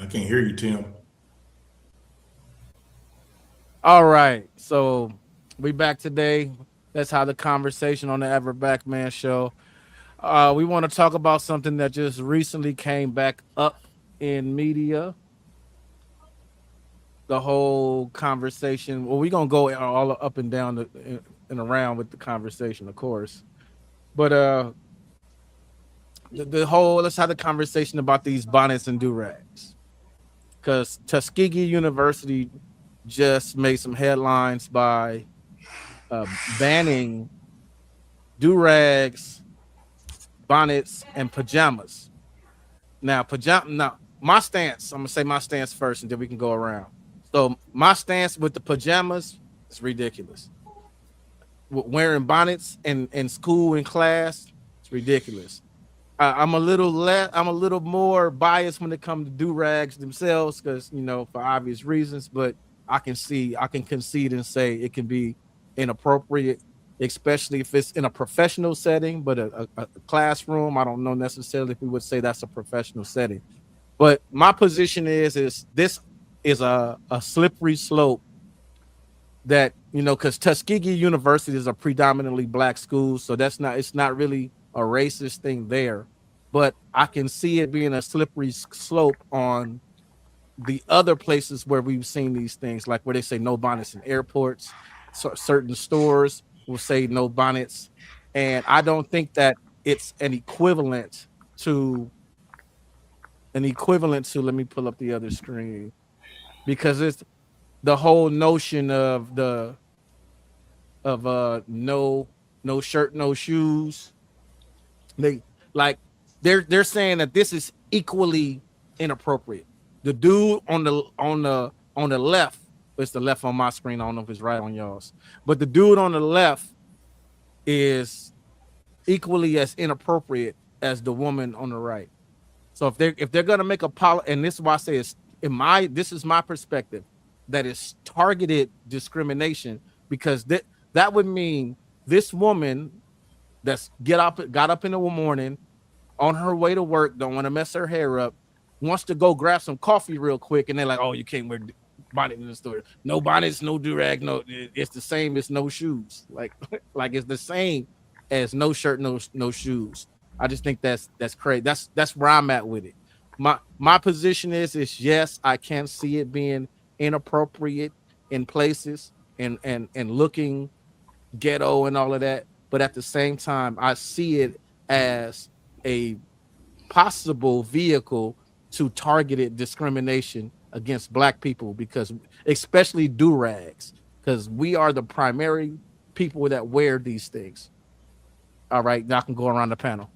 I can't hear you, Tim. All right, so we back today. That's how the conversation on the Ever Back Man show. We want to talk about something that just recently came back up in media. The whole conversation. Well, we're gonna go all up and down and around with the conversation, of course. But the whole let's have the conversation about these bonnets and durags because Tuskegee University just made some headlines by banning durags, bonnets, and pajamas. Now, my stance. I'm gonna say my stance first, and then we can go around. So my stance with the pajamas is ridiculous. Wearing bonnets in school and class, it's ridiculous. I'm a little more biased when it comes to do rags themselves, because for obvious reasons. But I can concede and say it can be inappropriate, especially if it's in a professional setting. But a classroom, I don't know necessarily if we would say that's a professional setting. But my position is this is a slippery slope that because Tuskegee University is a predominantly black school, so it's not really a racist thing there, but I can see it being a slippery slope on the other places where we've seen these things, like where they say no bonnets in airports. So certain stores will say no bonnets, and I don't think that it's to let me pull up the other screen, because it's the whole notion of no shirt, no shoes. They like they're saying that this is equally inappropriate. The dude on the left, it's the left on my screen. I don't know if it's right on y'all's, but the dude on the left is equally as inappropriate as the woman on the right. So if they're gonna make a policy, and this is why I say this is my perspective, that is targeted discrimination, because that would mean this woman got up in the morning on her way to work, don't want to mess her hair up, wants to go grab some coffee real quick, and they're like, "Oh, you can't wear bonnet in the store. No bonnets, no durag, no. It's the same as no shoes. Like like it's the same as no shirt, no shoes." I just think that's crazy. That's where I'm at with it. My position is yes, I can see it being inappropriate in places and looking ghetto and all of that, but at the same time, I see it as a possible vehicle to targeted discrimination against black people, because especially do rags, because we are the primary people that wear these things. All right, now I can go around the panel.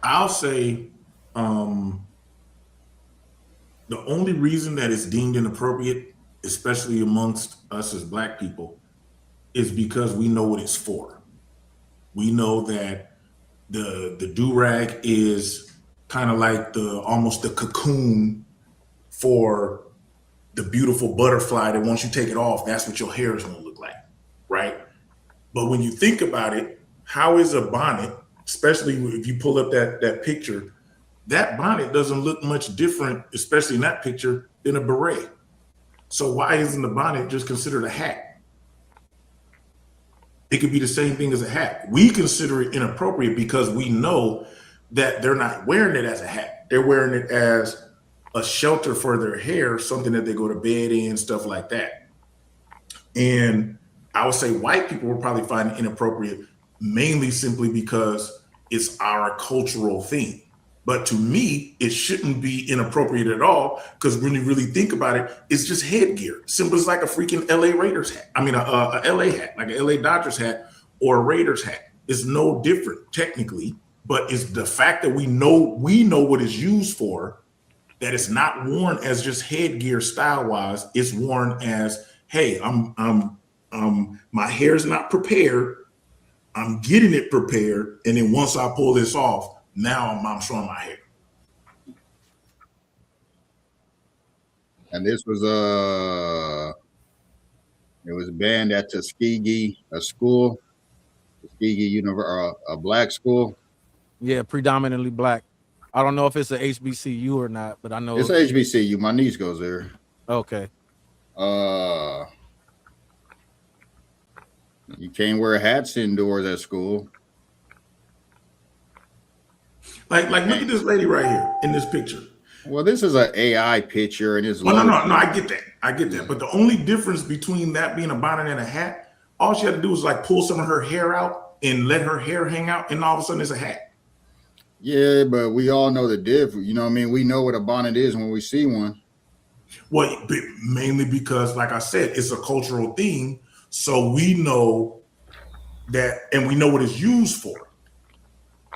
I'll say um, the only reason that it's deemed inappropriate, especially amongst us as black people, is because we know what it's for. We know that the do rag is kind of like the almost the cocoon for the beautiful butterfly that once you take it off, that's what your hair is going to look like, right? But when you think about it, how is a bonnet, especially if you pull up that picture, that bonnet doesn't look much different, especially in that picture, than a beret. So why isn't the bonnet just considered a hat? It could be the same thing as a hat. We consider it inappropriate because we know that they're not wearing it as a hat. They're wearing it as a shelter for their hair, something that they go to bed in, stuff like that. And I would say white people will probably find it inappropriate, mainly simply because it's our cultural thing. But to me, it shouldn't be inappropriate at all, because when you really think about it, it's just headgear. Simple as like a freaking LA Raiders hat. I mean, a LA hat, like an LA Dodgers hat or a Raiders hat. It's no different technically, but it's the fact that we know what it's used for, that it's not worn as just headgear style wise. It's worn as, hey, my hair's not prepared. I'm getting it prepared, and then once I pull this off, now I'm showing my hair. And this was it was banned at Tuskegee, a Tuskegee University, a black school. Yeah, predominantly black. I don't know if it's a HBCU or not, but I know. It's HBCU. My niece goes there. Okay. Uh, you can't wear hats indoors at school. Like look at this lady right here in this picture. Well, this is an AI picture, and it's Well, no, low. no, no. I get that. I get Yeah. that. But the only difference between that being a bonnet and a hat, all she had to do was like pull some of her hair out and let her hair hang out, and all of a sudden it's a hat. Yeah, but we all know the difference. You know what I mean? We know what a bonnet is when we see one. Well, mainly because, like I said, it's a cultural thing. So we know that, and we know what it's used for.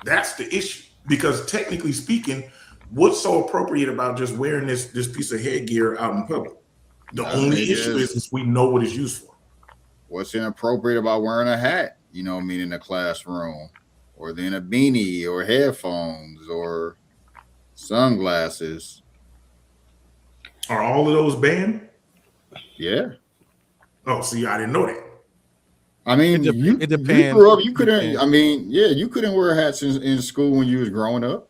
That's the issue. Because technically speaking, what's so appropriate about just wearing this piece of headgear out in public? The only It issue is. is we know what it's used for. What's inappropriate about wearing a hat? You know what I mean, in the classroom, or then a beanie, or headphones, or sunglasses. Are all of those banned? Yeah. Oh, see, I didn't know that. I mean, It you depends. grew up. You It couldn't. depends. I mean, yeah, you couldn't wear hats in school when you was growing up.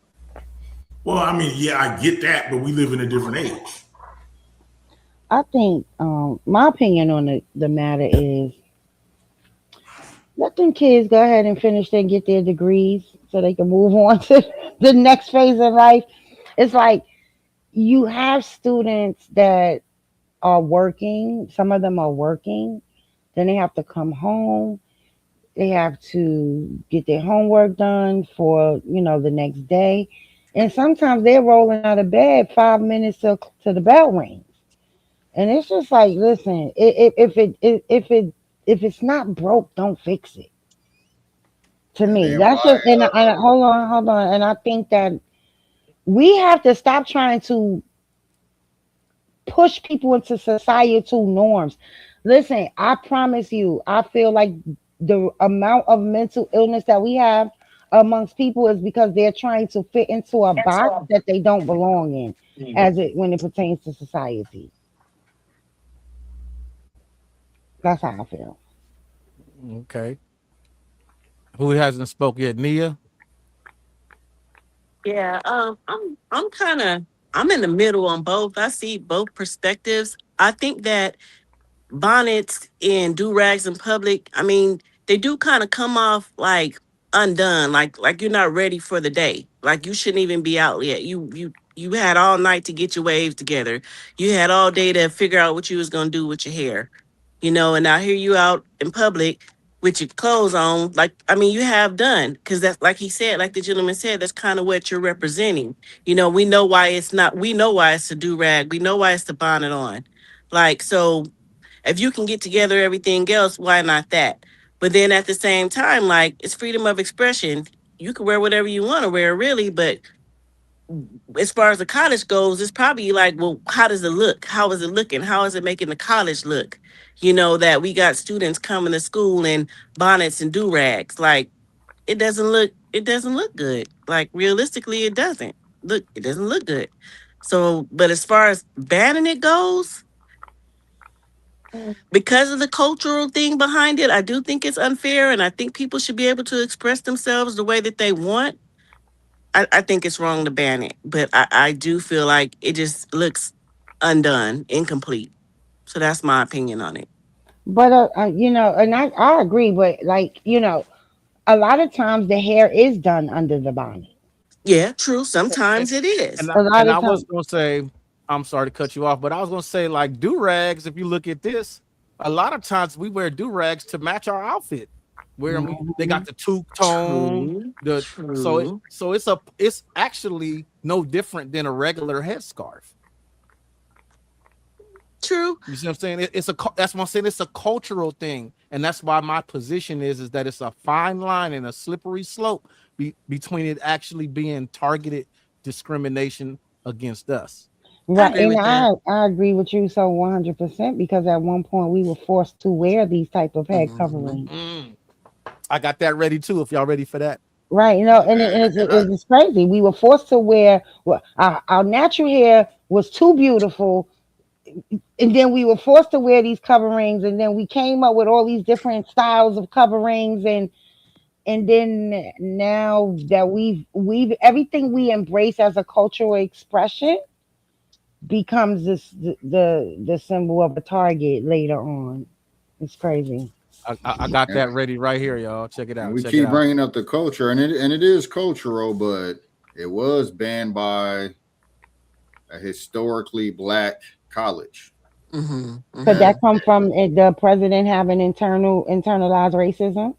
Well, I mean, yeah, I get that, but we live in a different age. I think my opinion on the matter is let them kids go ahead and finish and get their degrees so they can move on to the next phase of life. It's like you have students that are working, some of them are working, then they have to come home, they have to get their homework done for, the next day. And sometimes they're rolling out of bed 5 minutes to the bell rings. And it's just like, listen, if it's not broke, don't fix it. To And me, then that's why? just, and hold on, and I think that we have to stop trying to push people into societal norms. Listen, I promise you, I feel like the amount of mental illness that we have amongst people is because they're trying to fit into a box that they don't belong in, as it when it pertains to society. That's how I feel. Okay. Who hasn't spoke yet? Nia. Yeah, I'm kind of I'm in the middle on both. I see both perspectives. I think that bonnets and do rags in public, I mean, they do kind of come off like undone, like you're not ready for the day. Like you shouldn't even be out yet. You had all night to get your waves together. You had all day to figure out what you was gonna do with your hair. And now here you out in public with your clothes on. Like, I mean, you have done, because that's like he said, like the gentleman said, that's kind of what you're representing. We know why it's not, we know why it's a do rag. We know why it's the bonnet on. Like, so if you can get together everything else, why not that? But then at the same time, like it's freedom of expression. You can wear whatever you want to wear, really. But as far as the college goes, it's probably like, well, how does it look? How is it looking? How is it making the college look? That we got students coming to school in bonnets and do rags. Like it doesn't look good. Like realistically, it doesn't look good. So, but as far as banning it goes, because of the cultural thing behind it, I do think it's unfair, and I think people should be able to express themselves the way that they want. I think it's wrong to ban it, but I do feel like it just looks undone, incomplete. So that's my opinion on it. But and I agree, but like a lot of times the hair is done under the bonnet. Yeah, true. And, Sometimes it is. and I, A lot and I of was times, gonna say, I'm sorry to cut you off, but I was gonna say like do rags. If you look at this, a lot of times we wear do rags to match our outfit. Where they got mhm. the two tone, True. the True. it's actually no different than a regular headscarf. True. You see what I'm saying? That's what I'm saying. It's a cultural thing, and that's why my position is that it's a fine line and a slippery slope between it actually being targeted discrimination against us. I Right, agree and with that. I agree with you so 100% because at one point we were forced to wear these type of head Mhm. coverings. Mm. I got that ready too. If y'all ready for that, Right, it's crazy. We were forced to wear well, our natural hair was too beautiful, and then we were forced to wear these coverings, and then we came up with all these different styles of coverings, and and then now that we've everything we embrace as a cultural expression becomes the symbol of a target later on. It's crazy. I got And, that ready right here, y'all. Check it and out. we Check it keep out. bringing up the culture, and it is cultural, but it was banned by a historically black college. Mm-hmm. Could Mm-hmm. that come from the president having internalized racism?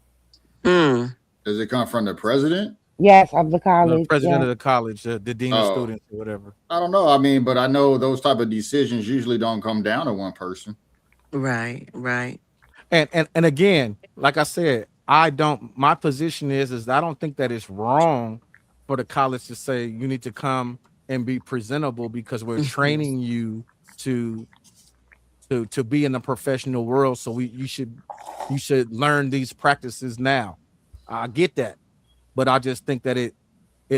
Mm. Does it come from the president? Yes, of the The college. president Yeah. of the college, the dean of Oh, students, or whatever. I don't know. I mean, but I know those type of decisions usually don't come down to one person. Right. Right. And again, like I said, I don't. My position is I don't think that it's wrong for the college to say you need to come and be presentable because we're Mhm. training you to to be in the professional world. So you should learn these practices now. I get that, but I just think that it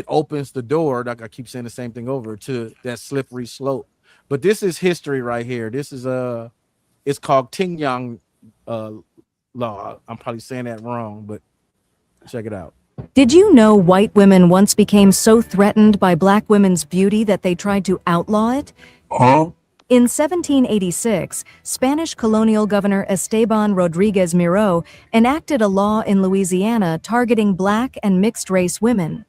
opens the door. Like I keep saying the same thing over to that slippery slope. But this is history right here. This is it's called Tignon uh law. I'm probably saying that wrong, but check it out. Did you know white women once became so threatened by black women's beauty that they tried to outlaw it? In 1786, Spanish colonial governor Esteban Rodriguez Miró enacted a law in Louisiana targeting black and mixed-race women.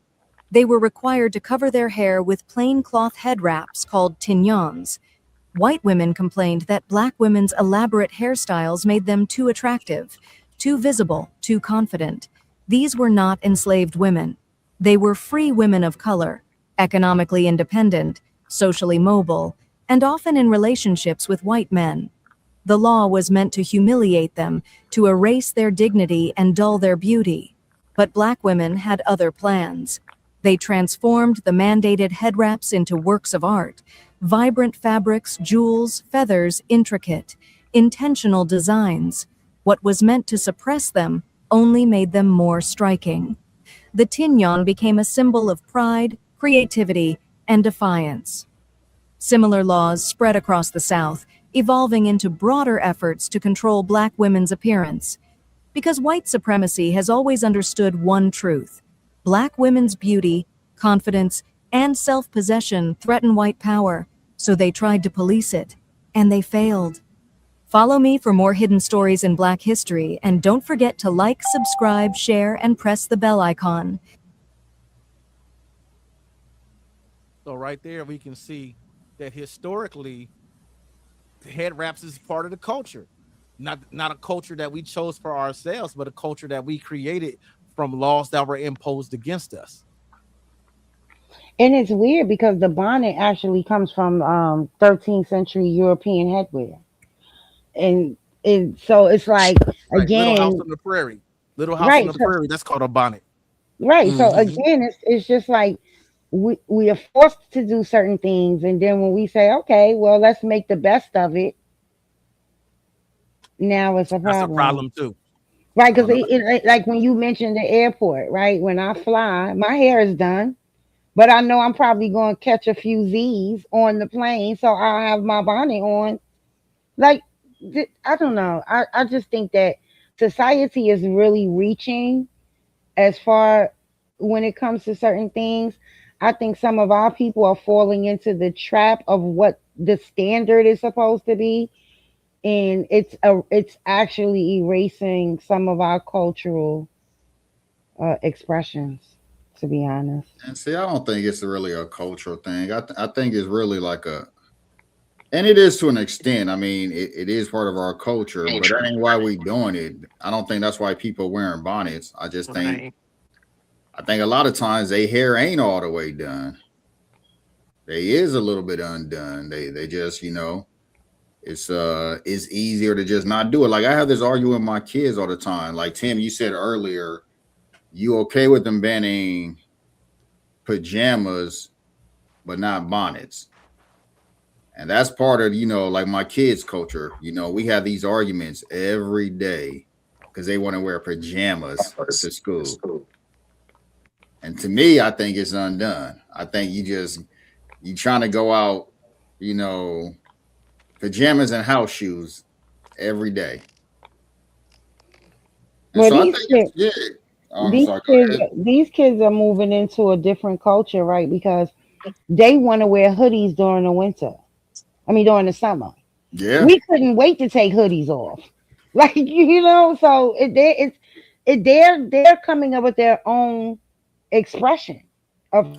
They were required to cover their hair with plain cloth head wraps called tignons. White women complained that black women's elaborate hairstyles made them too attractive, too visible, too confident. These were not enslaved women. They were free women of color, economically independent, socially mobile, and often in relationships with white men. The law was meant to humiliate them, to erase their dignity and dull their beauty. But black women had other plans. They transformed the mandated head wraps into works of art, vibrant fabrics, jewels, feathers, intricate, intentional designs. What was meant to suppress them only made them more striking. The tignon became a symbol of pride, creativity, and defiance. Similar laws spread across the South, evolving into broader efforts to control black women's appearance. Because white supremacy has always understood one truth: black women's beauty, confidence, and self-possession threaten white power, so they tried to police it, and they failed. Follow me for more hidden stories in Black history, and don't forget to like, subscribe, share, and press the bell icon. So right there we can see that historically head wraps is part of the culture. Not a culture that we chose for ourselves, but a culture that we created from laws that were imposed against us. And it's weird because the bonnet actually comes from 13th century European headwear. And so it's like, Right. Little House again, on the Prairie. Little House on right. the So Prairie, that's called a bonnet. right. So Mm-hmm. again, it's just like we are forced to do certain things, and then when we say, okay, well, let's make the best of it, now it's a That's a problem. problem too. Right, I because don't know. like when you mentioned the airport, right? When I fly, my hair is done, but I know I'm probably going to catch a few Z's on the plane, so I'll have my bonnet on. Like, I don't know. I just think that society is really reaching as far when it comes to certain things. I think some of our people are falling into the trap of what the standard is supposed to be, and it's actually erasing some of our cultural expressions, to be honest. And see, I don't think it's really a cultural thing. I think it's really like a, and it is to an extent. I mean, it is part of our culture, but that ain't why we doing it. I don't think that's why people wearing bonnets. Right. I think a lot of times they hair ain't all the way done. They is a little bit undone. They just, it's easier to just not do it. Like I have this argument with my kids all the time. Like Tim, you said earlier, you okay with them banning pajamas but not bonnets? And that's part of, like my kids' culture. We have these arguments every day because they want to wear pajamas to school. And to me, I think it's undone. I think you trying to go out, pajamas and house shoes every day. And Well, so I these think kids, it's, yeah, I'm sorry. Go ahead. These kids are moving into a different culture, right? Because they want to wear hoodies during the winter. I mean, during the summer. Yeah. We couldn't wait to take hoodies off. Like, so they're coming up with their own expression of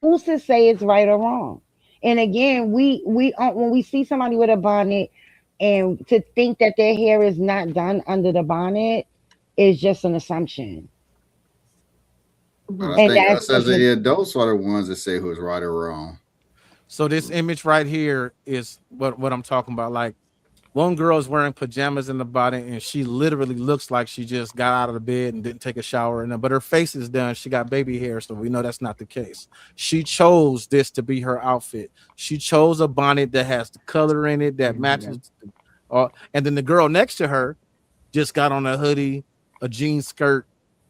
who's to say it's right or wrong. And again, we when we see somebody with a bonnet, and to think that their hair is not done under the bonnet is just an assumption. But Mhm. I And think that's us as what the the adults are the ones that say who's right or wrong. So this image right here is what I'm talking about. Like one girl is wearing pajamas in the body, and she literally looks like she just got out of the bed and didn't take a shower, and but her face is done. She got baby hair, so we know that's not the case. She chose this to be her outfit. She chose a bonnet that has the color in it that matches. And then the girl next to her just got on a hoodie, a jean skirt,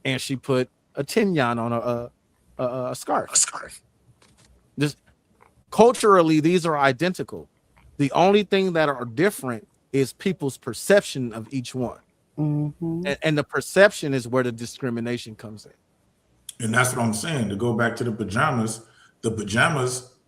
and she put a tinyan on a scarf. Just culturally, these are identical. The only thing that are different is people's perception of each one. Mhm. And the perception is where the discrimination comes in. And that's what I'm saying. To go back to the pajamas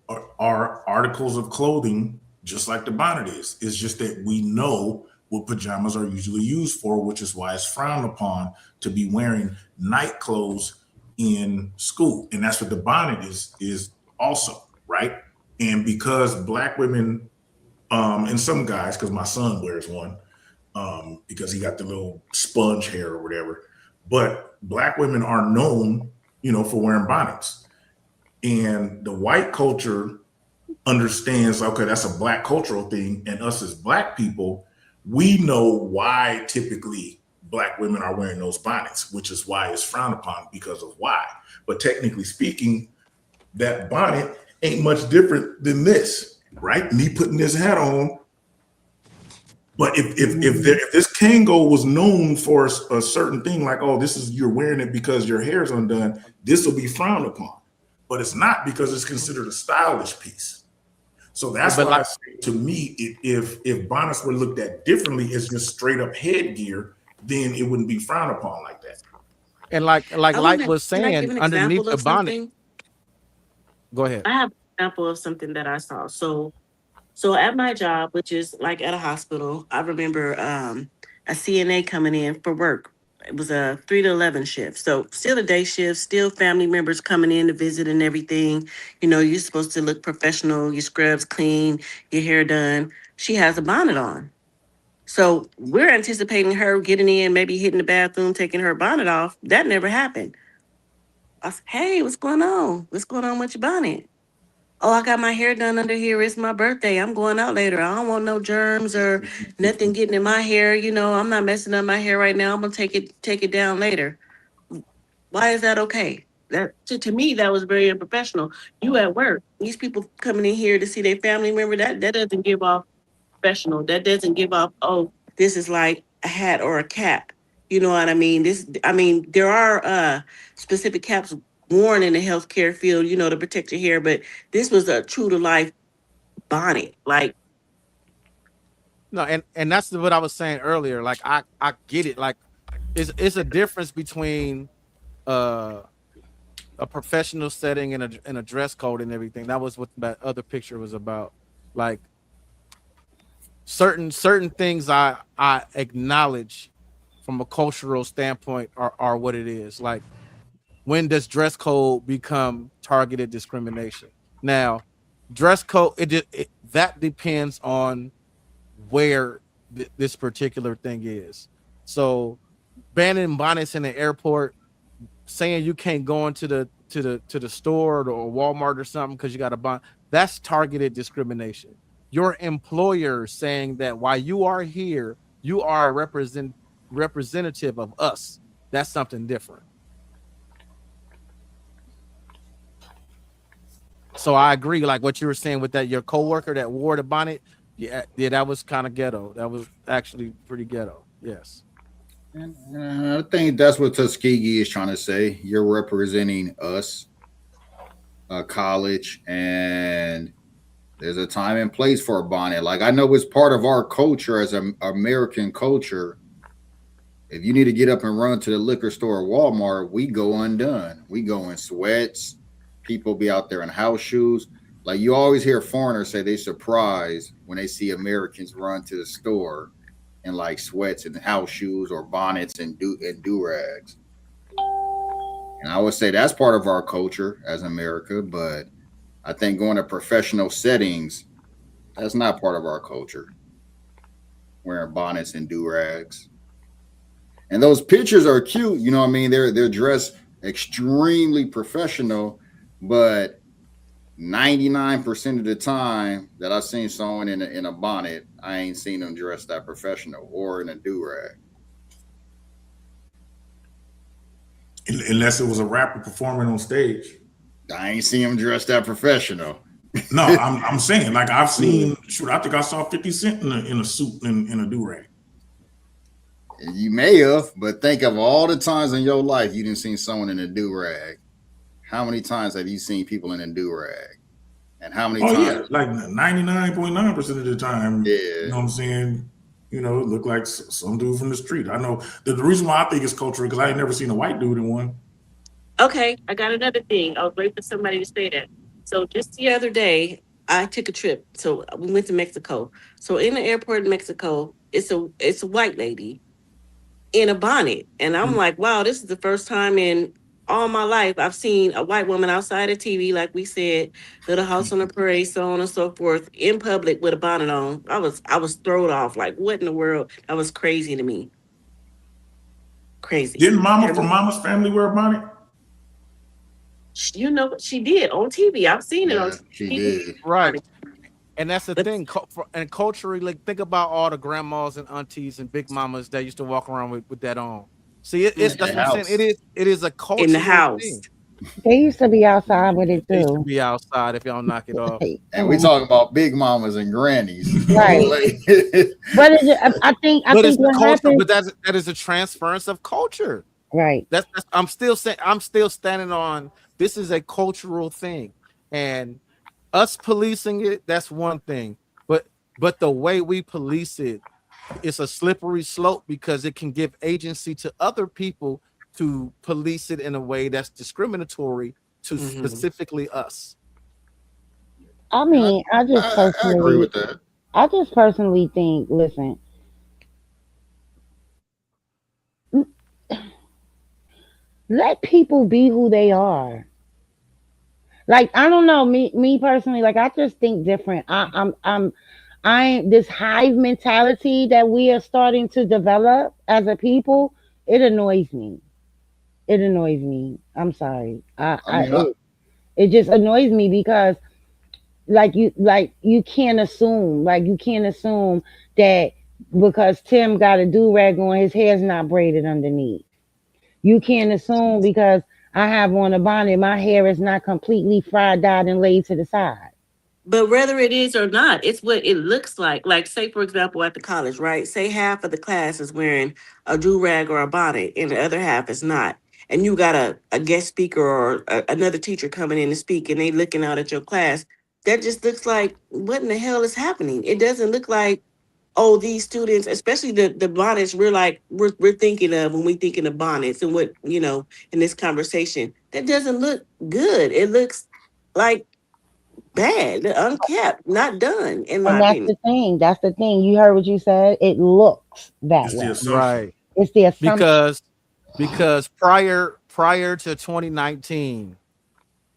are articles of clothing, just like the bonnet is. It's just that we know what pajamas are usually used for, which is why it's frowned upon to be wearing night clothes in school. And that's what the bonnet is also, right? And because black women, and some guys, because my son wears one, because he got the little sponge hair or whatever. But black women are known, for wearing bonnets. And the white culture understands, okay, that's a black cultural thing. And us as black people, we know why typically black women are wearing those bonnets, which is why it's frowned upon because of why. But technically speaking, that bonnet ain't much different than this, right? Me putting this hat on. But if this Kango was known for a certain thing, like, oh, you're wearing it because your hair's undone, this will be frowned upon. But it's not, because it's considered a stylish piece. So that's why I say, to me, if bonnets were looked at differently as just straight up headgear, then it wouldn't be frowned upon like that. And like was Can I give saying, an underneath example the of bonnet. something? Go ahead. I have an example of something that I saw. So at my job, which is like at a hospital, I remember a CNA coming in for work. It was a 3 to 11 shift. So still a day shift, still family members coming in to visit and everything. You're supposed to look professional, your scrubs clean, your hair done. She has a bonnet on. So we're anticipating her getting in, maybe hitting the bathroom, taking her bonnet off. That never happened. I said, hey, what's going on? What's going on with your bonnet? Oh, I got my hair done under here. It's my birthday. I'm going out later. I don't want no germs or nothing getting in my hair. I'm not messing up my hair right now. I'm gonna take it down later. Why is that okay? That to me, that was very unprofessional. You at work, these people coming in here to see their family member, that doesn't give off professional. That doesn't give off, oh, this is like a hat or a cap. You know what I mean? There are specific caps worn in the healthcare field, to protect your hair, but this was a true to life bonnet. Like, No, and that's what I was saying earlier. Like I get it. Like it's a difference between a professional setting and a dress code and everything. That was what that other picture was about. Like certain things I acknowledge from a cultural standpoint are what it is. Like, when does dress code become targeted discrimination? Now, dress code that depends on where this particular thing is. So, banning bonnets in the airport, saying you can't go into the store or Walmart or something because you got a bonnet, that's targeted discrimination. Your employer saying that while you are here, you are a representative of us. That's something different. So I agree, like what you were saying with that, your coworker that wore the bonnet. Yeah, that was kind of ghetto. That was actually pretty ghetto. Yes. And I think that's what Tuskegee is trying to say. You're representing us, college, and there's a time and place for a bonnet. Like, I know it's part of our culture as an American culture If you need to get up and run to the liquor store or Walmart, we go undone. We go in sweats. People be out there in house shoes. Like you always hear foreigners say they surprised when they see Americans run to the store in like sweats and house shoes or bonnets and durags. And I would say that's part of our culture as America, but I think going to professional settings, that's not part of our culture. Wearing bonnets and durags. And those pictures are cute, you know what I mean? They're dressed extremely professional, but 99% of the time that I've seen someone in a bonnet, I ain't seen them dressed that professional or in a do-rag. Unless it was a rapper performing on stage. I ain't seen him dressed that professional. No, I'm saying, like, I've seen, I think I saw 50 Cent in a suit and in a do-rag. You may have, but think of all the times in your life you didn't see someone in a do-rag. How many times have you seen people in a do-rag? And how many times? Yeah, like 99.9% of the time, yeah. You know what I'm saying? You know, it looked like some dude from the street. I know the reason why I think it's cultural because I ain't never seen a white dude in one. Okay, I got another thing. I was waiting for somebody to say that. So just the other day, I took a trip. So we went to Mexico. So in the airport in Mexico, it's a white lady in a bonnet. And I'm like, wow, this is the first time in all my life I've seen a white woman outside of TV, like we said, Little House on the Prairie, so on and so forth, in public with a bonnet on. I was thrown off. Like, what in the world? That was crazy to me. Crazy. Didn't Mama from Mama's Family wear a bonnet? You know what she did on TV. I've seen it on TV. She did. Right. And that's the thing. And culturally, like, think about all the grandmas and aunties and big mamas that used to walk around with that on. See, it's that's what I'm saying. It is a culture in the house. thing. They used to be outside with it They used to too. be outside if y'all knock it off. And we talking about big mamas and grannies. Right. But I think it's what culture, happens, but that is a transference of culture. right. That's I'm still standing on this is a cultural thing, and us policing it, that's one thing, but the way we police it, it's a slippery slope because it can give agency to other people to police it in a way that's discriminatory to specifically us. I mean, I agree with that. I just personally think, listen, let people be who they are. Like, I don't know, me personally, like, I just think different. I this hive mentality that we are starting to develop as a people, it annoys me. It annoys me. I'm sorry. It just annoys me because you can't assume that because Tim got a do-rag on, his hair's not braided underneath. You can't assume because I have on a bonnet, my hair is not completely fried, dyed, and laid to the side. But whether it is or not, it's what it looks like. Like, say, for example, at the college, right? Say half of the class is wearing a do-rag or a bonnet and the other half is not. And you got a guest speaker or another teacher coming in to speak and they looking out at your class. That just looks like, what in the hell is happening? It doesn't look like, oh, these students, especially the bonnets, we're thinking of when we thinking of bonnets and what, you know, in this conversation. That doesn't look good. It looks like bad, unkept, not done, in my opinion. That's the thing. You heard what you said. It looks that way. Right. It's the assumption. Because prior to 2019,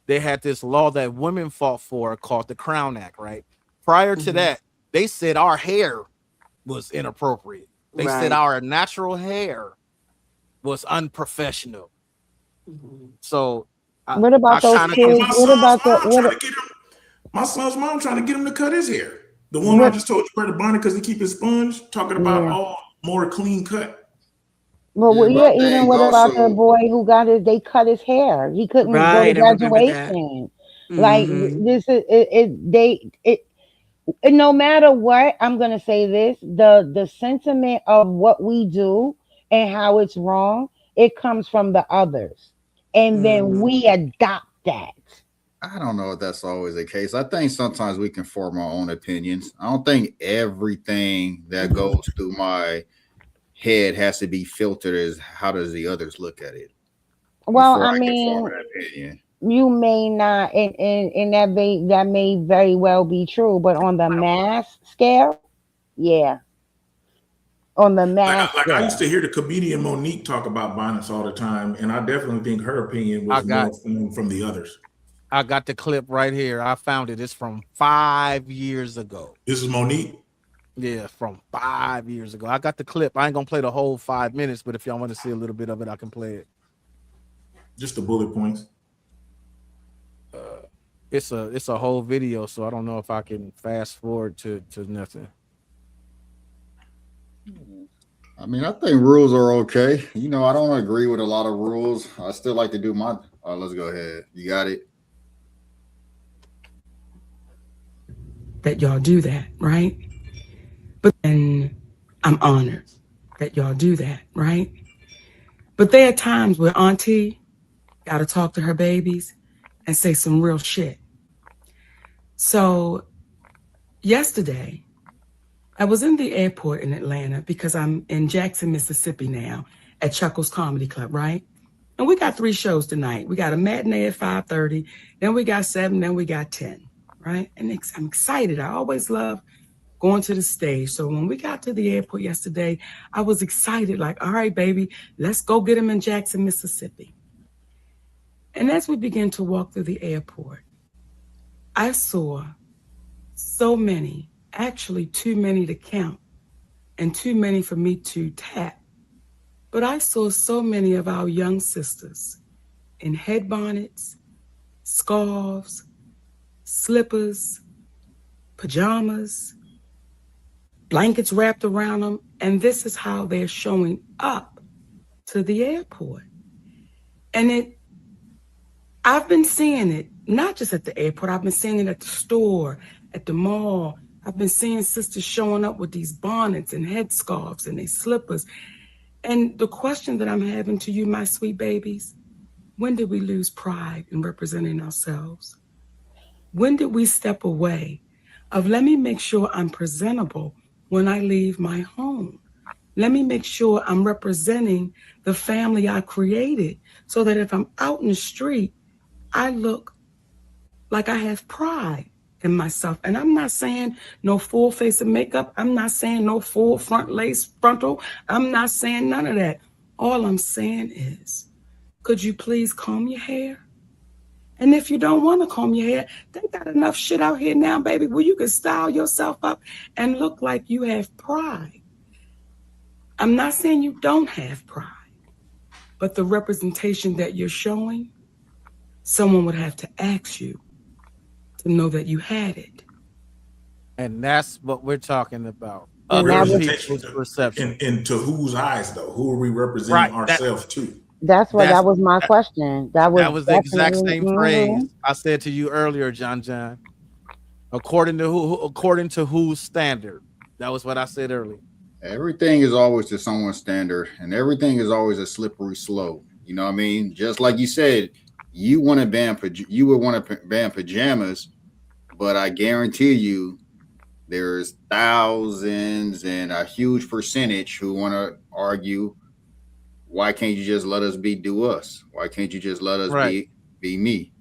they had this law that women fought for called the Crown Act, right? Prior to that, they said our hair was inappropriate. They said our natural hair was unprofessional. So what about those kids? My son's mom trying to get him to cut his hair. The one I just told you wear the bonnet because he keep his sponge, talking about more clean cut. Well, even what about the boy who they cut his hair? He couldn't go to graduation. Like, this is no matter what, I'm gonna say this: the sentiment of what we do and how it's wrong, it comes from the others, and then we adopt that. I don't know if that's always the case. I think sometimes we can form our own opinions. I don't think everything that goes through my head has to be filtered as how does the others look at it. Well, Before I I can form mean, an opinion. you may not, and that may very well be true, but on the mass scale, yeah, on the mass Like I used scale. to hear the comedian Monique talk about bonnets all the time, and I definitely think her opinion I was more got from the others. I got the clip right here. I found it. It's from 5 years ago. This is Monique. Yeah, from 5 years ago. I got the clip. I ain't gonna play the whole 5 minutes, but if y'all want to see a little bit of it, I can play it. Just the bullet points. It's a whole video, so I don't know if I can fast forward to nothing. I mean, I think rules are okay. You know, I don't agree with a lot of rules. I still like to do my. Let's go ahead. You got it. That y'all do that, right? But then I'm honored that y'all do that, right? But there are times where Auntie got to talk to her babies and say some real shit. So yesterday, I was in the airport in Atlanta because I'm in Jackson, Mississippi now at Chuckles Comedy Club, right? And we got 3 shows tonight. We got a matinee at 5:30, then we got 7, then we got 10, right? And I'm excited. I always love going to the stage. So when we got to the airport yesterday, I was excited, like, all right, baby, let's go get him in Jackson, Mississippi. And as we began to walk through the airport, I saw so many, actually too many to count and too many for me to tap. But I saw so many of our young sisters in head bonnets, scarves, slippers, pajamas, blankets wrapped around them, and this is how they're showing up to the airport. And I've been seeing it, not just at the airport, I've been seeing it at the store, at the mall. I've been seeing sisters showing up with these bonnets and headscarves and their slippers. And the question that I'm having to you, my sweet babies, when did we lose pride in representing ourselves? When did we step away of let me make sure I'm presentable when I leave my home? Let me make sure I'm representing the family I created so that if I'm out in the street, I look like I have pride in myself. And I'm not saying no full face of makeup. I'm not saying no full front lace frontal. I'm not saying none of that. All I'm saying is, could you please comb your hair? And if you don't want to comb your hair, they got enough shit out here now, baby, where you can style yourself up and look like you have pride. I'm not saying you don't have pride, but the representation that you're showing, someone would have to ask you to know that you had it. And that's what we're talking about. And Other that was- people's perception. And to whose eyes though? Who are we representing Right, ourselves to? That That's- was my question. That was the exact same definitely- phrase I said to you earlier, John. According to whose standard? That was what I said earlier. Everything is always to someone's standard, and everything is always a slippery slope. You know what I mean? Just like you said, you would want to ban pajamas, but I guarantee you, there's thousands and a huge percentage who want to argue, why can't you just let us do us? Why can't you just let us be me?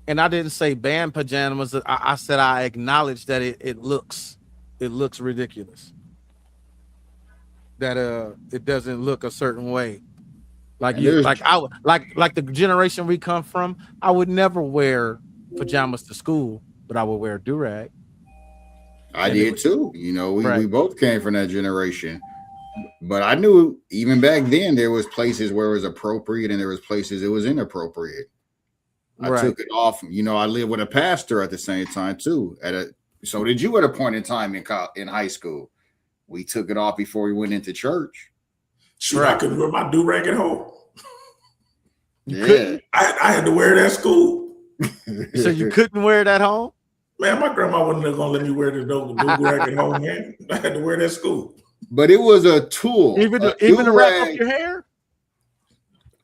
And I didn't say ban pajamas. I said I acknowledge that it looks ridiculous. That it doesn't look a certain way. Like the generation we come from, I would never wear pajamas to school, but I would wear a durag. I did too. You know, we both came from that generation. But I knew even back then there was places where it was appropriate and there was places it was inappropriate. I took it off. You know, I lived with a pastor at the same time too. So did you at a point in time in high school? We took it off before we went into church. Shoot, I couldn't wear my do-rag at home. Yeah. I had to wear it at school. So you couldn't wear it at home? Man, my grandma wasn't gonna let me wear the do-rag at home, man. I had to wear it at school. But it was a tool. Even to wrap up your hair?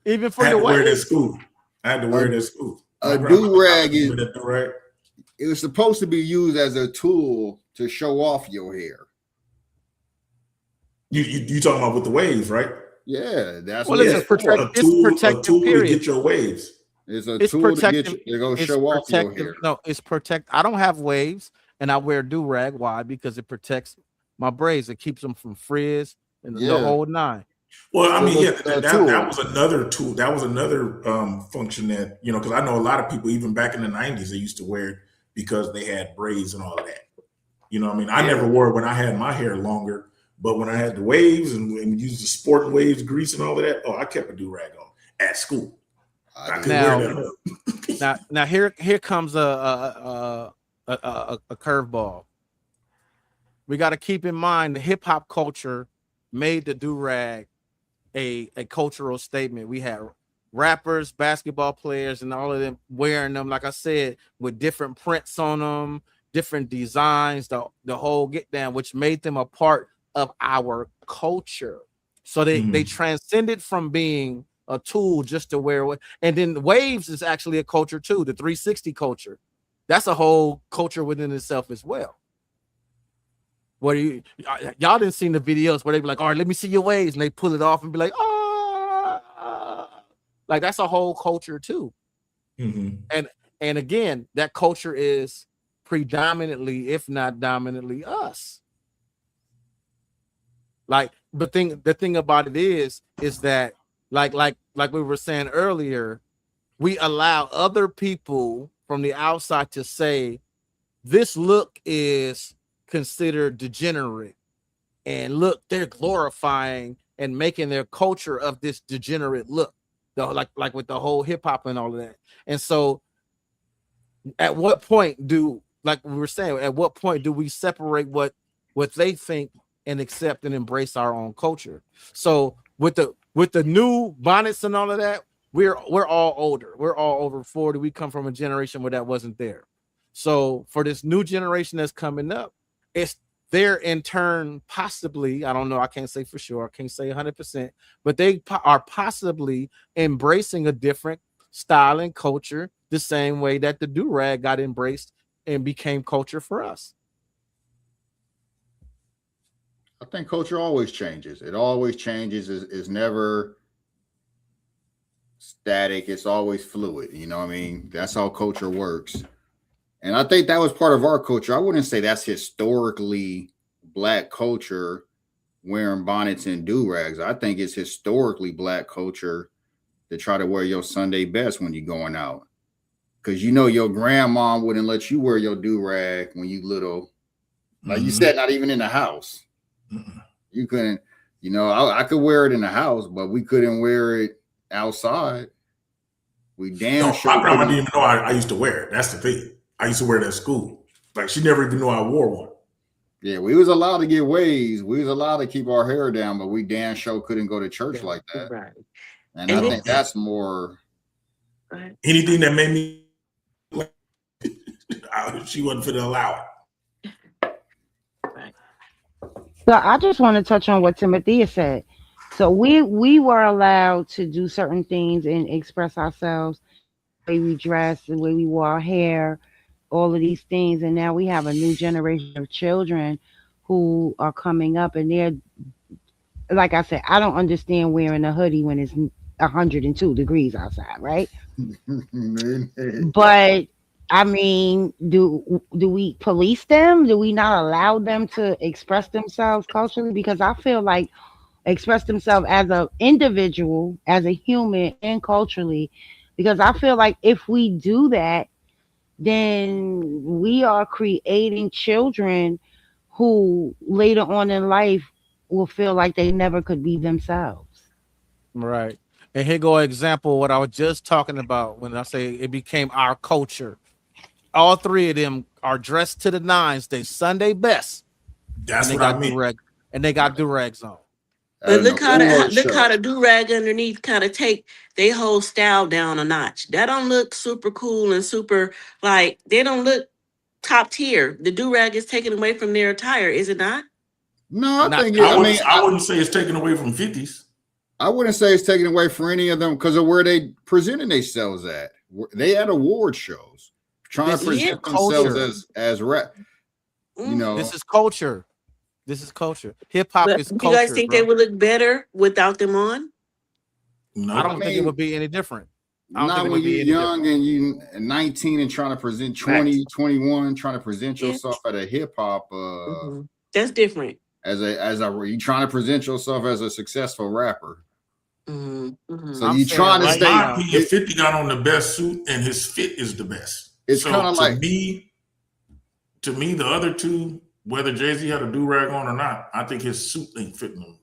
Even for your wear it at waist? school. I had to wear it at school. A do-rag it was supposed to be used as a tool to show off your hair. You talking about with the waves, right? Yeah, that's Well, what it's it's a for. protect. A It's tool, protective to period. get your waves. It's a It's tool to get protective. you to go It's show off your protective. hair. No, it's protect. I don't have waves, and I wear do rag. Why? Because it protects my braids. It keeps them from frizz and the Yeah, whole nine. Well, I so mean, yeah, the that tool. was another tool. That was another function that, because I know a lot of people, even back in the 90s, they used to wear it because they had braids and all of that. You know what I mean? I Yeah. never wore it when I had my hair longer, but when I had the waves and used the sport waves, grease and all of that, oh, I kept a do-rag on at school. I couldn't wear it at home. Now here comes a curveball. We got to keep in mind the hip hop culture made the do rag a cultural statement. We had rappers, basketball players, and all of them wearing them, like I said, with different prints on them, different designs, the whole get down, which made them a part of our culture. So they transcended from being a tool just to wear it. And then waves is actually a culture too, the 360 culture. That's a whole culture within itself as well. Where y'all didn't see the videos where they be like, all right, let me see your waves, and they pull it off and be like, like that's a whole culture too. And again, that culture is predominantly, if not dominantly, us. Like the thing about it is that like we were saying earlier, we allow other people from the outside to say this look is considered degenerate, and look, they're glorifying and making their culture of this degenerate look, like with the whole hip hop and all of that. And so at what point like we were saying, at what point do we separate what they think and accept and embrace our own culture? So with the new bonnets and all of that, we're all older. We're all over 40. We come from a generation where that wasn't there. So for this new generation that's coming up, they're in turn possibly, I don't know, I can't say for sure, I can't say 100%, but they are possibly embracing a different style and culture the same way that the do-rag got embraced and became culture for us. I think culture always changes. It always changes. Is never static. It's always fluid. You know what I mean? That's how culture works. And I think that was part of our culture. I wouldn't say that's historically Black culture wearing bonnets and do-rags. I think it's historically Black culture to try to wear your Sunday best when you're going out. Because your grandma wouldn't let you wear your do-rag when you little. Like you said, not even in the house. You couldn't, I could wear it in the house, but we couldn't wear it outside. We damn sure. My grandma didn't even know I used to wear it. That's the thing. I used to wear it at school. Like she never even knew I wore one. Yeah, we was allowed to get waves. We was allowed to keep our hair down, but we damn sure couldn't go to church like that. Right. And I think that's more. Anything that made me, she wasn't fit to allow it. So I just want to touch on what Timothea said. So we were allowed to do certain things and express ourselves, the way we dress, the way we wore our hair, all of these things. And now we have a new generation of children who are coming up, and they're, like I said, I don't understand wearing a hoodie when it's 102 degrees outside, right? But I mean, do we police them? Do we not allow them to express themselves culturally? Because I feel like express themselves as an individual, as a human, and culturally. Because I feel like if we do that, then we are creating children who later on in life will feel like they never could be themselves. Right. And here go an example of what I was just talking about when I say it became our culture. All three of them are dressed to the nines. They Sunday best. That's what I mean. And they got do-rags on. But look how the do-rag underneath kind of take their whole style down a notch. That don't look super cool and super, like, they don't look top tier. The do-rag is taken away from their attire, is it not? No, I wouldn't say it's taken away from 50s. I wouldn't say it's taken away from any of them because of where they presented themselves at. They had award shows trying to present themselves as rap. This is culture. This is culture. Hip hop But is you culture. guys think bro. they would look better without them on? No, I don't think it would be any different. I don't think Not it when would be you're any young and you 19 and trying to present 20, 21, trying to present Yeah. yourself at a hip hop That's different. as a you trying to present yourself as a successful rapper. So I'm you saying trying to right stay. In my now, opinion, 50 got on the best suit and his fit is the best. It's So kind of like to me, the other two, whether Jay-Z had a do-rag on or not, I think his suit ain't fitting him.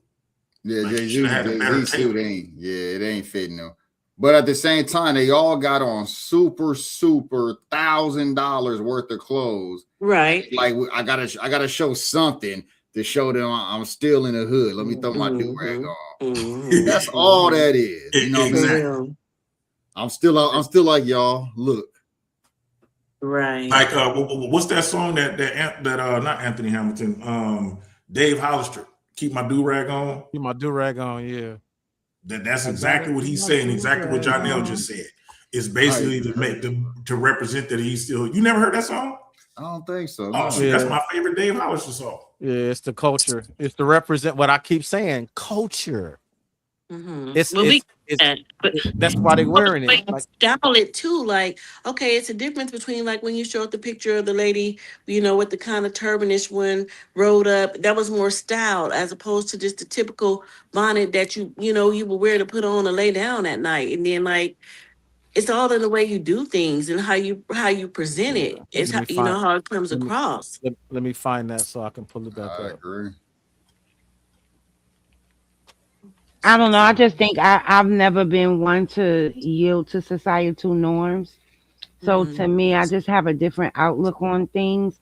yeah, Like, he should have had a better Jay-Z suit tape. it ain't fitting them. But at the same time, they all got on super $1,000 worth of clothes. Right. Like I gotta show something to show them I'm still in the hood. Let me throw my do-rag on. That's all that is. You know what I mean? Exactly. I'm still like y'all. Look, Right. Like what's that song that not Anthony Hamilton, Dave Hollister, Keep My Do-Rag On? keep my do-rag on, yeah. That's exactly what he's saying, exactly what Jonell just said. It's basically to represent that he's still. You never heard that song? I don't think so. Oh, No. shit, that's my favorite Dave Hollister song. Yeah, it's the culture. It's to represent what I keep saying, culture. It's that's why they're wearing it. Like, style it too. Like, okay, it's a difference between like when you showed the picture of the lady, you know, with the kind of turbanish one rolled up. That was more styled as opposed to just the typical bonnet that you would wear to put on to lay down at night. And then like it's all in the way you do things and how you present it. It's how how it comes across. Let me find that so I can pull it back I up. agree. I don't know. I just think I've never been one to yield to societal norms. So to me, I just have a different outlook on things.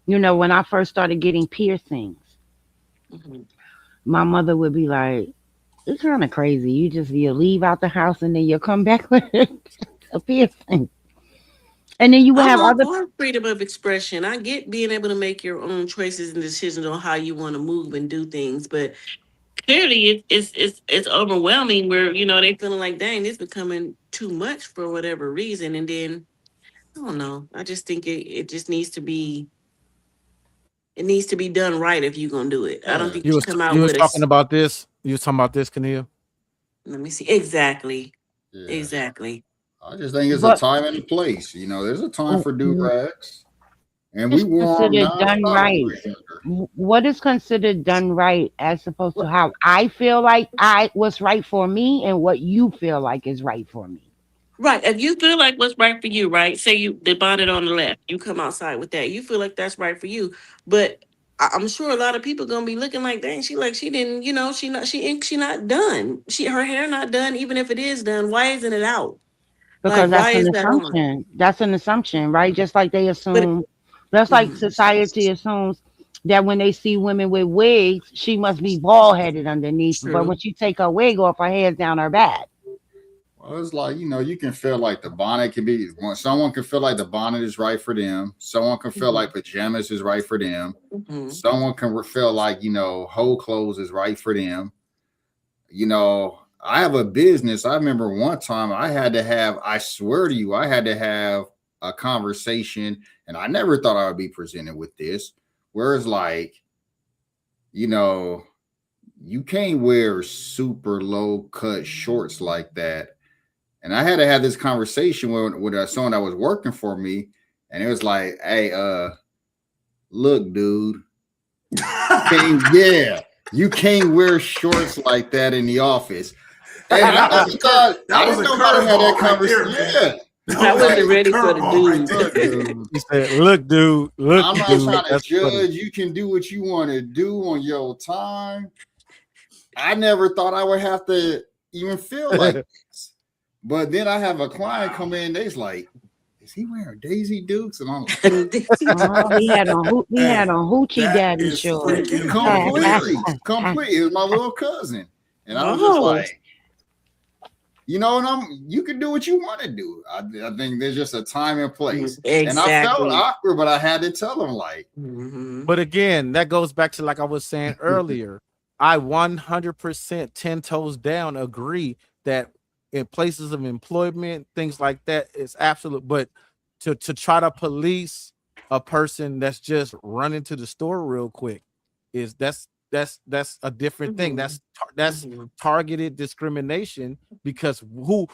You know, when I first started getting piercings, my mother would be like, "It's kind of crazy. You leave out the house and then you come back with a piercing." And then you would have other for freedom of expression. I get being able to make your own choices and decisions on how you want to move and do things, but clearly it's overwhelming where they feeling like, dang, it's becoming too much for whatever reason. And then I don't know, I just think it just needs to be done right if you're gonna do it. I don't think You you was come out you was with talking about this. You was talking about this, Kania? Let me see. Exactly. Yeah. Exactly. I just think it's a time and a place. You know, there's a time for do-rags. And we it's wore them considered done nonstop. right. What is considered done right as opposed to how I feel like what's right for me and what you feel like is right for me. Right. If you feel like what's right for you, right? Say the bonnet on the left, you come outside with that. You feel like that's right for you. But I'm sure a lot of people gonna be looking like, dang, she didn't, she not done. Her hair not done, even if it is done. Why isn't it out? Because Like, why that's an is that on? assumption. That's an assumption, right? Just like they But assume, just like society assumes that when they see women with wigs, she must be bald headed underneath. But when she take her wig off, her hair's down her back. Well, it's like, you can feel like the bonnet can be, someone can feel like the bonnet is right for them. Someone can feel like pajamas is right for them. Someone can feel like, whole clothes is right for them. I have a business. I remember one time I swear to you, I had to have a conversation, and I never thought I would be presented with this, where it's like, you can't wear super low cut shorts like that. And I had to have this conversation with someone that was working for me, and it was like, "Hey, look, dude, you can't wear shorts like that in the office." And I didn't know how to have that conversation. I wasn't ready for the dude. He said, "Look, dude, look, I'm not dude." trying to That's judge. funny. You can do what you want to do on your time. I never thought I would have to even feel like this. But then I have a client come in, they's like, "Is he wearing Daisy Dukes?" And I'm like, We had on hoochie daddy shorts. completely. It was my little cousin. And I was just like, you can do what you want to do. I think there's just a time and place. Exactly. And I felt awkward, but I had to tell them like. But again, that goes back to like I was saying earlier. I 100% 10 toes down agree that in places of employment, things like that, it's absolute. But to try to police a person that's just running to the store real quick, is that's a different thing. That's targeted discrimination, because who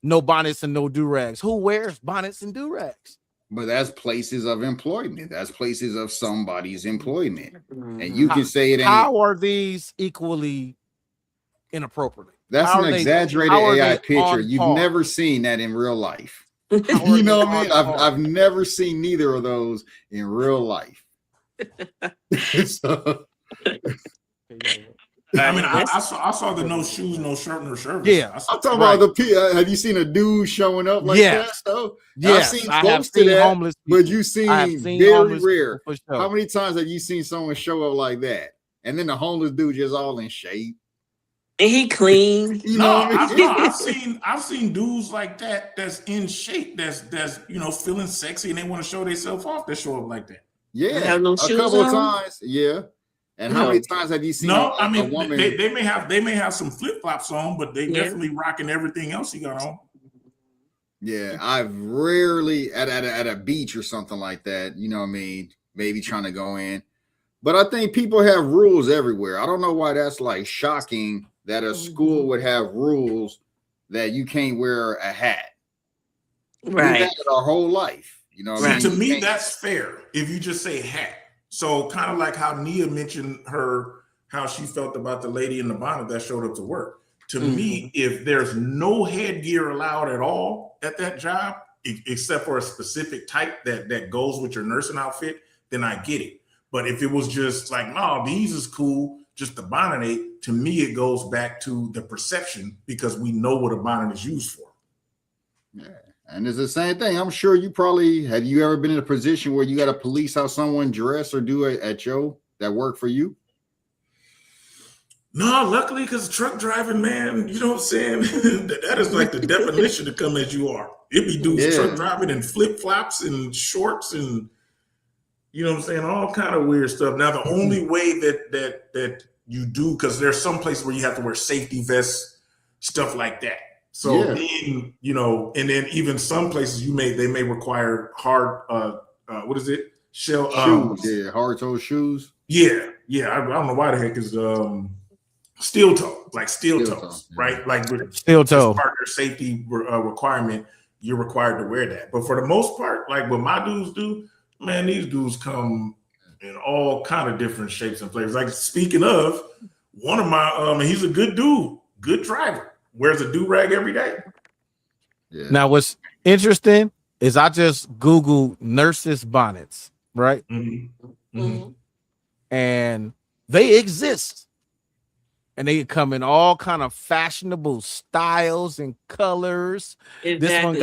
no bonnets and no durags? Who wears bonnets and durags? But that's places of employment. That's places of somebody's employment. And you can say it ain't. How are these equally inappropriate? That's How an are they- exaggerated how are AI they picture. on You've par? never seen that in real life. How are You know they what I mean? on par? I've never seen neither of those in real life. So, I mean, I saw the no shoes, no shirt, no service. Yeah. I saw, I'm talking about the have you seen a dude showing up like Yes. that though? Yes, I've seen I have close to seen that, homeless people. but you've I have seen seen very homeless rare. people for sure. How many times have you seen someone show up like that? And then the homeless dude just all in shape. And he clean. You know what I mean? I've seen dudes like that that's in shape, that's feeling sexy, and they want to show themselves off. They show up like that. Yeah, have no a shoes couple of on? times. Yeah. And how No. many times have you seen No, a I mean woman? they may have some flip flops on, but they Yeah. definitely rocking everything else he got on. Yeah, I've rarely at a beach or something like that, you know what I mean, maybe trying to go in. But I think people have rules everywhere. I don't know why that's like shocking that a school would have rules that you can't wear a hat. We've had Right. it our whole life. You know what I Right. mean? To You me, can't- that's fair if you just say hat. So kind of like how Nia mentioned how she felt about the lady in the bonnet that showed up to work. To me, if there's no headgear allowed at all at that job, except for a specific type that goes with your nursing outfit, then I get it. But if it was just like, no, these is cool, just the bonnet ain't, to me, it goes back to the perception, because we know what a bonnet is used for. Yeah. And it's the same thing. I'm sure you ever been in a position where you got to police how someone dress or do it at your that work for you? No, luckily, because truck driving, man, you know what I'm saying? that is like the definition to come as you are. It be dudes truck driving in flip flops and shorts and, you know what I'm saying, all kind of weird stuff. Now, the only way that you do, because there's some places where you have to wear safety vests, stuff like that. So then, and then even some places they may require hard, what is it? Shoes, hard toe shoes. Yeah. I don't know why the heck is steel toe, like steel toes, right? Like with Steel toe. partner safety requirement, you're required to wear that. But for the most part, like what my dudes do, man, these dudes come in all kind of different shapes and flavors. Like speaking of, one of my he's a good dude, good driver, wears a do-rag every day. Yeah. Now, what's interesting is I just Googled nurses' bonnets, right? And they exist. And they come in all kind of fashionable styles and colors. Exactly.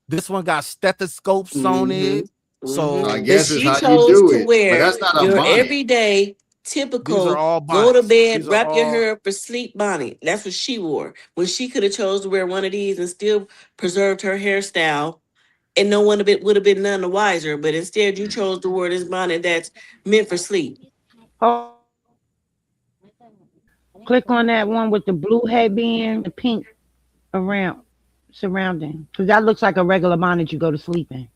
This one got stethoscopes on it. So I guess But it's she how you chose do to it. wear But that's not a your bonnet. everyday typical These are all go to bonnets. bed, These are wrap your all- hair up for sleep bonnet. That's what she wore. When she could have chose to wear one of these and still preserved her hairstyle, and no one would have been none the wiser. But instead, you chose to wear this bonnet that's meant for sleep. Oh, click on that one with the blue headband, the pink surrounding, because that looks like a regular bonnet you go to sleep in.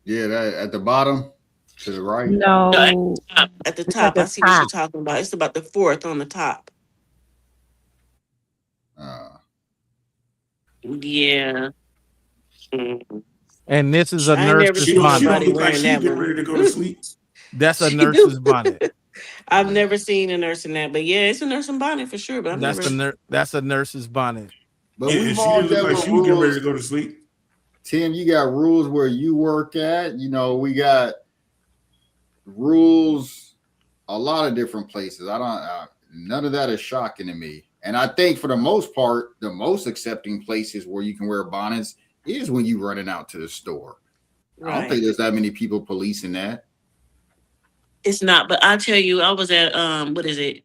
Yeah, that at the bottom to the right. No, At the It's top, at I the see what you're top. talking about. It's about the fourth on the top. Yeah. And this is a I never nurse's She seen don't bonnet. look like wearing she that getting one. ready to go to sleep. That's a She nurse's do. bonnet. I've never seen a nurse in that, but yeah, it's a nursing bonnet for sure. But I've never. That's a nurse's bonnet. But Yeah, we've and she all didn't look dealt like with she was getting ready to rules. go to sleep. Tim, you got rules where you work at. We got rules a lot of different places. None of that is shocking to me. And I think for the most part, the most accepting places where you can wear bonnets is when you running out to the store. I don't think there's that many people policing that. It's not, but I'll tell you, I was at what is it?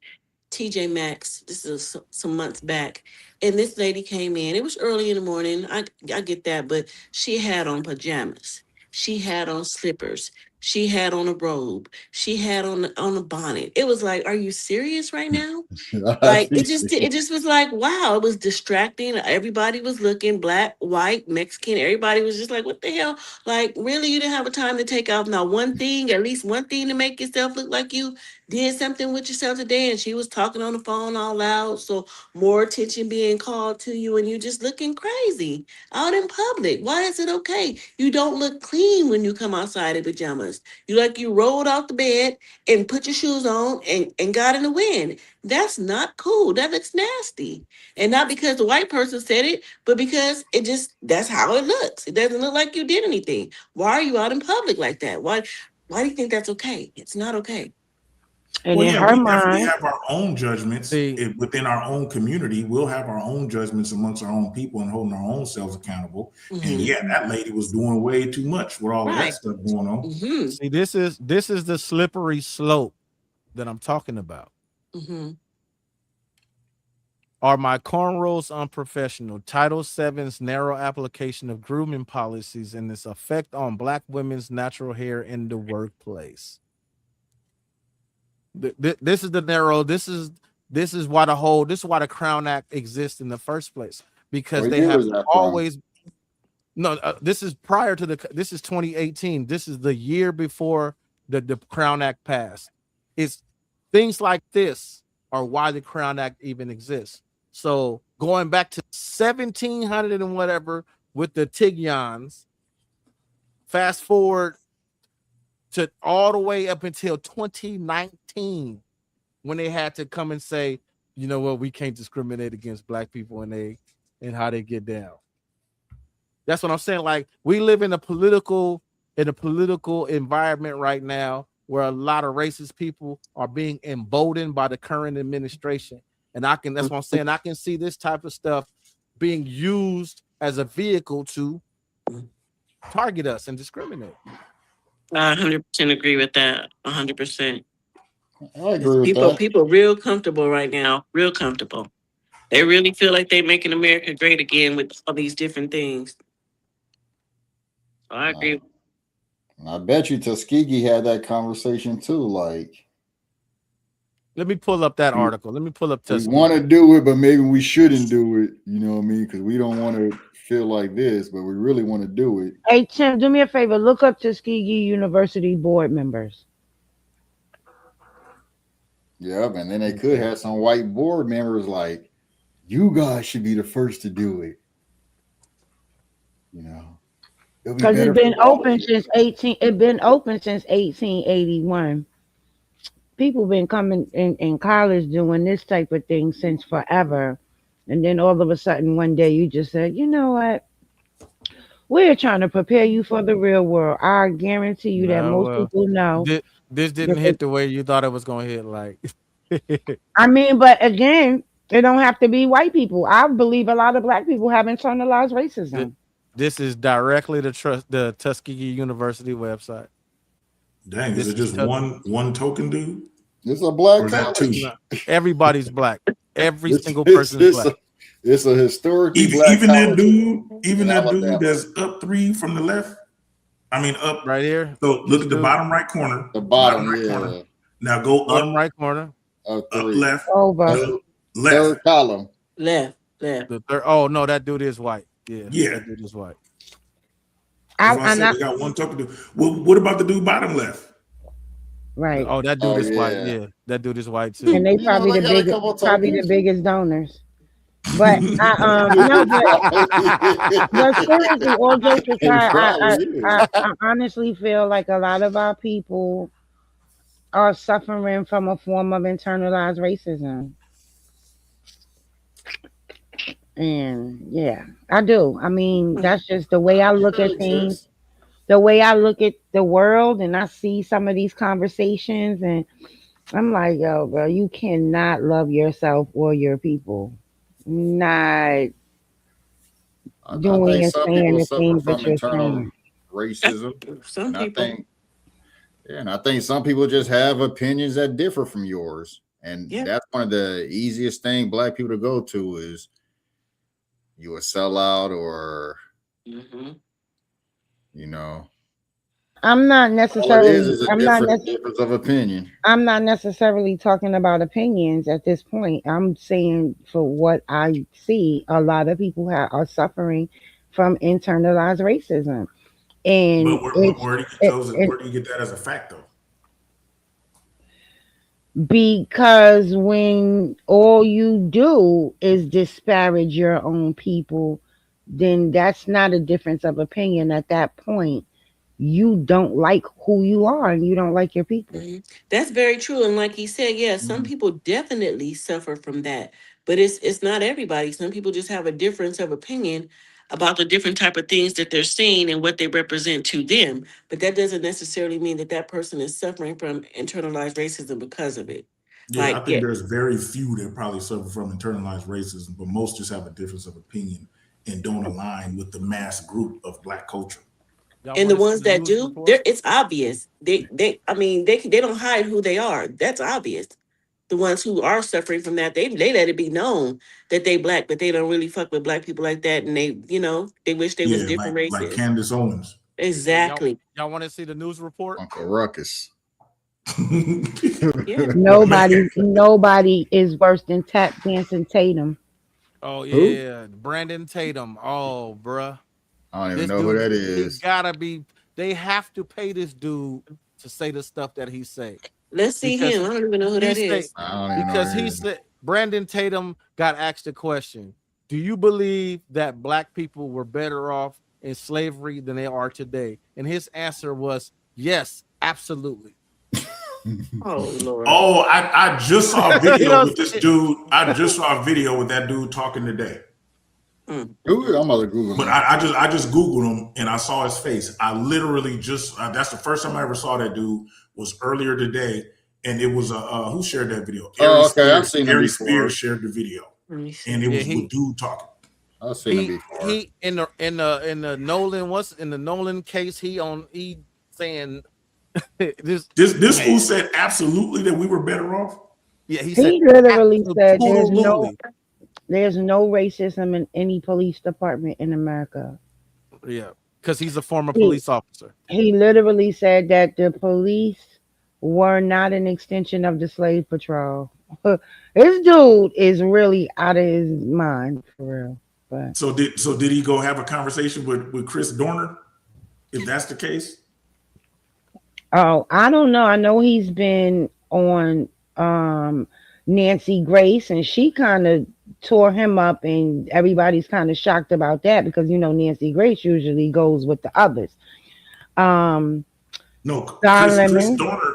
TJ Maxx. This is some months back. And this lady came in. It was early in the morning. I get that, but she had on pajamas. She had on slippers. she had on a robe, she had on a bonnet. It was like, are you serious right now? Like it just was like, wow, it was distracting. Everybody was looking, black, white, Mexican, everybody was just like, what the hell? Like, really, you didn't have a time to take off now one thing, at least one thing to make yourself look like you did something with yourself today. And she was talking on the phone all loud, so more attention being called to you, and you just looking crazy out in public. Why is it okay? You don't look clean when you come outside in pajamas. You like you rolled off the bed and put your shoes on and got in the wind. That's not cool. That looks nasty. And not because the white person said it, but because it just, that's how it looks. It doesn't look like you did anything. Why are you out in public like that? Why do you think that's okay? It's not okay. And Well, in yeah, her we definitely mind, have our own judgments See, within our own community. We'll have our own judgments amongst our own people and holding our own selves accountable. And Mm-hmm. yeah, that lady was doing way too much with all of that Right. stuff going on. Mm-hmm. see, this is the slippery slope that I'm talking about. Mm-hmm. Are my cornrows unprofessional? Title VII's narrow application of grooming policies and its effect on Black women's natural hair in the workplace. This is the narrow. This is why the Crown Act exists in the first place, because What they year have was that from? always. No, this is prior to this is 2018. This is the year before the Crown Act passed. It's things like this are why the Crown Act even exists. So going back to 1700 and whatever with the Tigyans, fast forward to all the way up until 2019, when they had to come and say, you know what, we can't discriminate against Black people and how they get down. That's what I'm saying. Like, we live in a political environment right now where a lot of racist people are being emboldened by the current administration. And that's what I'm saying. I can see this type of stuff being used as a vehicle to target us and discriminate. I 100% agree with that. 100%. I agree with that. People real comfortable right now. Real comfortable. They really feel like they're making America great again with all these different things. So I agree. I bet you Tuskegee had that conversation too. Like, Let me pull up that article. Let me pull up we Tuskegee. want to do it, but maybe we shouldn't do it. You know what I mean? Because we don't want to feel like this, but we really want to do it. hey Tim, do me a favor. Look up Tuskegee University board members. Yeah, and then they could have some white board members like, you guys should be the first to do it. You know, Because it's been open since 1881. People been coming in college doing this type of thing since forever. And then all of a sudden one day you just said, you know what? We're trying to prepare you for the real world. I guarantee you that most people know. This didn't hit the way you thought it was going to hit. Like, I mean, but again, it don't have to be white people. I believe a lot of Black people have internalized racism. This is directly the Tuskegee University website. Dang, is it just one token dude? It's a Black Or is that two? Everybody's Black. Every single person's Black. It's a historically Black Even that dude, Alabama. that's up 3 from the left. I mean, up right here. So look at the bottom right corner. The bottom right yeah. corner. Now go bottom up right corner. Up left. Over. Left. Third column. Left. The third. Oh no, that dude is white. Yeah. That dude is white. I said we got one token dude. Well, what about the dude bottom left? Right. Oh, that dude is white. Yeah, that dude is white too. And they probably the biggest donors. But but seriously, all jokes aside, I honestly feel like a lot of our people are suffering from a form of internalized racism. And yeah, I do. I mean, that's just the way I look at things, the way I look at the world, and I see some of these conversations, and I'm like, yo, bro, you cannot love yourself or your people. Not doing and saying the things that you're saying. Racism. Some people. I think some people just have opinions that differ from yours. And that's one of the easiest thing Black people to go to is you a sellout or you know. I'm not All it necessarily. is a difference of opinion. I'm not necessarily talking about opinions at this point. I'm saying for what I see, a lot of people are suffering from internalized racism, and But where do you get those? it Where do you get that as a fact, though? because when all you do is disparage your own people, then that's not a difference of opinion. At that point, you don't like who you are and you don't like your people. That's very true. And like he said, yeah, some Mhm. people definitely suffer from that, but it's not everybody. Some people just have a difference of opinion about the different type of things that they're seeing and what they represent to them. But that doesn't necessarily mean that that person is suffering from internalized racism because of it. Yeah, I Like, think yeah, there's very few that probably suffer from internalized racism, but most just have a difference of opinion and don't align with the mass group of Black culture. Y'all and want the to see ones the that news do, report? it's obvious. I mean, they don't hide who they are. That's obvious. The ones who are suffering from that, they let it be known that they Black, but they don't really fuck with Black people like that, and they wish they was Yeah, different like races. Candace Owens. Yeah, y'all Exactly. y'all want to see the news report? Uncle Ruckus. Yeah. Man, Nobody is worse than tap dancing Tatum. Oh Who? yeah, Brandon Tatum. Oh, bruh. I don't even This know who dude, that he is. gotta be. They have to pay this dude to say the stuff that he say Let's see because him. I don't even know who he that say is. I don't even know because who that he is. said Brandon Tatum got asked a question. Do you believe that Black people were better off in slavery than they are today? And his answer was yes, absolutely. Oh Lord. oh, I just saw a You video know with what this I'm dude. I just saw a video with that dude talking today. Mm. Who? I'm about to Google But him. I just Googled him and I saw his face. I literally just that's the first time I ever saw that dude was earlier today, and it was who shared that video? Oh, okay. I've seen him Ari Spears before. shared the video, Let me and see. it Yeah, was with dude talking. I've seen him before. he in the Nolan what's in the Nolan case he saying this This man, fool said absolutely that we were better off. yeah, he said He literally said absolutely. there's no racism in any police department in America. Yeah, because he's a former He police officer. he literally said that the police were not an extension of the slave patrol. This dude is really out of his mind for real. But So did he go have a conversation with Chris Dorner? If that's the case, oh, I don't know. I know he's been on Nancy Grace, and she kind of tore him up, and everybody's kind of shocked about that because Nancy Grace usually goes with the others. Um, no. Don Chris Lemon, Dorner.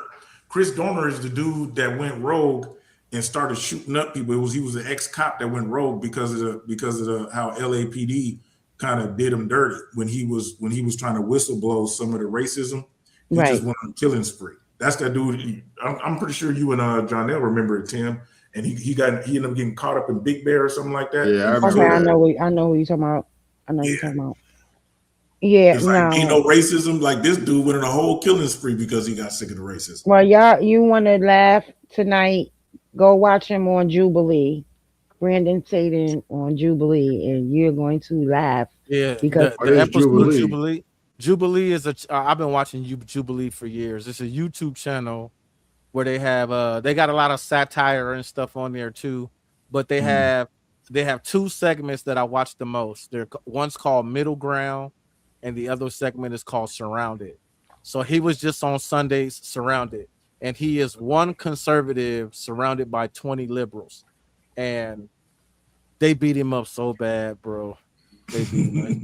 Chris Dorner is the dude that went rogue and started shooting up people. He was an ex cop that went rogue because of the how LAPD kind of did him dirty when he was trying to whistleblow some of the racism. He just right? went on a killing spree. That's that dude. I'm pretty sure you and Jonelle remember it, Tim. And he ended up getting caught up in Big Bear or something like that. Yeah, I in Okay, remember Florida. that. I know who you're talking about. I know who Yeah, you're talking about. Yeah, it's like ain't no. no racism. Like this dude went on a whole killing spree because he got sick of the racism. Well, you want to laugh tonight? Go watch him on Jubilee. Brandon Tatum on Jubilee, and you're going to laugh Yeah, because the What the is episode Jubilee? Jubilee. Jubilee is I've been watching Jubilee for years. It's a YouTube channel where they got a lot of satire and stuff on there too, but they have two segments that I watch the most. One's called Middle Ground, and the other segment is called Surrounded. So he was just on Sundays Surrounded, and he is one conservative surrounded by 20 liberals, and they beat him up so bad, bro. They beat him up.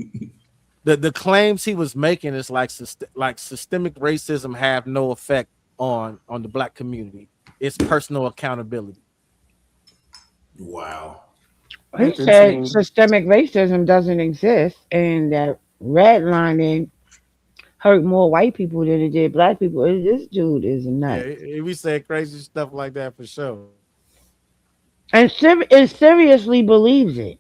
The claims he was making is like systemic racism have no effect on the Black community. It's personal accountability. Wow. he That's said insane. systemic racism doesn't exist, and that redlining hurt more white people than it did black people. This dude is Yeah, nuts, we say crazy stuff like that for sure. and seriously believes it.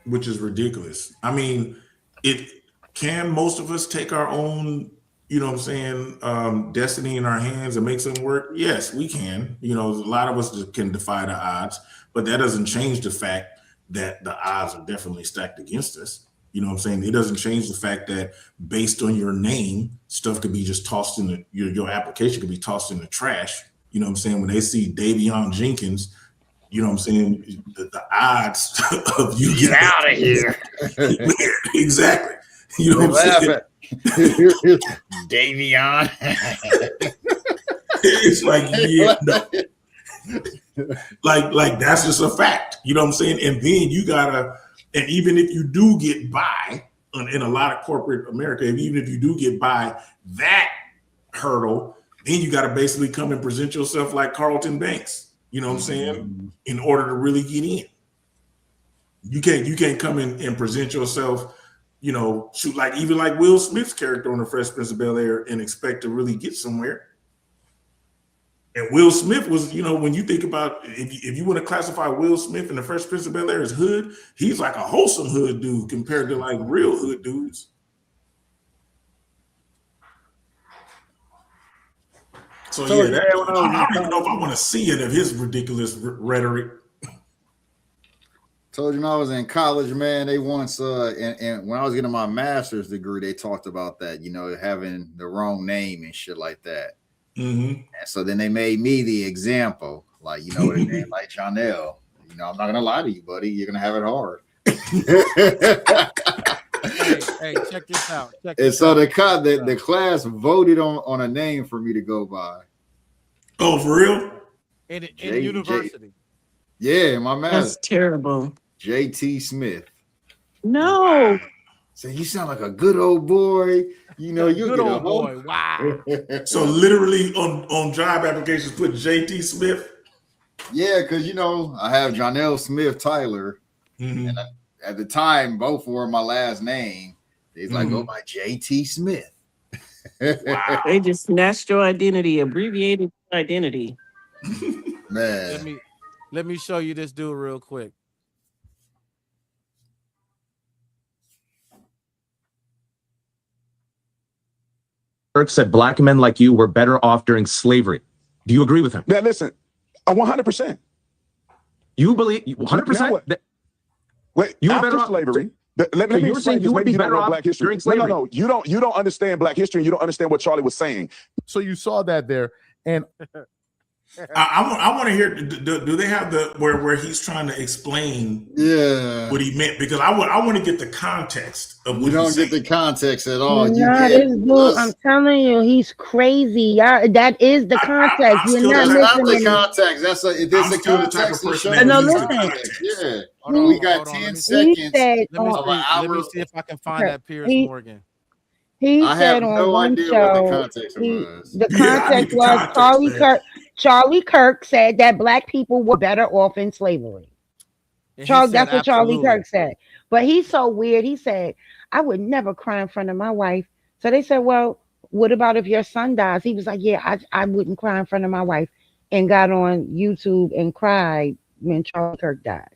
Which is ridiculous. I mean, it can most of us take our own, you know what I'm saying, destiny in our hands and make something work? Yes, we can. A lot of us can defy the odds, but that doesn't change the fact that the odds are definitely stacked against us. You know what I'm saying? It doesn't change the fact that based on your name, stuff could be just tossed in the your application could be tossed in the trash. You know what I'm saying? When they see Davion Jenkins, you know what I'm saying? The odds of you Get out of here. Exactly. You know They what I'm laugh saying? at Davion. It's like, yeah, no. Like that's just a fact. You know what I'm saying? And then you gotta, and even if you do get by in a lot of corporate America, even if you do get by that hurdle, then you gotta basically come and present yourself like Carlton Banks. You know what I'm saying? In order to really get in. You can't come in and present yourself, you know, shoot like even like Will Smith's character on The Fresh Prince of Bel-Air and expect to really get somewhere. And Will Smith was, you know, when you think about if you want to classify Will Smith in The Fresh Prince of Bel-Air as hood, he's like a wholesome hood dude compared to like real hood dudes. So yeah, I don't even know if I want to see it of his ridiculous rhetoric. Told you when I was in college, man, they once and when I was getting my master's degree, they talked about that, you know, having the wrong name and shit like that. Mm-hmm. And so then they made me the example, like, you know, with a name like Janelle. You know, I'm not gonna lie to you, buddy. You're gonna have it hard. Hey, check this out. And so the class voted on a name for me to go by. Oh, for real? In university. Yeah, my man. That's terrible. JT Smith. No. So you sound like a good old boy. You know, you good old boy. Wow. So literally on job applications put JT Smith. Yeah, because you know I have Janelle Smith Tyler, and at the time both were my last name. He's like, go by JT Smith. Wow. They just snatched your identity, abbreviated identity. Man, let me show you this dude real quick. Kirk said black men like you were better off during slavery. Do you agree with him? Yeah, listen, 100%. You believe 100%? Wait, you were after better slavery. Let so me you were saying you would be better off Black history. during slavery. No, you don't understand Black history, and you don't understand what Charlie was saying. So you saw that there, and I want to hear. Do they have the where he's trying to explain what he meant? Because I want to get the context of what you don't get the context at all. Nah, this dude, I'm telling you, he's crazy. Yeah, that is the context. You're not the listening. context. That's the context. No, listen. Yeah. We got 10 seconds. Let me see if I can find that Piers Morgan. He said on one show, the context was Charlie Kirk said that black people were better off in slavery. That's what Charlie Kirk said. But he's so weird. He said, I would never cry in front of my wife. So they said, well, what about if your son dies? He was like, yeah, I wouldn't cry in front of my wife, and got on YouTube and cried when Charlie Kirk died.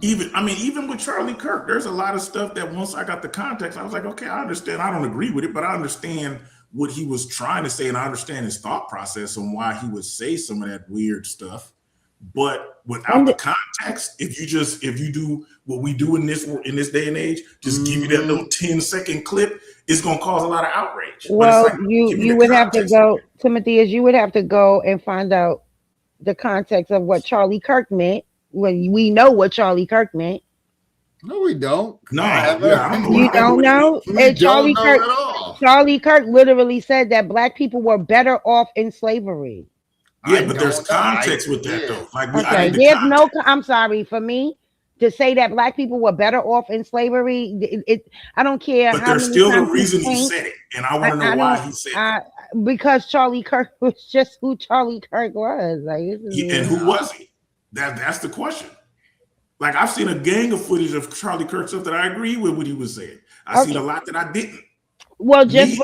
Even with Charlie Kirk, there's a lot of stuff that once I got the context, I was like, okay, I understand. I don't agree with it, but I understand what he was trying to say, and I understand his thought process on why he would say some of that weird stuff. But without the context, if you do what we do in this day and age, just give you that little 10-second clip, it's gonna cause a lot of outrage. Well, like, you would have to go, Timothy, you would have to go and find out the context of what Charlie Kirk meant. When we know what Charlie Kirk meant. No, we don't. No, I don't know. You don't know? And Charlie Kirk literally said that black people were better off in slavery. Yeah, but there's context with that though. Like, I'm sorry, for me to say that black people were better off in slavery, I don't care. But there's still a reason he said it, and I want to know why he said it. Because Charlie Kirk was just who Charlie Kirk was. Like, and who was he? That's the question. Like, I've seen a gang of footage of Charlie Kirk stuff that I agree with what he was saying. I've seen a lot that I didn't. Well, because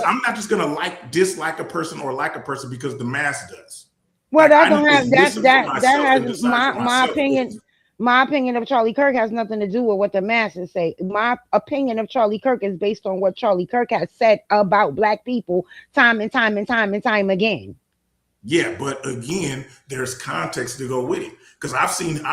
I'm not just gonna dislike a person or like a person because the mass does. Well, that don't have that has my opinion. My opinion of Charlie Kirk has nothing to do with what the masses say. My opinion of Charlie Kirk is based on what Charlie Kirk has said about black people time and time again. Yeah, but again, there's context to go with it. Because I've seen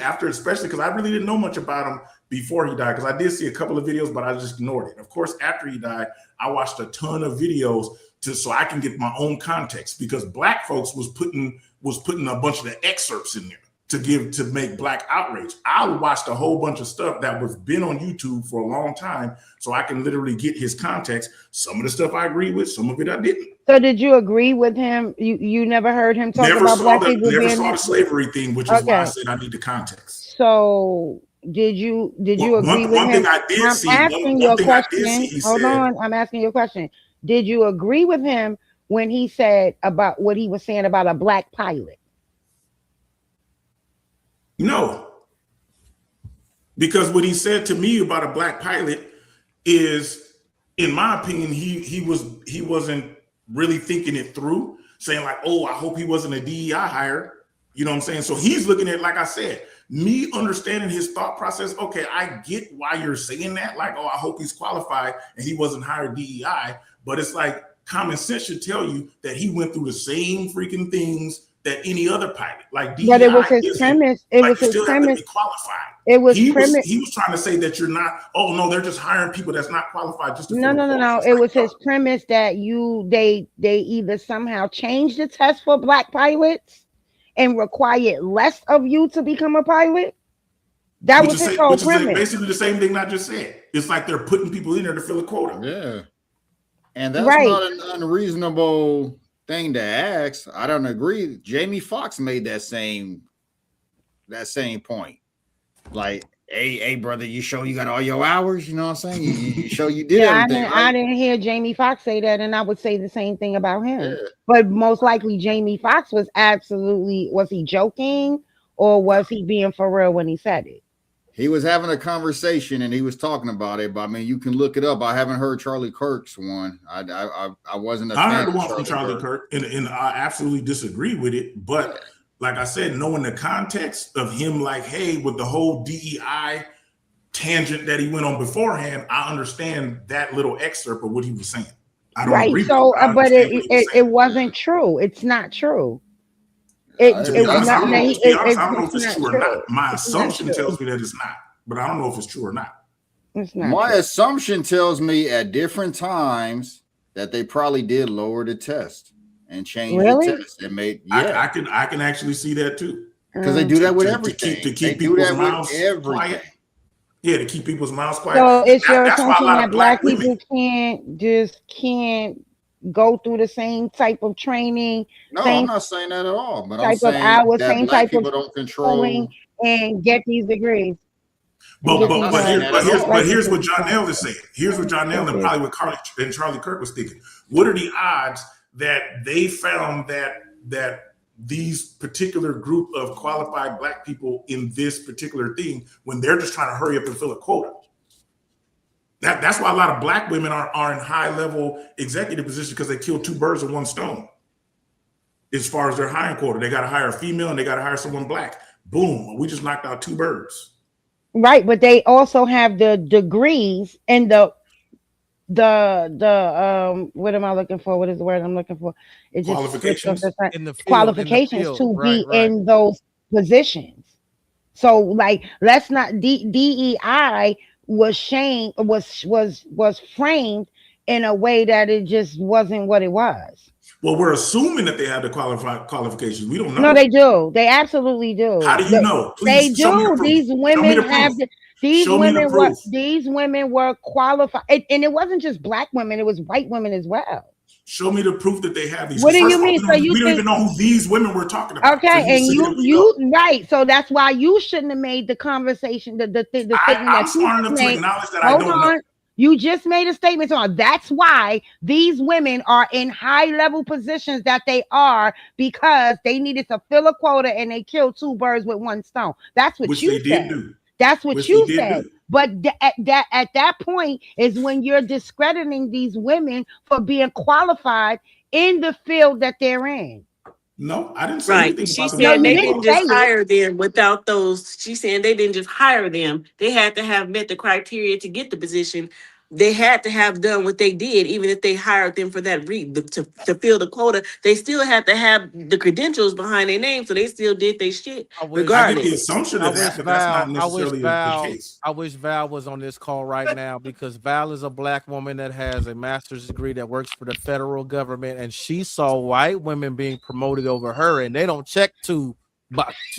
after, especially because I really didn't know much about him before he died, because I did see a couple of videos, but I just ignored it. Of course, after he died, I watched a ton of videos so I can get my own context, because black folks was putting a bunch of the excerpts in there to make black outrage. I watched a whole bunch of stuff that was been on YouTube for a long time, so I can literally get his context. Some of the stuff I agree with, some of it I didn't. So did you agree with him? You never heard him talk about black people Never being saw the slavery thing, which is why I said I need the context. So did you agree with him? One thing I did see. I'm asking you a question. Hold on, I'm asking you a question. Did you agree with him when he said about what he was saying about a black pilot? No, because what he said to me about a black pilot is, in my opinion, he wasn't really thinking it through, saying like, oh, I hope he wasn't a DEI hire. You know what I'm saying? So he's looking at, like I said, me understanding his thought process. Okay, I get why you're saying that. Like, oh, I hope he's qualified and he wasn't hired DEI. But it's like common sense should tell you that he went through the same freaking things that any other pilot. Like DEI, but it was his premise. It was his premise. Qualified. It was premise. He was trying to say that you're not. Oh no, they're just hiring people that's not qualified. Just to no. It was his premise that they either somehow changed the test for black pilots and required less of you to become a pilot. That was his whole premise. Basically the same thing I just said. It's like they're putting people in there to fill a quota. Yeah, and that's not an unreasonable thing to ask. I don't agree. Jamie Foxx made that same point. Like, hey, brother, you show you got all your hours? You know what I'm saying? You show you did everything. I didn't hear Jamie Foxx say that, and I would say the same thing about him. Yeah. But most likely, Jamie Foxx was he joking or was he being for real when he said it? He was having a conversation and he was talking about it. But I mean, you can look it up. I haven't heard Charlie Kirk's one. I wasn't a fan. I heard the one from Charlie Kirk, and I absolutely disagree with it. But like I said, knowing the context of him, like, hey, with the whole DEI tangent that he went on beforehand, I understand that little excerpt of what he was saying. I don't agree. So, but it wasn't true. It's not true. I don't know if it's true or not. My assumption tells me that it's not, but I don't know if it's true or not. It's not. My assumption tells me at different times that they probably did lower the test and change the test and made. I can actually see that too, because they do that with everything. To keep people's mouths quiet. Yeah, to keep people's mouths quiet. So it's your assumption that black people can't go through the same type of training. No, I'm not saying that at all. But I'm saying that black people don't control and get these degrees. But here's what John Nell is saying. Here's what John Nell and probably what Charlie Kirk was thinking. What are the odds that they found that these particular group of qualified black people in this particular thing, when they're just trying to hurry up and fill a quota? That's why a lot of black women are in high level executive positions, because they kill two birds with one stone. As far as their hiring quota, they got to hire a female and they got to hire someone black. Boom, we just knocked out two birds. Right, but they also have the degrees and the what am I looking for? What is the word I'm looking for? It's just qualifications in the field, qualifications to be in those positions. So like, let's not DEI was framed in a way that it just wasn't what it was. Well, we're assuming that they have the qualifications. We don't know. No, they do. They absolutely do. How do you know? Please, they do. These women have these women were qualified, and it wasn't just black women; it was white women as well. Show me the proof that they have these. What do you mean? So we don't even know who these women we're talking about. Okay, and you right. So that's why you shouldn't have made the conversation. The statement I'm smart enough to acknowledge that I don't know. You just made a statement on. That's why these women are in high level positions that they are, because they needed to fill a quota and they killed two birds with one stone. That's what you said. That's what you said. But at that point is when you're discrediting these women for being qualified in the field that they're in. No, I didn't say anything. She said they didn't just hire them without those. She's saying they didn't just hire them. They had to have met the criteria to get the position they had to have done what they did, even if they hired them for that to fill the quota. They still had to have the credentials behind their name, so they still did their shit I get the regardless. assumption of that, but that's not necessarily the case. I wish Val was on this call right now, because Val is a black woman that has a master's degree that works for the federal government, and she saw white women being promoted over her, and they don't check to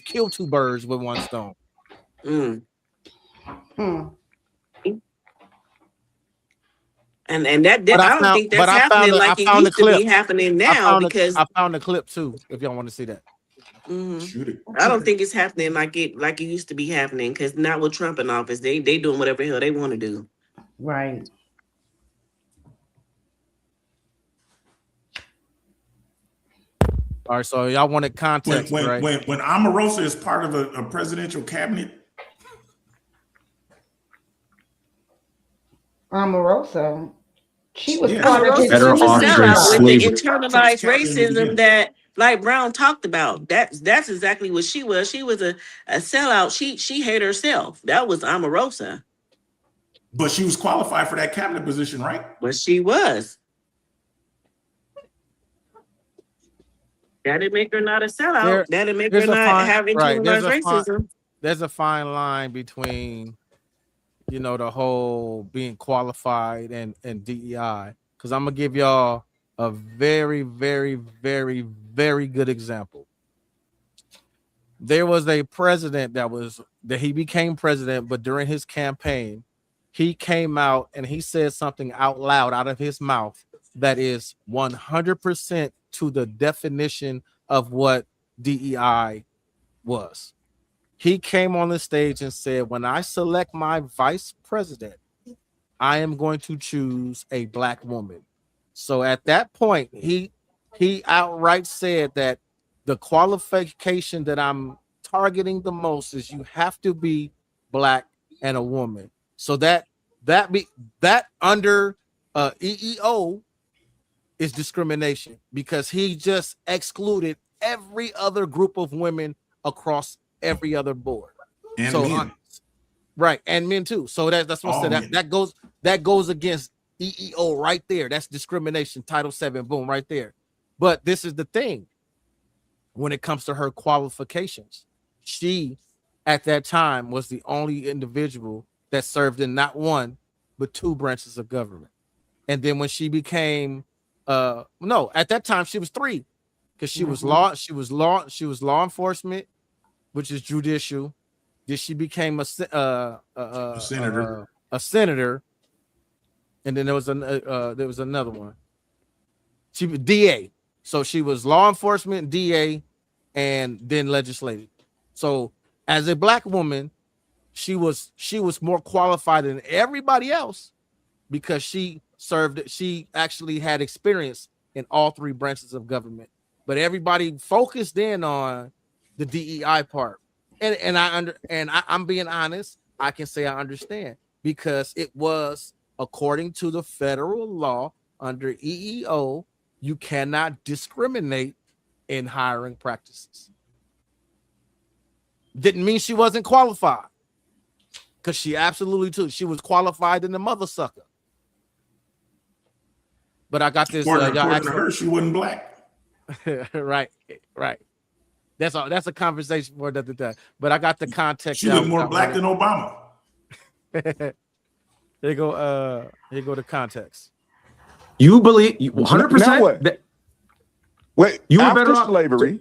kill two birds with one stone. And that I don't think that's happening like it used to be happening now, because I found the clip too, if y'all want to see that. Shoot it. I don't think it's happening like it used to be happening, because not with Trump in office, they doing whatever the hell they want to do. Right. All right, so y'all wanted context, right? When Omarosa is part of a presidential cabinet. Omarosa, she was Yeah. part of his Better team. off during sellout with slavery. the internalized racism that like Brown talked about. That's exactly what she was. She was a sellout. She hated herself. That was Omarosa. But she was qualified for that cabinet position, right? But she was. That didn't make her not a sellout. That didn't make her not have internalized racism. There's a fine line between, you know, the whole being qualified and DEI. Because I'm gonna give y'all a very, very, very, very good example. There was a president that he became president, but during his campaign, he came out and he said something out loud out of his mouth that is 100% to the definition of what DEI was. He came on the stage and said, when I select my vice president, I am going to choose a black woman. So at that point, he outright said that the qualification that I'm targeting the most is you have to be black and a woman. So that under EEO is discrimination, because he just excluded every other group of women across every other board. And so men. Right, and men too. So that's what I said. That goes against EEO right there. That's discrimination. Title VII, boom, right there. But this is the thing. When it comes to her qualifications, she at that time was the only individual that served in not one but two branches of government. And then when she became no, at that time she was three, because she was law enforcement, which is judicial. Then she became a senator. And then there was another one. She was DA. So she was law enforcement, DA, and then legislative. So as a black woman, she was more qualified than everybody else, because she actually had experience in all three branches of government. But everybody focused in on the DEI part. And I'm being honest, I can say I understand, because it was, according to the federal law under EEO, you cannot discriminate in hiring practices. Didn't mean she wasn't qualified, because she absolutely too. She was qualified in the mother sucker. But I got this. According to her, she wasn't black. right. That's a conversation for another time. But I got the context. She looked more black than Obama. Here you go the context. You believe 100%? Now what? Wait, you were after better off slavery.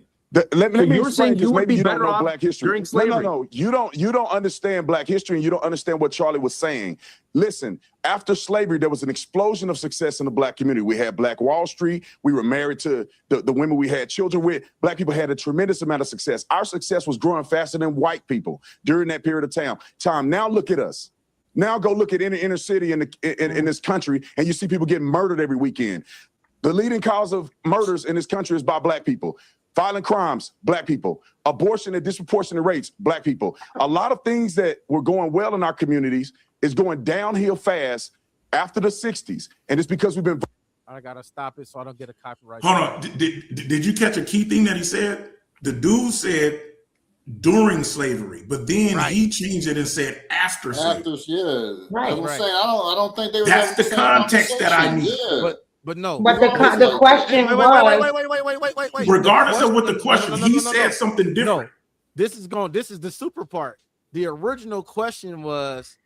Let me you were saying you would be better off black history. during slavery. No. You don't understand black history, and you don't understand what Charlie was saying. Listen, after slavery, there was an explosion of success in the black community. We had Black Wall Street. We were married to the women we had children with. Black people had a tremendous amount of success. Our success was growing faster than white people during that period of time. Now look at us. Now go look at any inner city in this country, and you see people getting murdered every weekend. The leading cause of murders in this country is by black people. Violent crimes, black people. Abortion at disproportionate rates, black people. A lot of things that were going well in our communities is going downhill fast after the 60s. And it's because we've been... I gotta stop it so I don't get a copyright. Hold on. Did you catch a key thing that he said? The dude said during slavery, but then he changed it and said after slavery. Right. I don't think they were That's having the same context that I conversation. need. But no. But the question was, Wait. Regardless of what the question, he said something different. No, this is the super part. The original question was,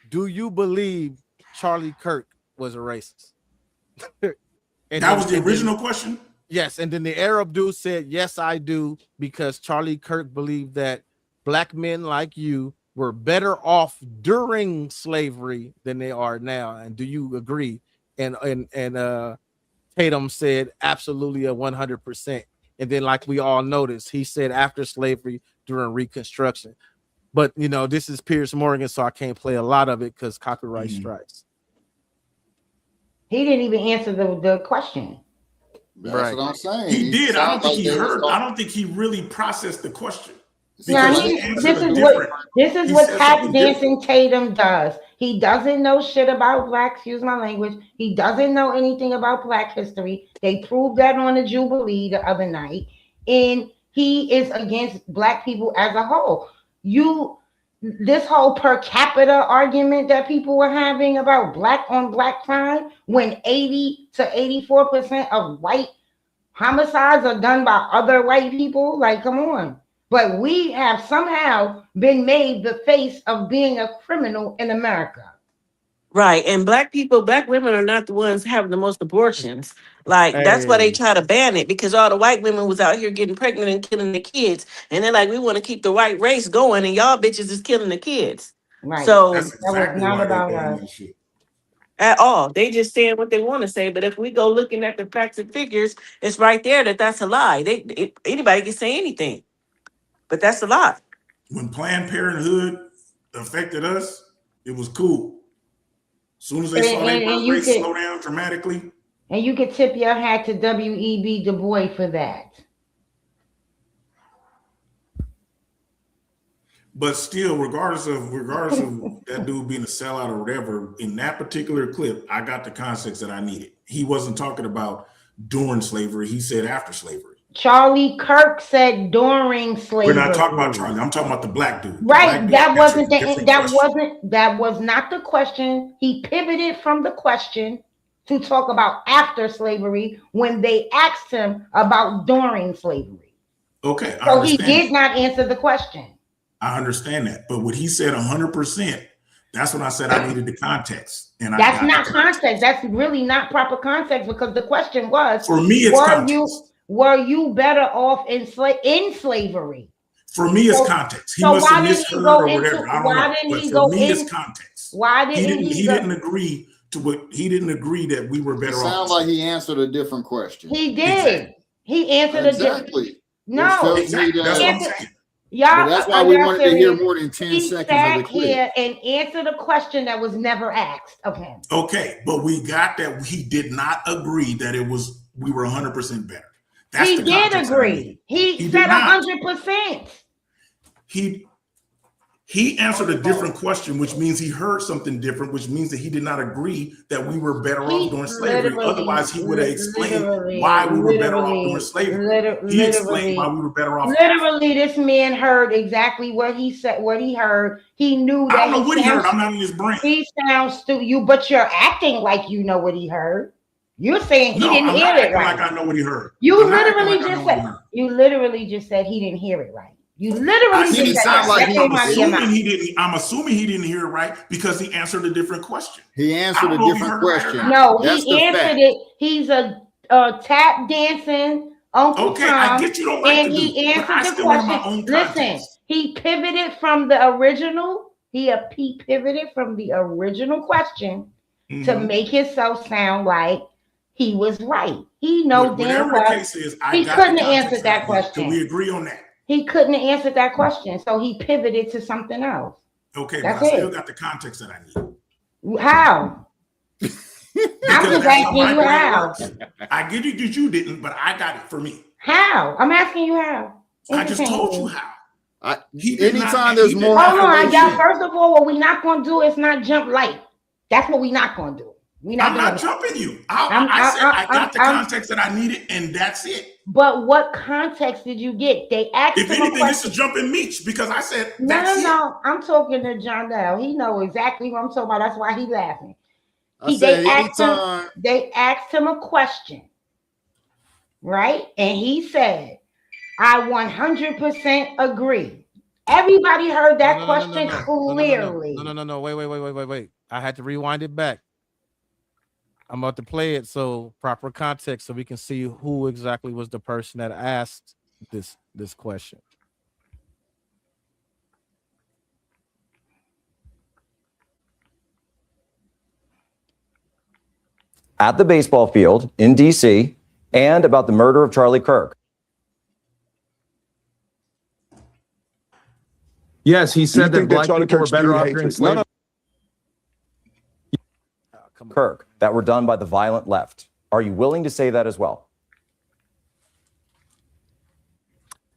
do you believe Charlie Kirk was a racist? That was the original question? Yes, and then the Arab dude said, yes, I do, because Charlie Kirk believed that black men like you were better off during slavery than they are now. And do you agree? And Tatum said absolutely 100%. And then, like we all noticed, he said after slavery during Reconstruction. But this is Piers Morgan, so I can't play a lot of it because copyright strikes. he didn't even answer the question. That's what I'm saying. He did. I don't think he heard. I don't think he really processed the question. This is what tap dancing Tatum does. He doesn't know shit about black, excuse my language. He doesn't know anything about black history. They proved that on the Jubilee the other night. And he is against black people as a whole. This whole per capita argument that people were having about black on black crime, when 80 to 84% of white homicides are done by other white people, like, come on. But we have somehow been made the face of being a criminal in America. Right. And black women are not the ones having the most abortions. Like, that's why they try to ban it, because all the white women was out here getting pregnant and killing their kids. And they're like, we want to keep the white race going, and y'all bitches is killing the kids. Right. So that's exactly that was not about us. At all. They just saying what they want to say. But if we go looking at the facts and figures, it's right there that's a lie. Anybody can say anything. But that's a lie. When Planned Parenthood affected us, it was cool. As soon as they saw their birth rate slow down dramatically. And you could tip your hat to W.E.B. Du Bois for that. But still, regardless of that dude being a sellout or whatever, in that particular clip, I got the context that I needed. He wasn't talking about during slavery. He said after slavery. Charlie Kirk said during slavery. We're not talking about Charlie. I'm talking about the black dude. Right. That was not the question. He pivoted from the question to talk about after slavery when they asked him about during slavery. Okay. So he did not answer the question. I understand that. But what he said 100%, that's when I said I needed the context. And that's not context. That's really not proper context, because the question was, for me, it's context. Were you better off in slavery? For me, it's context. He must have misheard or whatever. I don't know. But for me, it's context. Why didn't he didn't agree to what he didn't agree that we were better off. Sounds like he answered a different question. He did. Exactly. He answered exactly. No, exactly. That's what I'm saying. Y'all, that's why we wanted to hear more than 10 seconds of the clip. Here and answered a question that was never asked of him. Okay, but we got that he did not agree that we were 100% better. That's he did agree. He said 100%. He answered a different question, which means he heard something different, which means that he did not agree that we were better off during slavery. Otherwise, he would have explained why we were better off during slavery. He explained why we were better off. Literally, this man heard exactly what he said, what he heard. He knew that. I don't know what he heard. I'm not in his brain. He sounds stupid, but you're acting like you know what he heard. You're saying he didn't hear it right. Like I know what he heard. You literally just said he didn't hear it right. You literally just said I'm assuming he didn't hear it right because he answered a different question. He answered a different question. No, he answered it. He's a tap dancing Uncle Tom. I get you don't like and he answered the question. Listen, he pivoted from the original. He pivoted from the original question to make himself sound like he was right. He knows damn well he couldn't have answered that question. Can we agree on that? He couldn't have answered that question, so he pivoted to something else. Okay, but I still got the context that I need. How? I'm just asking you how. I get it that you didn't, but I got it for me. How? I'm asking you how. I just told you how. Anytime there's more. Hold on, y'all. First of all, what we're not going to do is not jump light. That's what we're not going to do. I'm not jumping you. I said I got the context that I needed, and that's it. But what context did you get? They asked If him anything, a this question. is jumping Meech because I said No. I'm talking to John now. He knows exactly what I'm talking about. That's why he's laughing. They asked him a question, right? And he said, I 100% agree. Everybody heard that question clearly. No. Wait. I had to rewind it back. I'm about to play it so proper context so we can see who exactly was the person that asked this question. At the baseball field in D.C. and about the murder of Charlie Kirk. Yes, he said that black people were better off during slavery. Kirk, that were done by the violent left. Are you willing to say that as well?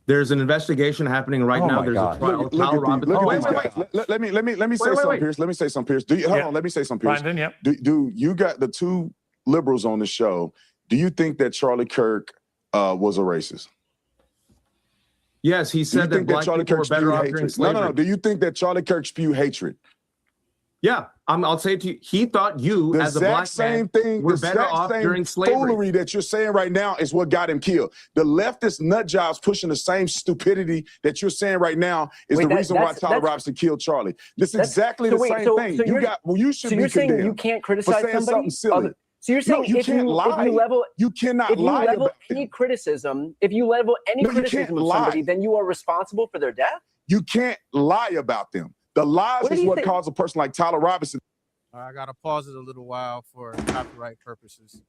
There's an investigation happening right now. There's a trial. Let me say something, Pierce. Let me say something, Pierce. Hold on. Let me say something, Pierce. Brandon, Do you got the two liberals on the show? Do you think that Charlie Kirk was a racist? Yes, he said that black people were better off during slavery. No. Do you think that Charlie Kirk spewed hatred? Yeah, I'll say it to you. He thought you, as a black man, were better off during slavery. The foolery that you're saying right now is what got him killed. The leftist nut jobs pushing the same stupidity that you're saying right now is the reason why Tyler Robinson killed Charlie. This is exactly the same thing. You should be condemned. You can't criticize for saying something silly. So you're saying you can't lie. You cannot lie about any criticism, if you level any criticism of somebody, then you are responsible for their death? You can't lie about them. The lies is what caused a person like Tyler Robinson. I got to pause it a little while for copyright purposes.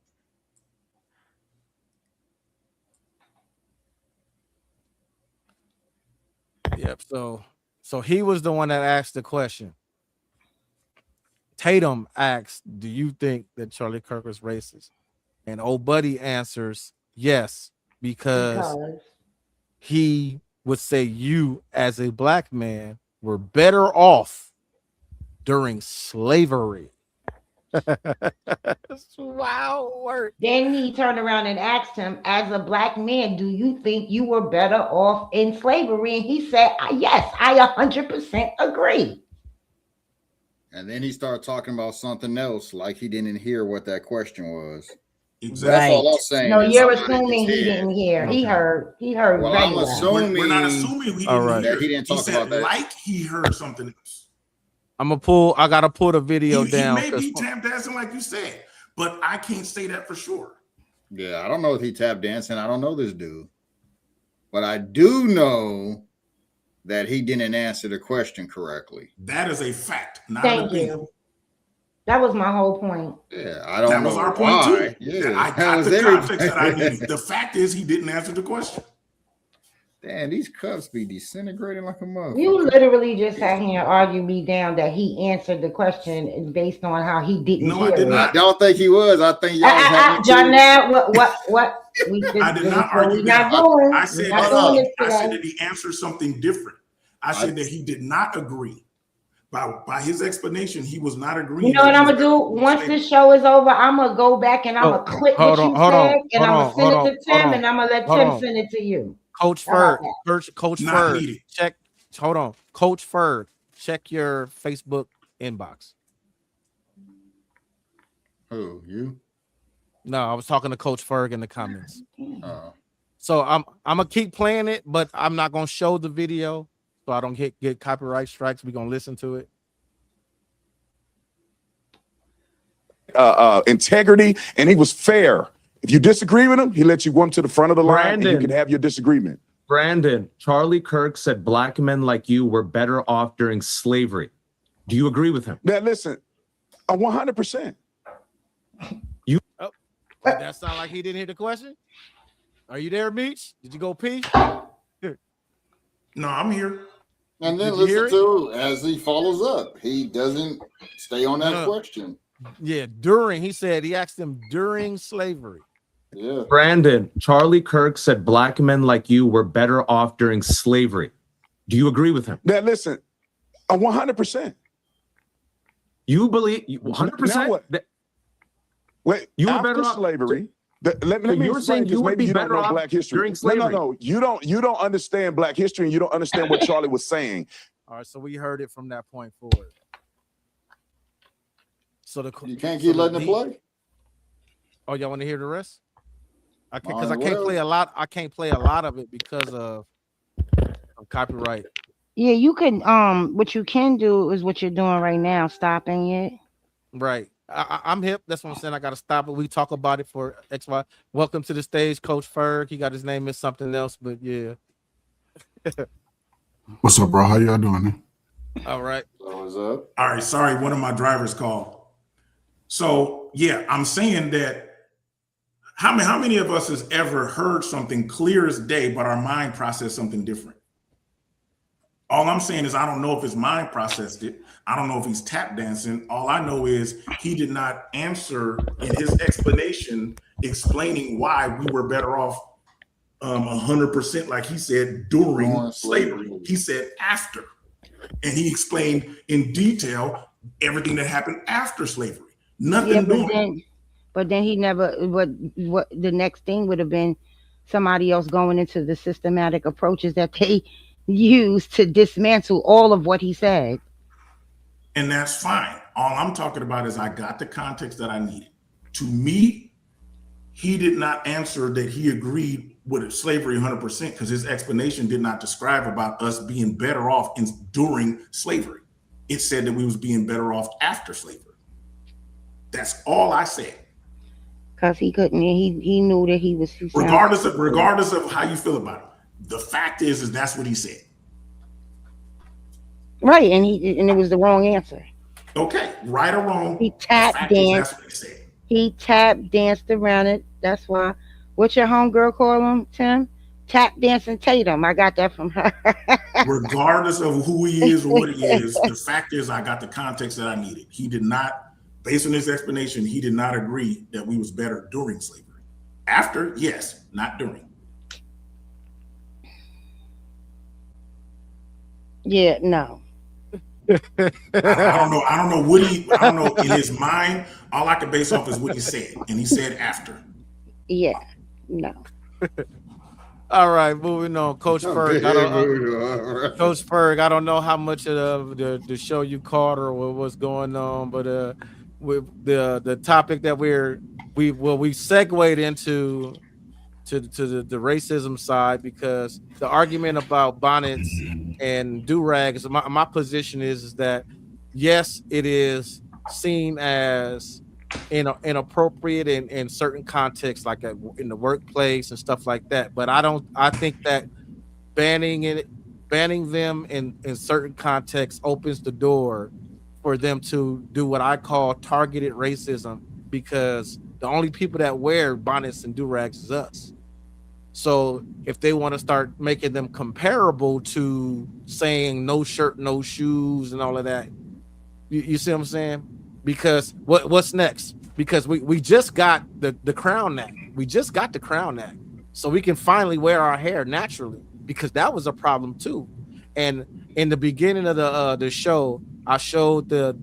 Yep. So he was the one that asked the question. Tatum asks, do you think that Charlie Kirk was racist? And old buddy answers, yes, because he would say you as a black man were better off during slavery. Wow. Then he turned around and asked him, as a black man, do you think you were better off in slavery? And he said, yes, I 100% agree. And then he started talking about something else, like he didn't hear what that question was. Exactly. That's all I'm saying. No, you're assuming he didn't hear. Okay. He heard. Well, I'm assuming. We're not assuming he didn't hear. He didn't talk about that. Like he heard something else. I gotta pull the video down. He may be tap dancing like you said, but I can't say that for sure. Yeah, I don't know if he tap dancing. I don't know this dude. But I do know that he didn't answer the question correctly. That is a fact. Thank you. That was my whole point. Yeah, I don't know. That was our point too. Yeah, I got the context that I needed. The fact is he didn't answer the question. Damn, these cups be disintegrating like a motherfucker. You literally just sat here and argued me down that he answered the question based on how he didn't hear I did not. I don't think he was. I think y'all John, now what we should, I did not argue that. I said that he answered something different. I said that he did not agree. By his explanation, he was not agreeing. You know what I'm gonna do? Once this show is over, I'm gonna go back and I'm gonna clip what you said, and I'm gonna send it to Tim, and I'm gonna let Tim send it to you. Coach Ferg, check. Hold on, Coach Ferg, check your Facebook inbox. Who, you? No, I was talking to Coach Ferg in the comments. So I'm gonna keep playing it, but I'm not gonna show the video so I don't get copyright strikes. We're gonna listen to it. Integrity, and he was fair. If you disagree with him, he let you come to the front of the line and you can have your disagreement. Brandon, Charlie Kirk said black men like you were better off during slavery. Do you agree with him? Now listen, 100%. That sound like he didn't hear the question. Are you there, Meech? Did you go pee? No, I'm here. And then listen to as he follows up. He doesn't stay on that question. Yeah, he said he asked him during slavery. Yeah. Brandon, Charlie Kirk said black men like you were better off during slavery. Do you agree with him? Now listen, 100%. You believe 100%? Wait, You were after better off. slavery. Let So me you were explain, saying you because would maybe be you don't better know off Black history. during slavery. No. You don't understand Black history, and you don't understand what Charlie was saying. All right, so we heard it from that point forward. So You can't keep letting it play. Oh, y'all want to hear the rest? I can't, because I Might can't well. play a lot. I can't play a lot of it because of copyright. Yeah, you can. What you can do is what you're doing right now, stopping it. Right. I'm hip. That's what I'm saying. I got to stop it. We talk about it for XY. Welcome to the stage, Coach Ferg. He got his name is something else, but yeah. What's up, bro? How y'all doing? All right. What's up? All right, sorry, one of my drivers called. So yeah, I'm saying that how many of us has ever heard something clear as day, but our mind processed something different? All I'm saying is I don't know if his mind processed it. I don't know if he's tap dancing. All I know is he did not answer in his explanation explaining why we were better off 100%, like he said, during slavery. He said after. And he explained in detail everything that happened after slavery. Nothing new. But then he never. What the next thing would have been somebody else going into the systematic approaches that they use to dismantle all of what he said. And that's fine. All I'm talking about is I got the context that I needed. To me, he did not answer that he agreed with slavery 100% because his explanation did not describe about us being better off during slavery. It said that we was being better off after slavery. That's all I said. Because he couldn't. He knew that he was. Regardless of how you feel about it, the fact is that's what he said. Right, and it was the wrong answer. Okay, right or wrong. He tap danced. That's what he said. He tap danced around it. That's why. What's your homegirl call him, Tim? Tap dancing Tatum. I got that from her. Regardless of who he is or what he is, the fact is I got the context that I needed. He did not, based on his explanation, he did not agree that we was better during slavery. After, yes, not during. Yeah, no. I don't know in his mind, all I could base off is what he said. And he said after. Yeah, no. All right, moving on. Coach Ferg. Coach Ferg, I don't know how much of the show you caught or what's going on, but with the topic that we segued into the racism side, because the argument about bonnets and durags, my position is that yes, it is seen as inappropriate in certain contexts, like in the workplace and stuff like that. But I think that banning them in certain contexts opens the door for them to do what I call targeted racism, because the only people that wear bonnets and durags is us. So if they want to start making them comparable to saying no shirt, no shoes and all of that, you see what I'm saying? Because what's next? Because we just got the Crown Act. We just got the Crown Act. So we can finally wear our hair naturally, because that was a problem too. And in the beginning of the show, I showed the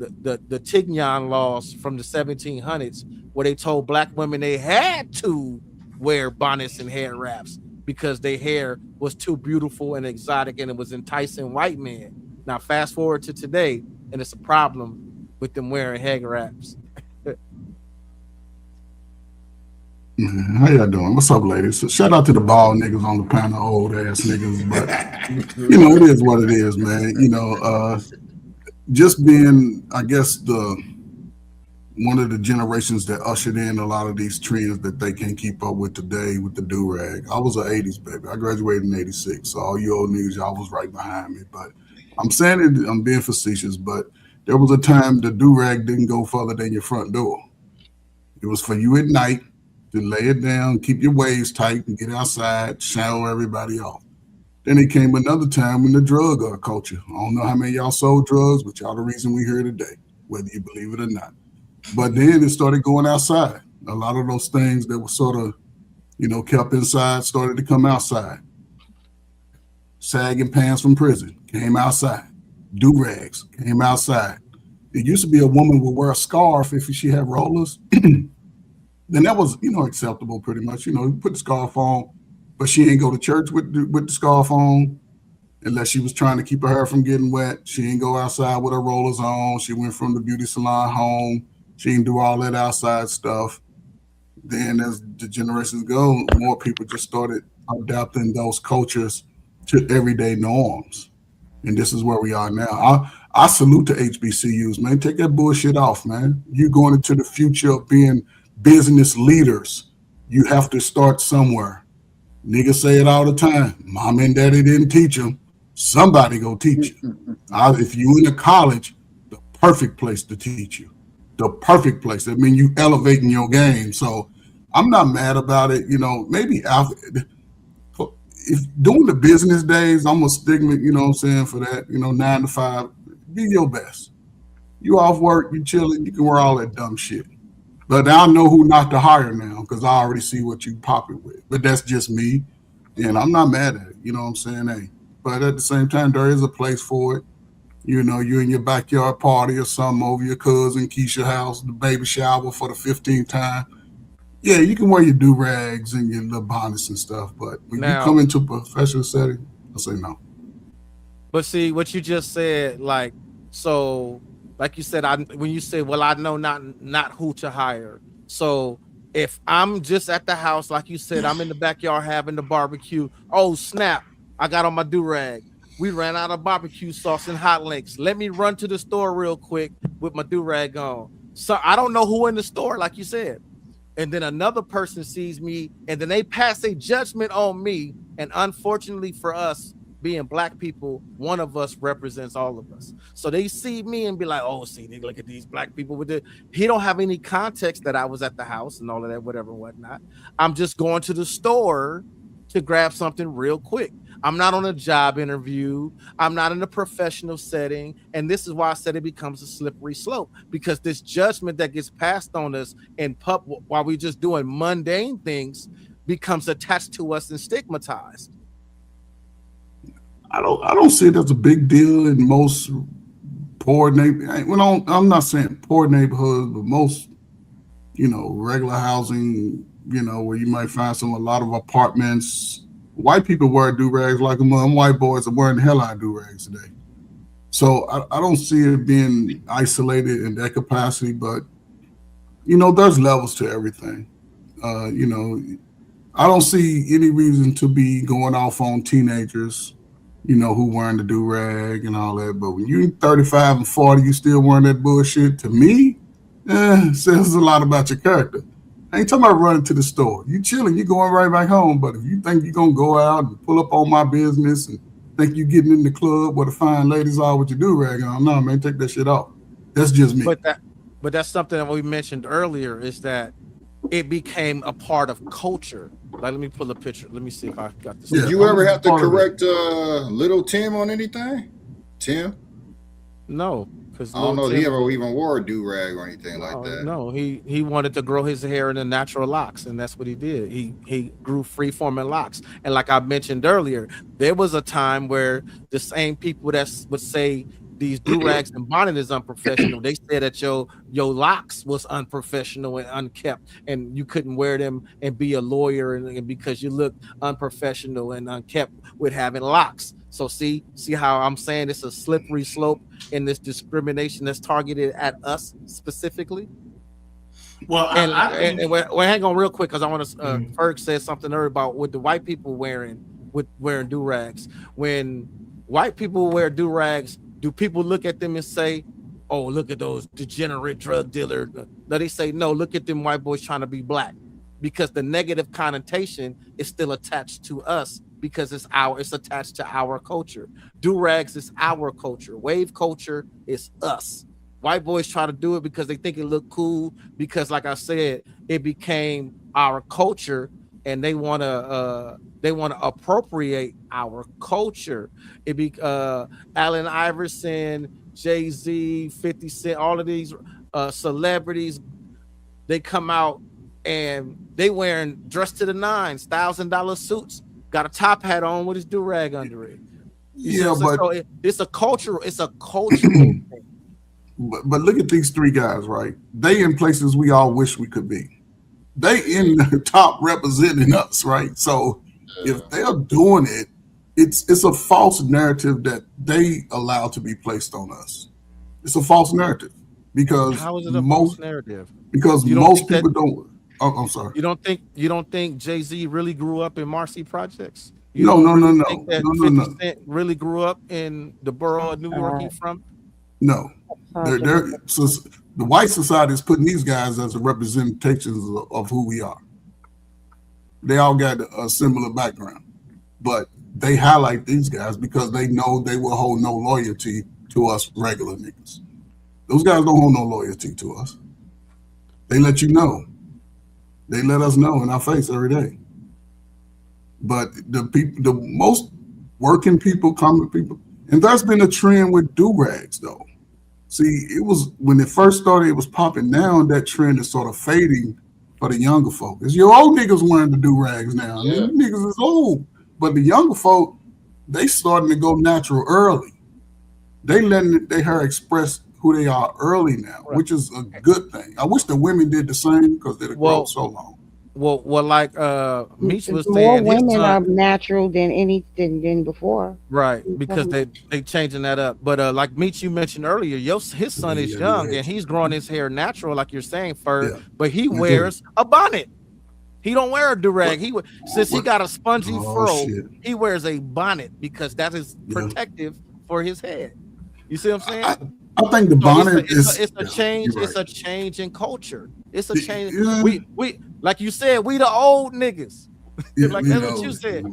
Tignon laws from the 1700s, where they told black women they had to wear bonnets and hair wraps because their hair was too beautiful and exotic and it was enticing white men. Now fast forward to today, and it's a problem with them wearing hair wraps. How y'all doing? What's up, ladies? So shout out to the bald niggas on the panel, old ass niggas, but it is what it is, man. Just being, I guess, one of the generations that ushered in a lot of these trends that they can't keep up with today with the do-rag. I was an 80s baby. I graduated in 86, so all you old niggas, y'all was right behind me. But I'm saying it, I'm being facetious, but there was a time the do-rag didn't go further than your front door. It was for you at night to lay it down, keep your waves tight, and get outside, shower everybody off. Then it came another time in the drug culture. I don't know how many y'all sold drugs, but y'all the reason we here today, whether you believe it or not. But then it started going outside. A lot of those things that were sort of, kept inside started to come outside. Sagging pants from prison came outside. Do-rags came outside. It used to be a woman would wear a scarf if she had rollers. then that was, acceptable pretty much. You put the scarf on, but she ain't go to church with the scarf on unless she was trying to keep her hair from getting wet. She ain't go outside with her rollers on. She went from the beauty salon home. She didn't do all that outside stuff. Then as the generations go, more people just started adapting those cultures to everyday norms. And this is where we are now. I salute the HBCUs, man. Take that bullshit off, man. You're going into the future of being business leaders. You have to start somewhere. Niggas say it all the time. Mom and daddy didn't teach them. Somebody go teach you. If you in a college, the perfect place to teach you. The perfect place. I mean, you elevating your game. So I'm not mad about it. Maybe after, if doing the business days, I'm a stigma, for that, 9 to 5, be your best. You off work, you chilling, you can wear all that dumb shit. But I know who not to hire now because I already see what you popping with. But that's just me. And I'm not mad at it. You know what I'm saying? Hey, but at the same time, there is a place for it. You're in your backyard party or something over your cousin Keisha's house, the baby shower for the 15th time. Yeah, you can wear your do-rags and your little bonnets and stuff, but when you come into a professional setting, I say no. But see, what you just said, like you said, when you say, well, I know not who to hire. So if I'm just at the house, like you said, I'm in the backyard having the barbecue. Oh, snap, I got on my do-rag. We ran out of barbecue sauce and hot links. Let me run to the store real quick with my do-rag on. So I don't know who in the store, like you said. And then another person sees me and then they pass a judgment on me. And unfortunately for us being Black people, one of us represents all of us. So they see me and be like, oh, see, they look at these Black people with it. He don't have any context that I was at the house and all of that, whatever, whatnot. I'm just going to the store to grab something real quick. I'm not on a job interview. I'm not in a professional setting. And this is why I said it becomes a slippery slope, because this judgment that gets passed on us in pub while we're just doing mundane things becomes attached to us and stigmatized. I don't see it as a big deal in most poor neighborhoods. Well, I'm not saying poor neighborhoods, but most, regular housing, where you might find a lot of apartments. White people wear do-rags like them white boys are wearing the hell out of do-rags today. So I don't see it being isolated in that capacity, but, there's levels to everything. I don't see any reason to be going off on teenagers, who wearing the do-rag and all that. But when you're 35 and 40, you still wearing that bullshit, to me, says a lot about your character. I ain't talking about running to the store. You chilling, you going right back home. But if you think you're going to go out and pull up on my business and think you getting in the club where the fine ladies are with your do-rag on, no, man, take that shit off. That's just me. But that's something that we mentioned earlier, is that it became a part of culture. Like, let me pull a picture. Let me see if I got this. Did you ever have to correct little Tim on anything? Tim? No. Because I don't know if he ever even wore a do-rag or anything like that. No, he wanted to grow his hair in the natural locks, and that's what he did. He grew free-forming locks. And like I mentioned earlier, there was a time where the same people that would say these do-rags and bonnet is unprofessional, they said that your locks was unprofessional and unkept, and you couldn't wear them and be a lawyer and because you looked unprofessional and unkept with having locks. So see how I'm saying it's a slippery slope in this discrimination that's targeted at us specifically? Well, hang on real quick, because I want to. Ferg said something earlier about what the white people wearing do-rags. When white people wear do-rags, do people look at them and say, "Oh, look at those degenerate drug dealers"? No, they say, "No, look at them white boys trying to be Black," because the negative connotation is still attached to us. Because it's attached to our culture. Do-rags is our culture. Wave culture is us. White boys try to do it because they think it look cool. Because, like I said, it became our culture, and they want to appropriate our culture. It be Allen Iverson, Jay-Z, 50 Cent, all of these celebrities. They come out and they wearing dressed to the nines, $1,000 suits. Got a top hat on with his do-rag under it. But it's a cultural thing. But look at these three guys, right? They in places we all wish we could be. they in the top representing us, right? So if they're doing it, it's a false narrative that they allow to be placed on us. It's a false narrative because How is it a false narrative? You don't most think that people don't. Oh, I'm sorry. you don't think Jay-Z really grew up in Marcy Projects? You No, don't no, no, really no, think that no, no, 50 no, Cent really grew up in the borough of New York he's from? no. So the white society is putting these guys as a representations of who we are. They all got a similar background, but they highlight these guys because they know they will hold no loyalty to us regular niggas. Those guys don't hold no loyalty to us. They let you know. They let us know in our face every day. But the most working people, common people, and that's been a trend with do-rags though. See, it was when it first started, it was popping. Now that trend is sort of fading for the younger folk. It's your old niggas wearing the do-rags now. Yeah. And niggas is old. But the younger folk, they starting to go natural early. They letting their hair express who they are early now, which is a good thing. I wish the women did the same because they'd grow so long. Well, like Meech was more saying, women are natural than before. Right, because they changing that up. But like Meech, you mentioned earlier, his son is young and he's growing his hair natural, like you're saying, fur. But he wears a bonnet. He don't wear a durag. Since he got a spongy fro, he wears a bonnet because that is protective for his head. You see what I'm saying? I think the bonnet is a change. It's a change in culture. It's a change. We like you said, we the old niggas. Like that's what you said.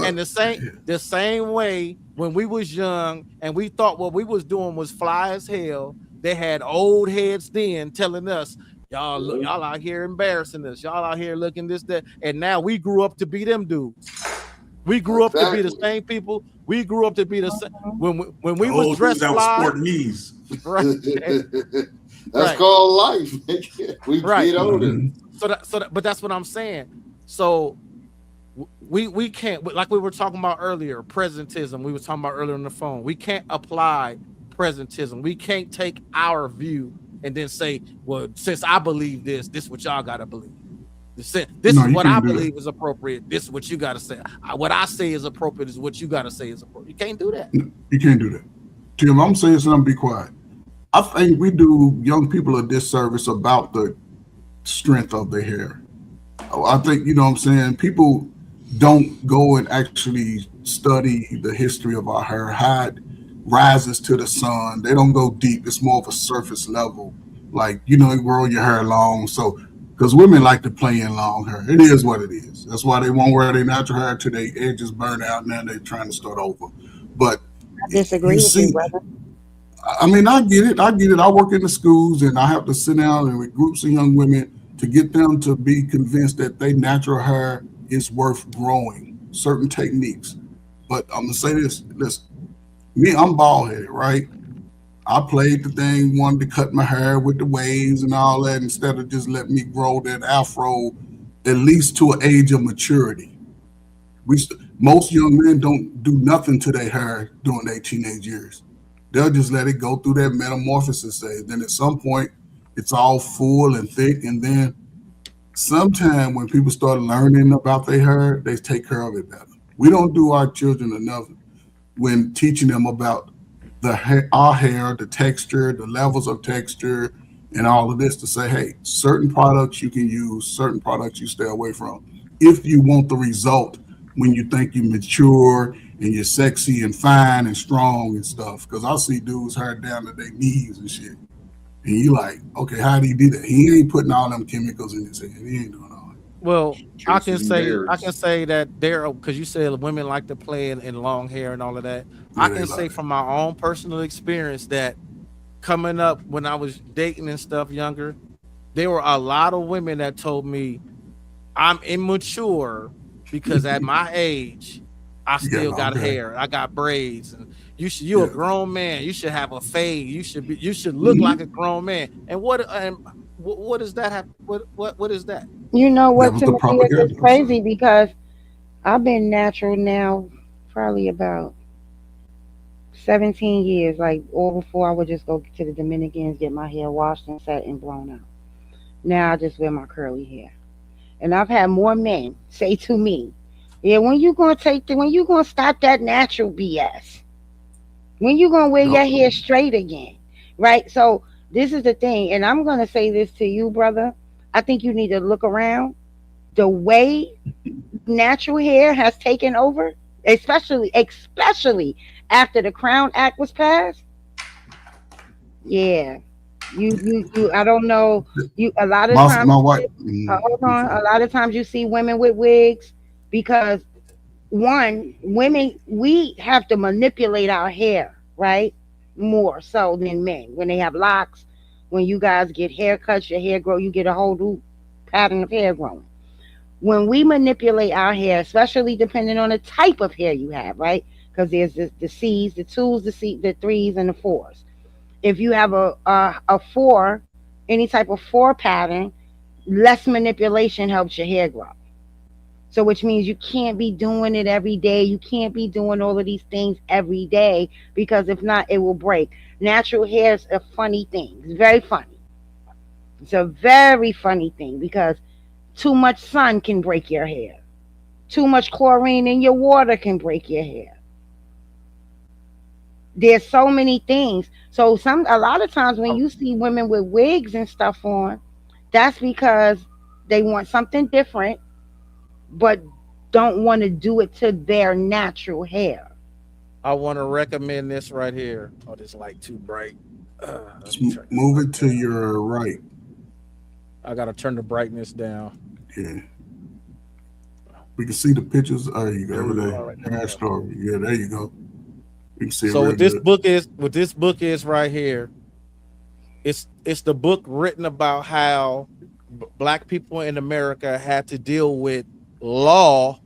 And the same way when we was young and we thought what we was doing was fly as hell, they had old heads then telling us, y'all out here embarrassing us. Y'all out here looking this, that. And now we grew up to be them dudes. We grew up to be the same people. We grew up to be the same. When we was dressed fly. Right. That's called life. We get older. But that's what I'm saying. So we can't, like we were talking about earlier, presentism. We were talking about earlier on the phone. We can't apply presentism. We can't take our view and then say, well, since I believe this is what y'all gotta believe. This is what I believe is appropriate. This is what you gotta say. What I say is appropriate is what you gotta say is appropriate. You can't do that. You can't do that. Tim, I'm saying something, be quiet. I think we do young people a disservice about the strength of their hair. I think, you know what I'm saying, people don't go and actually study the history of our hair, how it rises to the sun. They don't go deep. It's more of a surface level. Like, you grow your hair long. So, because women like to play in long hair. It is what it is. That's why they won't wear their natural hair till their edges burn out. Now they're trying to start over. But I disagree with you, brother. I mean, I get it. I work in the schools and I have to sit down and with groups of young women to get them to be convinced that their natural hair is worth growing, certain techniques. But I'm gonna say this, listen, me, I'm bald headed, right? I played the thing, wanted to cut my hair with the waves and all that instead of just letting me grow that afro at least to an age of maturity. Most young men don't do nothing to their hair during their teenage years. They'll just let it go through that metamorphosis phase. Then at some point, it's all full and thick. And then sometime when people start learning about their hair, they take care of it better. We don't do our children enough when teaching them about our hair, the texture, the levels of texture, and all of this to say, hey, certain products you can use, certain products you stay away from. If you want the result when you think you're mature and you're sexy and fine and strong and stuff. Because I see dudes hair down to their knees and shit. And you like, okay, how do you do that? He ain't putting all them chemicals in his head. He ain't doing all that. Well, I can say that there, because you said women like to play in long hair and all of that. Yeah, I can say from my own personal experience that coming up when I was dating and stuff younger, there were a lot of women that told me I'm immature because at my age, I still got hair. I got braids, and you're a grown man. You should have a fade. You should look like a grown man. And what does that have? What is that? You know what, Timothy, is crazy because I've been natural now probably about 17 years. Like all before, I would just go to the Dominicans, get my hair washed and set and blown out. Now I just wear my curly hair. And I've had more men say to me, "Yeah, when you gonna stop that natural BS? When you gonna wear your Yup. hair straight again?" Right? So this is the thing, and I'm gonna say this to you, brother. I think you need to look around. The way natural hair has taken over, especially after the Crown Act was passed. Yeah, you. I don't know. You a lot of times. My wife. Hold on. Okay. A lot of times you see women with wigs because one, women we have to manipulate our hair, right? More so than men. When they have locks, when you guys get haircuts, your hair grow, you get a whole new pattern of hair growing. When we manipulate our hair, especially depending on the type of hair you have, right? Because there's the C's, the twos, the threes, and the fours. If you have a four, any type of four pattern, less manipulation helps your hair grow. So, which means you can't be doing it every day. You can't be doing all of these things every day because if not, it will break. Natural hair is a funny thing. It's very funny. It's a very funny thing because too much sun can break your hair. Too much chlorine in your water can break your hair. There's so many things. So a lot of times when you see women with wigs and stuff on, that's because they want something different, but don't want to do it to their natural hair. I want to recommend this right here. Oh, this light too bright. Just move it to your right. I gotta turn the brightness down. Yeah. We can see the pictures. Oh, you go There we over go. there. All right, there we Hair go. story. Yeah, there you go. You can see it So real what this good. book is right here, it's the book written about how black people in America had to deal with law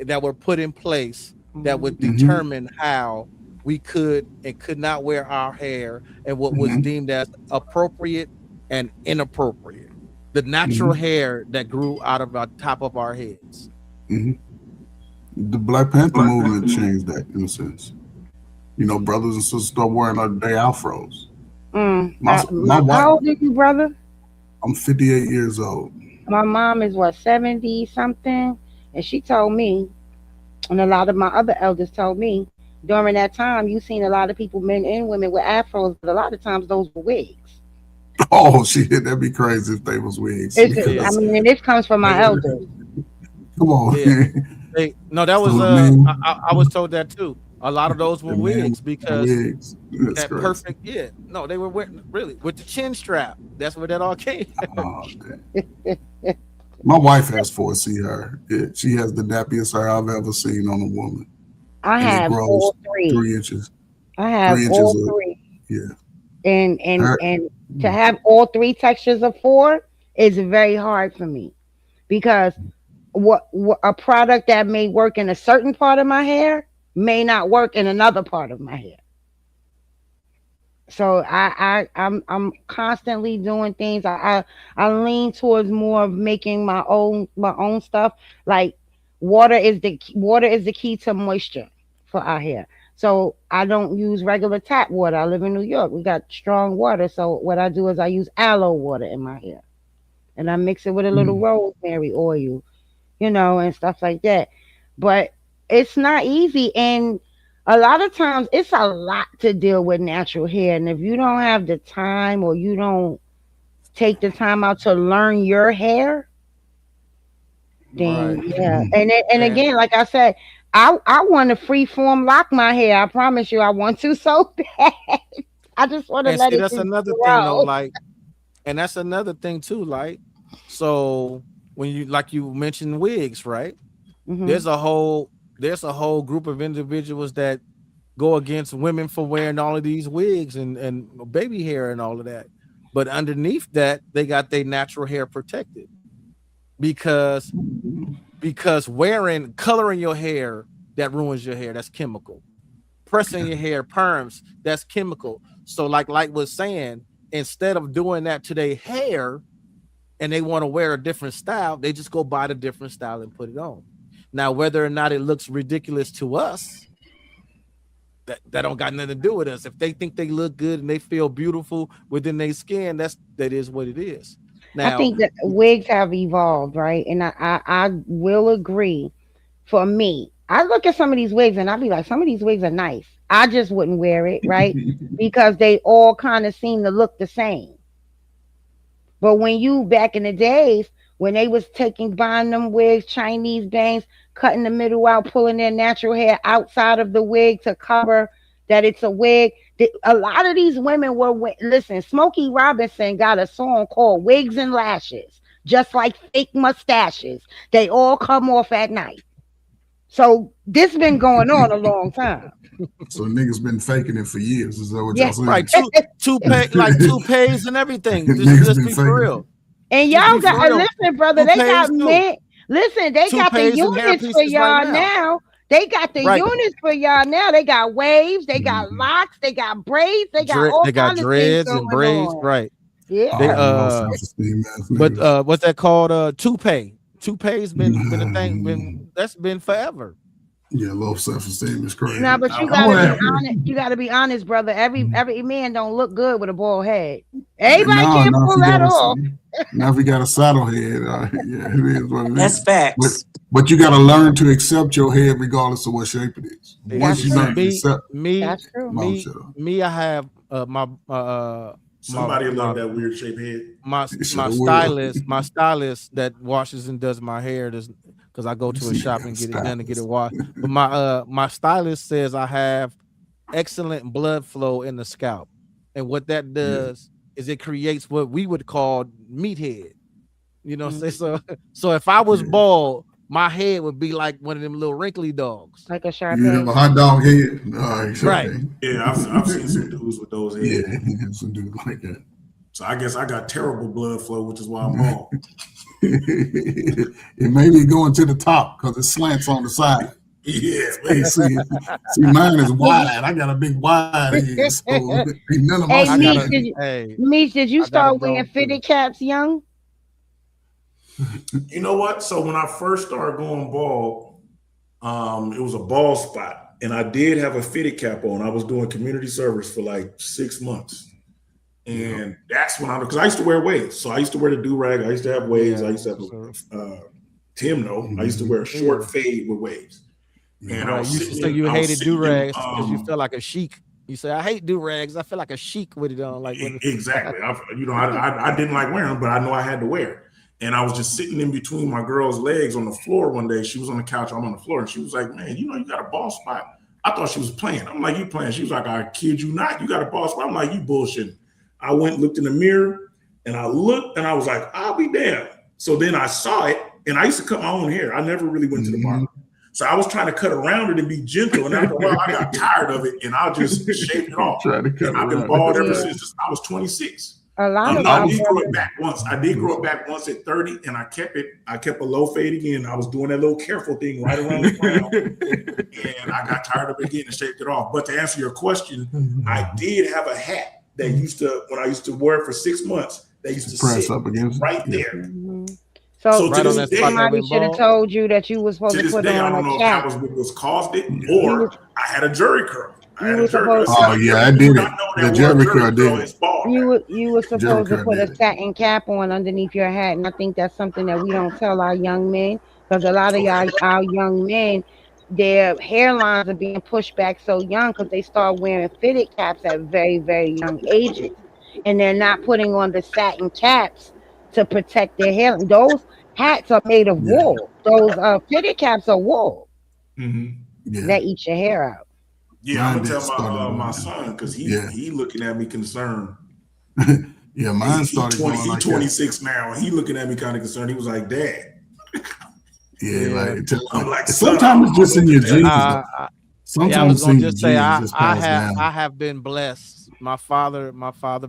that were put in place that would determine how we could and could not wear our hair and what was deemed as appropriate and inappropriate. The natural hair that grew out of the top of our heads. The Black Panther movement changed that in a sense. You know, brothers and sisters start wearing their afros. My wife, How old are you, brother? I'm 58 years old. My mom is what, 70 something? And she told me, and a lot of my other elders told me, during that time, you seen a lot of people, men and women, with afros, but a lot of times those were wigs. Oh shit, that'd be crazy if they was wigs. I mean, and this comes from my elders. Come on. Yeah. No, that was I was told that too. A lot of those were wigs because That's that crazy. perfect. Yeah, no, they were wearing, really with the chin strap. That's where that all came. Oh, my wife has 4C hair. Yeah, she has the nappiest hair I've ever seen on a woman. I and have it grows all three. 3 inches. I have 3 all inches. three. Yeah. And to have all three textures of four is very hard for me because what a product that may work in a certain part of my hair may not work in another part of my hair. So I'm constantly doing things. I lean towards more of making my own stuff. Like water is the key to moisture for our hair. So I don't use regular tap water. I live in New York. We got strong water. So what I do is I use aloe water in my hair, and I mix it with a little rosemary oil, and stuff like that. But it's not easy, and a lot of times it's a lot to deal with natural hair. And if you don't have the time or you don't take the time out to learn your hair, then yeah. And again, like I said, I want to free form lock my hair. I promise you, I want to so bad. I just want to And let see, it that's just another grow. thing though. Like, and that's another thing too. Like, so when you mentioned wigs, right? There's a whole group of individuals that go against women for wearing all of these wigs and baby hair and all of that. But underneath that, they got their natural hair protected because coloring your hair, that ruins your hair. That's chemical. Pressing your hair, perms, that's chemical. So like was saying, instead of doing that to their hair and they want to wear a different style, they just go buy the different style and put it on. Now, whether or not it looks ridiculous to us, that don't got nothing to do with us. If they think they look good and they feel beautiful within their skin, that is what it is. Now, I think that wigs have evolved, right? And I will agree. For me, I look at some of these wigs and I be like, some of these wigs are nice. I just wouldn't wear it, right? Because they all kind of seem to look the same. But when you back in the days when they was buying them wigs, Chinese bangs, cutting the middle out, pulling their natural hair outside of the wig to cover that it's a wig. A lot of these women listen. Smokey Robinson got a song called "Wigs and Lashes," just like fake mustaches. They all come off at night. So this been going on a long time. So niggas been faking it for years. Is that what Yeah. y'all saying? right, toupees and everything. Niggas Just been be faking for it. real. And Just y'all be for got real. listen, brother. They got Toupees, too. men. Listen, they got the Toupees and hair units for pieces y'all right now. now. They got the Right. units for y'all now. They got waves. They got locks. They got braids. They got all They got kinds of things dreads and going braids, on. right? Yeah. They Low self-esteem ass but niggas. what's that called? Toupee. Toupee's been a thing. That's been forever. Yeah, low self-esteem is crazy. No, but you I gotta be would- honest. You gotta be honest, brother. Every man don't look good with a bald head. Everybody No, can't if pull you that got off. now if you got a saddle head, yeah, it is what it That's is. facts. But you got to learn to accept your head regardless of what shape it is. Once you learn to accept, That's true. Me, I have Somebody love that weird shaped head. my sure will. stylist that washes and does my hair because I go to a shop and get it done and get it washed. But my stylist says I have excellent blood flow in the scalp, and what that does is it creates what we would call meathead. You know, so if I was bald, my head would be like one of them little wrinkly dogs, like a You Sharpay. have a hot dog head. right? Yeah, I've seen some dudes with those heads. Yeah, some dudes like that. So I guess I got terrible blood flow, which is why I'm bald. It may be going to the top because it slants on the side. Yeah, Hey, see, mine is wide. I got a big wide head, so none of my Hey, Meech, did you start wearing fitted caps young? You know what? So when I first started going bald, it was a bald spot, and I did have a fitted cap on. I was doing community service for like 6 months, and that's when because I used to wear waves. So I used to wear the do-rag. I used to have waves. I used to have Tim. I used to wear a short fade with waves. And I was you used to say sitting you in- I was hated sitting in, do-rags because you felt like a chic. You say I hate do-rags. I feel like a chic with it on. Like exactly. I didn't like wearing them, but I know I had to wear it. And I was just sitting in between my girl's legs on the floor one day. She was on the couch, I'm on the floor, and she was like, "Man, you got a bald spot." I thought she was playing. I'm like, "You playing?" She was like, "I kid you not, you got a bald spot." I'm like, "You bullshitting." I went and looked in the mirror, and I looked, and I was like, "I'll be damned." So then I saw it, and I used to cut my own hair. I never really went to the barber. So I was trying to cut around it and be gentle. And after a while, I got tired of it, and I just shaved it off. And I've been bald ever since I was 26. A lot of I did grow it back once. I did grow it back once at 30, and I kept it. I kept a low fade again. I was doing that little careful thing right around the crown, and I got tired of it again and shaved it off. But to answer your question, I did have a hat that when I used to wear it for 6 months, they used to Press sit up against right there. So to this day, somebody should have told you that you was supposed to to this put day, I on don't know a if that cap. was what was caused it, or I had a jury curl. Oh yeah, I did it. The Jerry curl did it. You were supposed to put a satin cap on underneath your hat, and I think that's something that we don't tell our young men, because a lot of our young men, their hairlines are being pushed back so young because they start wearing fitted caps at very, very young ages, and they're not putting on the satin caps to protect their hair. Those hats are made of wool. Those fitted caps are wool. That eat your hair out. Yeah, I'm gonna tell my son because he looking at me concerned. Yeah, mine started going He's like 26 now, and he looking at me kind of concerned. He was like, "Dad." I'm like, sometimes it's just in your genes. Sometimes I was gonna just say I I have been blessed. My father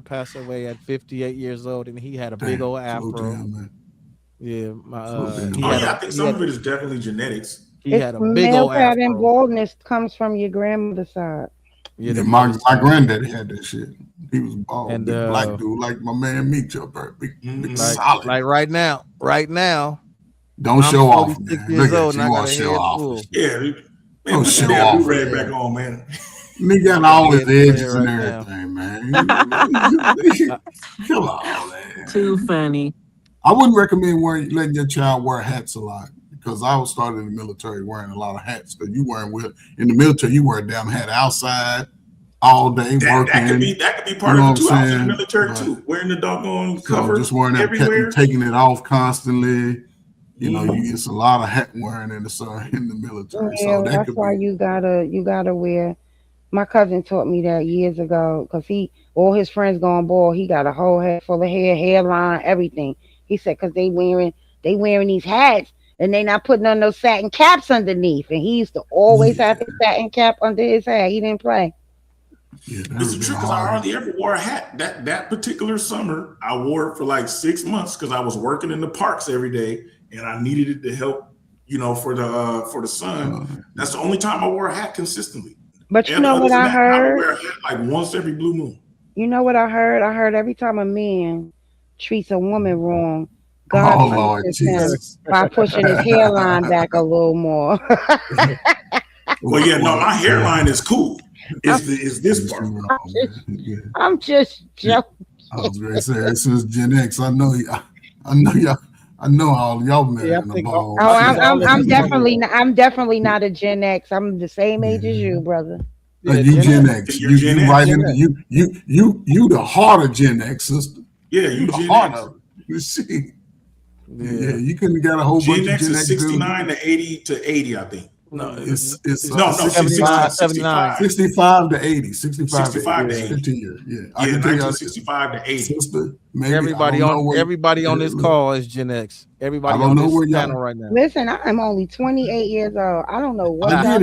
passed away at 58 years old, and he had a big old afro. Yeah, I think some of it is definitely genetics. He had a big male old pattern afro. baldness comes from your grandmother's side. Yeah, my granddaddy had that shit. He was bald, and big black dude like my man Meech up there, big solid. Like right now. Don't show off, man. 46 years old, and I got a show head off. full. Yeah, man, don't show that off. red back on, man. Nigga got all his edges and right everything, man. Come on, man. Too funny. I wouldn't recommend letting your child wear hats a lot, because I was started in the military wearing a lot of hats. Because you wearing in the military, you wear a damn hat outside all day working. That could be part of it too. I was in the military too, wearing the doggone cover just wearing that everywhere, taking it off constantly. You know, it's a lot of hat wearing in the military. Yeah, So that's why you gotta wear. My cousin taught me that years ago, because all his friends go on board. He got a whole head full of hair, hairline, everything. He said because they wearing these hats and they not putting on those satin caps underneath. And he used to always have his satin cap under his hat. He didn't play. Yeah, it's the truth, because I hardly ever wore a hat. That particular summer, I wore it for like 6 months because I was working in the parks every day and I needed it to help, for the sun. That's the only time I wore a hat consistently. But you know what I heard? I would wear a hat like once every blue moon. You know what I heard? I heard every time a man treats a woman wrong, God punishes him by pushing his hairline back a little more. Well, yeah, no, my hairline is cool. Is this part? I'm just joking. I was going to say, since Gen X, I know all y'all men in the ball. Oh, I'm definitely not a Gen X. I'm the same age as you, brother. You Gen X. You the heart of Gen X, sister. Yeah, you the Gen heart X. of it. You see. Yeah, you couldn't get a whole Gen bunch X of Gen is X 69 to 80 to 80, I think. No, it's 65 to 80. 65 to 80. 15 years. Yeah. I can tell you 65 to 80. Sister, everybody on this call is Gen X. Everybody on this panel right now. Listen, I am only 28 years old. I don't know what I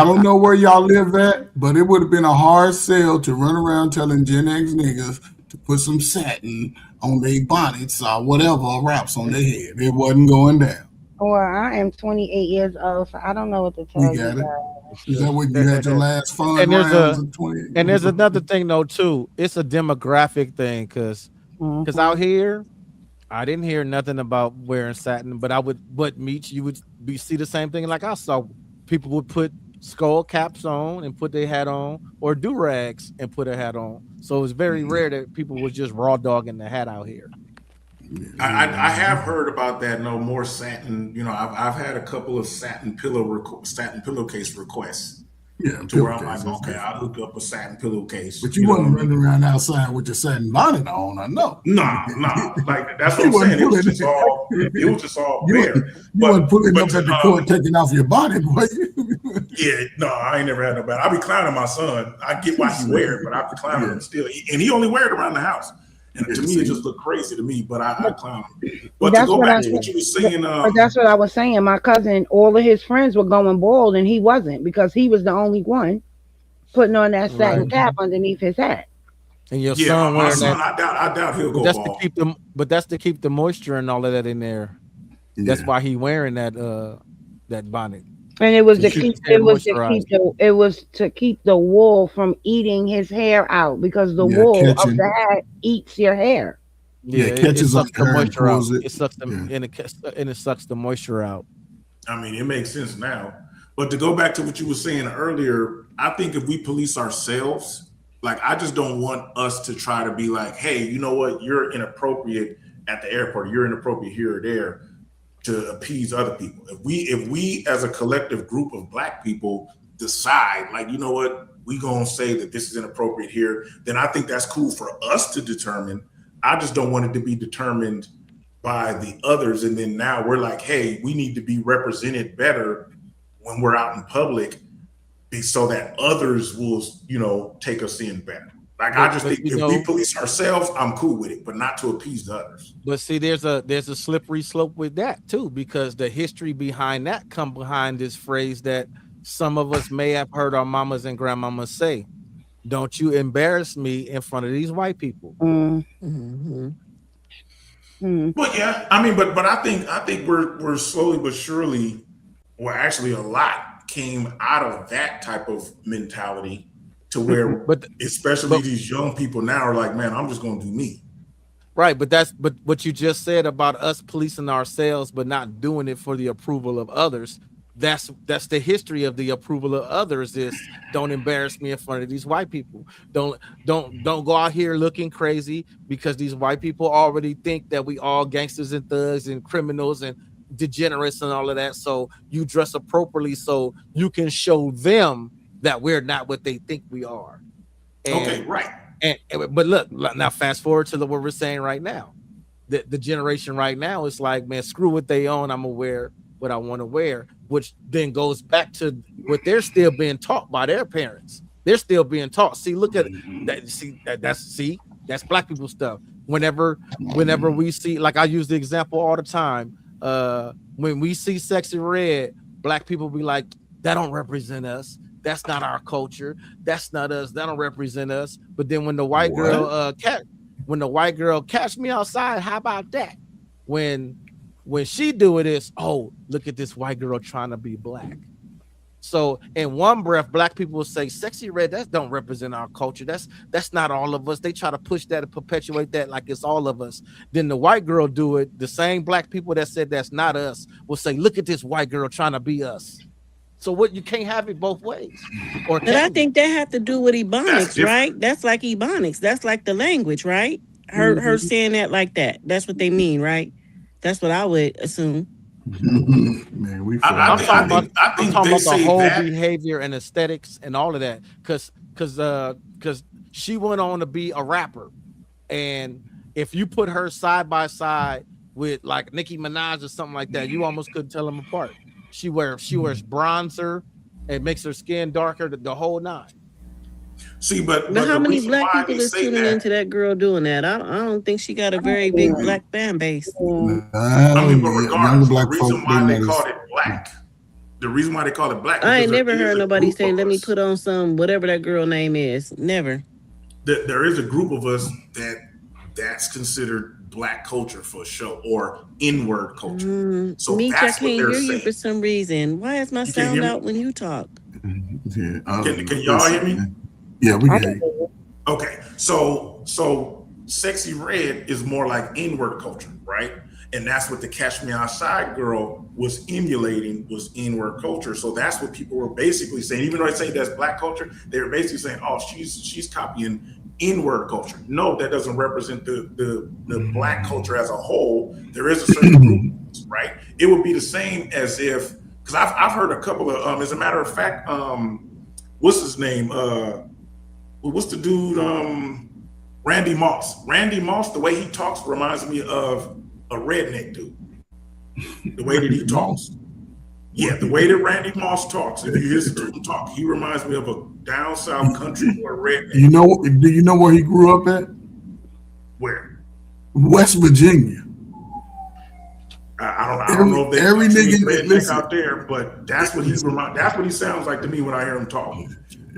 don't know where y'all live at, but it would have been a hard sell to run around telling Gen X niggas to put some satin on their bonnets or whatever, wraps on their head. It wasn't going down. Well, I am 28 years old, so I don't know what to tell you guys. Is that what you had your last fun and there's another thing though too. It's a demographic thing, because out here, I didn't hear nothing about wearing satin, but you would see the same thing. Like I saw people would put skull caps on and put their hat on, or do-rags and put a hat on. So it's very rare that people was just raw dogging the hat out here. I have heard about that. No more satin. I've had a couple of satin pillowcase requests. Yeah, to where I'm like, okay, I'll hook up a satin pillowcase. But you wasn't running around outside with your satin bonnet on, I know. Nah. Like that's what I'm saying. It was just all bare. You wasn't pulling up at the court taking off your bonnet, was you? Yeah, no, I ain't never had no bad. I be clowning my son. I get why he wear it, but I be clowning him still. And he only wear it around the house. And to me, it just looked crazy to me, but I clown him. But to go back to what you were saying. But that's what I was saying. My cousin, all of his friends were going bald, and he wasn't, because he was the only one putting on that satin cap underneath his hat. And your son wearing that. I doubt he'll go bald. That's to keep the moisture and all of that in there. Yeah. That's why he wearing that bonnet. And it was to keep the wool from eating his hair out, because the wool of the hat eats your hair. Yeah, it sucks the moisture out. It sucks them, and it sucks the moisture out. I mean, it makes sense now. But to go back to what you were saying earlier, I think if we police ourselves, like I just don't want us to try to be like, hey, you know what, you're inappropriate at the airport, you're inappropriate here or there, to appease other people. If we as a collective group of Black people decide, like, you know what, we gonna say that this is inappropriate here, then I think that's cool for us to determine. I just don't want it to be determined by the others. And then now we're like, hey, we need to be represented better when we're out in public, so that others will, take us in better. Like, I just think if we police ourselves, I'm cool with it, but not to appease the others. But see, there's a slippery slope with that too, because the history behind that come behind this phrase that some of us may have heard our mamas and grandmamas say: "Don't you embarrass me in front of these white people." Mm-hmm. Mm-hmm. But yeah, I mean, but I think we're slowly but surely, well, actually, a lot came out of that type of mentality. To where, especially these young people now are like, man, I'm just going to do me. Right, but what you just said about us policing ourselves, but not doing it for the approval of others. that's the history of the approval of others is don't embarrass me in front of these white people. Don't go out here looking crazy because these white people already think that we all gangsters and thugs and criminals and degenerates and all of that. So you dress appropriately so you can show them that we're not what they think we are. And, okay, right. But look, now fast forward to what we're saying right now. The generation right now is like, man, screw what they own. I'm gonna wear what I want to wear, which then goes back to what they're still being taught by their parents. They're still being taught. See, look at that. That's black people stuff. Whenever we see, like I use the example all the time. When we see Sexy Red, black people be like, that don't represent us. That's not our culture. That's not us. That don't represent us. But then when the white girl catch me outside, how about that? When she do it is, oh, look at this white girl trying to be black. So in one breath, black people will say, Sexy Red, that don't represent our culture. That's not all of us. They try to push that and perpetuate that like it's all of us. Then the white girl do it. The same black people that said that's not us will say, look at this white girl trying to be us. So what, you can't have it both ways. But I think that have to do with Ebonics, right? That's like Ebonics. That's like the language, right? Her saying that like that. That's what they mean, right? That's what I would assume. Man, I'm talking about the whole behavior and aesthetics and all of that, because she went on to be a rapper, and if you put her side by side with like Nicki Minaj or something like that, you almost couldn't tell them apart. She wears bronzer, it makes her skin darker, the whole nine. See, but how many black people is tuning into that girl doing that? I don't think she got a very big black fan base. I mean, but regardless, the reason why they called it black, the reason why they call it black. I ain't never heard nobody say, let me put on some, whatever that girl name is. Never. There is a group of us that's considered black culture for sure, or N-word culture. So Meech, that's I can't what they're hear saying. you for some reason. Why is my sound out when you talk? Yeah, can y'all hear me? Yeah, we can. Okay, so Sexy Red is more like N-word culture, right? And that's what the Catch Me Outside girl was emulating, was N-word culture. So that's what people were basically saying. Even though I say that's black culture, they were basically saying, oh, she's copying N-word culture. No, that doesn't represent the black culture as a whole. There is a certain group, right? It would be the same as if, because I've heard a couple of, as a matter of fact, what's his name? What's the dude? Randy Moss. Randy Moss, the way he talks reminds me of a redneck dude. The way that he talks. Yeah, the way that Randy Moss talks. If you listen to him talk, he reminds me of a down south country or redneck. Do you know where he grew up at? Where? West Virginia. I don't know if they every nigga out there, but that's what he sounds like to me when I hear him talk.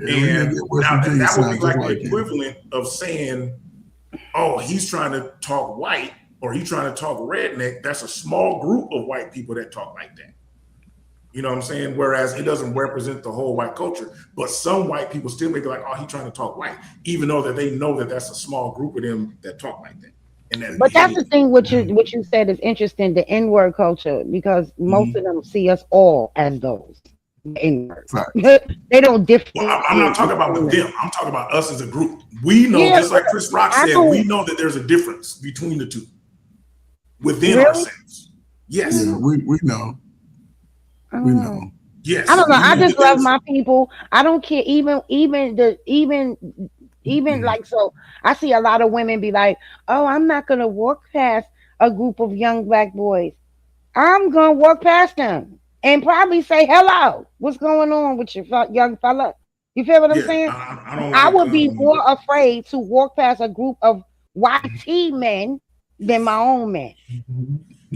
And now that would be like the equivalent of saying, oh, he's trying to talk white or he's trying to talk redneck. That's a small group of white people that talk like that. You know what I'm saying? Whereas it doesn't represent the whole white culture, but some white people still may be like, oh, he's trying to talk white, even though that they know that that's a small group of them that talk like that. But that's the thing. What you said is interesting. The N-word culture, because most of them see us all as those N-word. They don't differ. Well, I'm not talking about with them. I'm talking about us as a group. We know, just like Chris Rock said, we know that there's a difference between the two within ourselves. Yes, yeah, we know. We know. Yes, I don't know. I just love my people. I don't care. Even like, so I see a lot of women be like, oh, I'm not going to walk past a group of young black boys. I'm going to walk past them and probably say, hello, what's going on with your young fella? You feel what I'm saying? I would be more afraid to walk past a group of YT men than my own men.